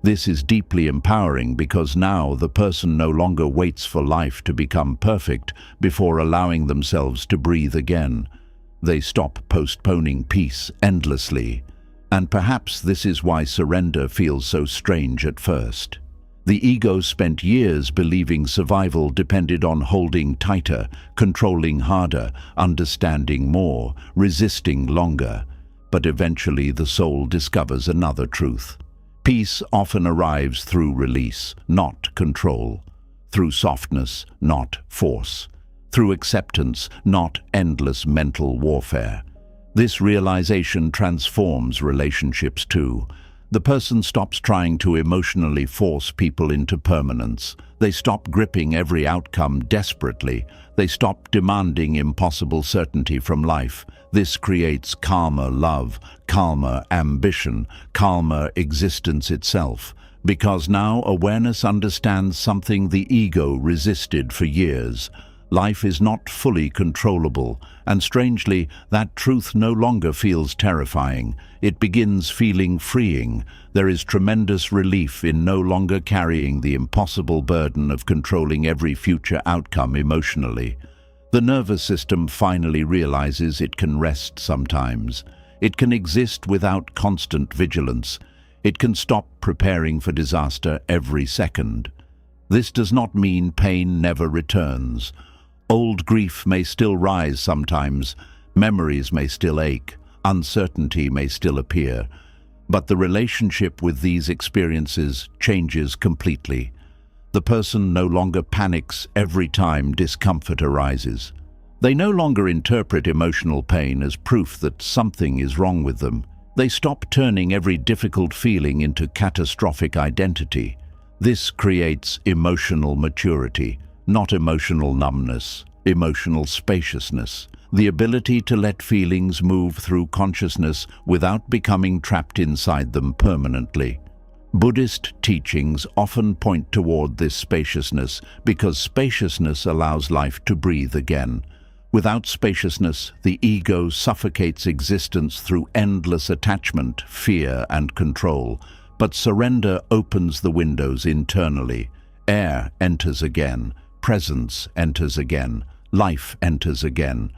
This is deeply empowering because now the person no longer waits for life to become perfect before allowing themselves to breathe again. They stop postponing peace endlessly, and perhaps this is why surrender feels so strange at first. The ego spent years believing survival depended on holding tighter, controlling harder, understanding more, resisting longer. But eventually the soul discovers another truth. Peace often arrives through release, not control, through softness, not force, through acceptance, not endless mental warfare. This realization transforms relationships too. The person stops trying to emotionally force people into permanence. They stop gripping every outcome desperately. They stop demanding impossible certainty from life. This creates calmer love, calmer ambition, calmer existence itself. Because now awareness understands something the ego resisted for years. Life is not fully controllable, and strangely, that truth no longer feels terrifying. It begins feeling freeing. There is tremendous relief in no longer carrying the impossible burden of controlling every future outcome emotionally. The nervous system finally realizes it can rest sometimes. It can exist without constant vigilance. It can stop preparing for disaster every second. This does not mean pain never returns. Old grief may still rise sometimes, memories may still ache, uncertainty may still appear, but the relationship with these experiences changes completely. The person no longer panics every time discomfort arises. They no longer interpret emotional pain as proof that something is wrong with them. They stop turning every difficult feeling into catastrophic identity. This creates emotional maturity, not emotional numbness, emotional spaciousness, the ability to let feelings move through consciousness without becoming trapped inside them permanently. Buddhist teachings often point toward this spaciousness because spaciousness allows life to breathe again. Without spaciousness, the ego suffocates existence through endless attachment, fear, and control. But surrender opens the windows internally. Air enters again, presence enters again, life enters again.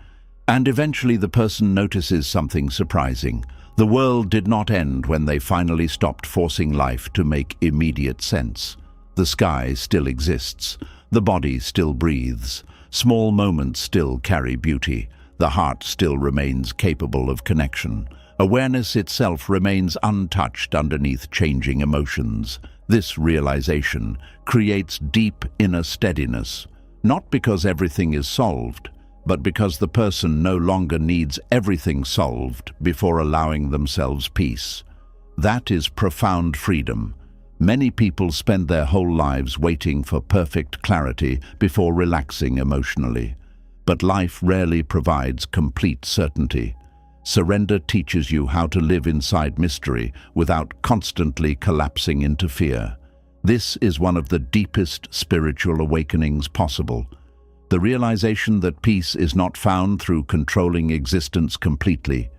And eventually the person notices something surprising. The world did not end when they finally stopped forcing life to make immediate sense. The sky still exists. The body still breathes. Small moments still carry beauty. The heart still remains capable of connection. Awareness itself remains untouched underneath changing emotions. This realization creates deep inner steadiness, not because everything is solved, but because the person no longer needs everything solved before allowing themselves peace. That is profound freedom. Many people spend their whole lives waiting for perfect clarity before relaxing emotionally. But life rarely provides complete certainty. Surrender teaches you how to live inside mystery without constantly collapsing into fear. This is one of the deepest spiritual awakenings possible. The realization that peace is not found through controlling existence completely.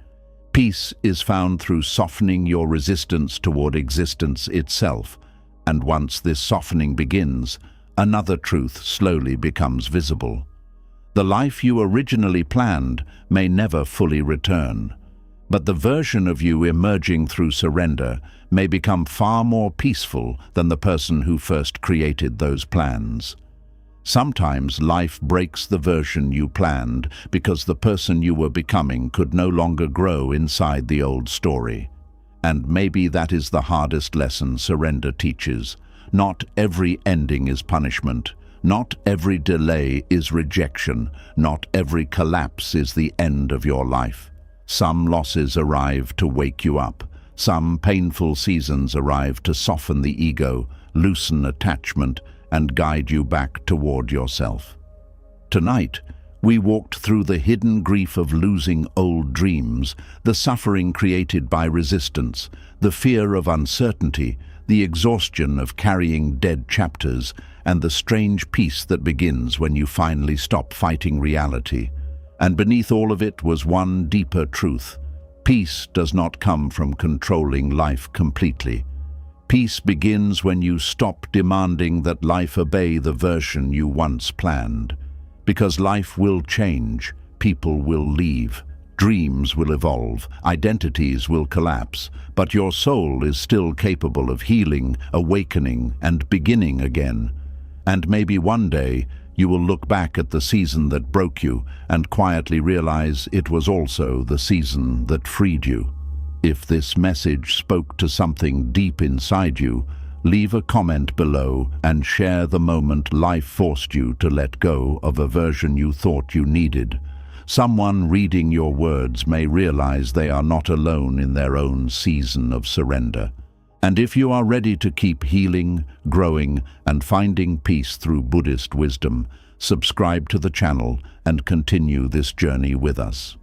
Peace is found through softening your resistance toward existence itself. And once this softening begins, another truth slowly becomes visible. The life you originally planned may never fully return, but the version of you emerging through surrender may become far more peaceful than the person who first created those plans. Sometimes life breaks the version you planned because the person you were becoming could no longer grow inside the old story. And maybe that is the hardest lesson surrender teaches. Not every ending is punishment. Not every delay is rejection. Not every collapse is the end of your life. Some losses arrive to wake you up. Some painful seasons arrive to soften the ego, loosen attachment, and guide you back toward yourself. Tonight, we walked through the hidden grief of losing old dreams, the suffering created by resistance, the fear of uncertainty, the exhaustion of carrying dead chapters, and the strange peace that begins when you finally stop fighting reality. And beneath all of it was one deeper truth. Peace does not come from controlling life completely. Peace begins when you stop demanding that life obey the version you once planned. Because life will change, people will leave, dreams will evolve, identities will collapse, but your soul is still capable of healing, awakening, and beginning again. And maybe one day, you will look back at the season that broke you and quietly realize it was also the season that freed you. If this message spoke to something deep inside you, leave a comment below and share the moment life forced you to let go of a version you thought you needed. Someone reading your words may realize they are not alone in their own season of surrender. And if you are ready to keep healing, growing, and finding peace through Buddhist wisdom, subscribe to the channel and continue this journey with us.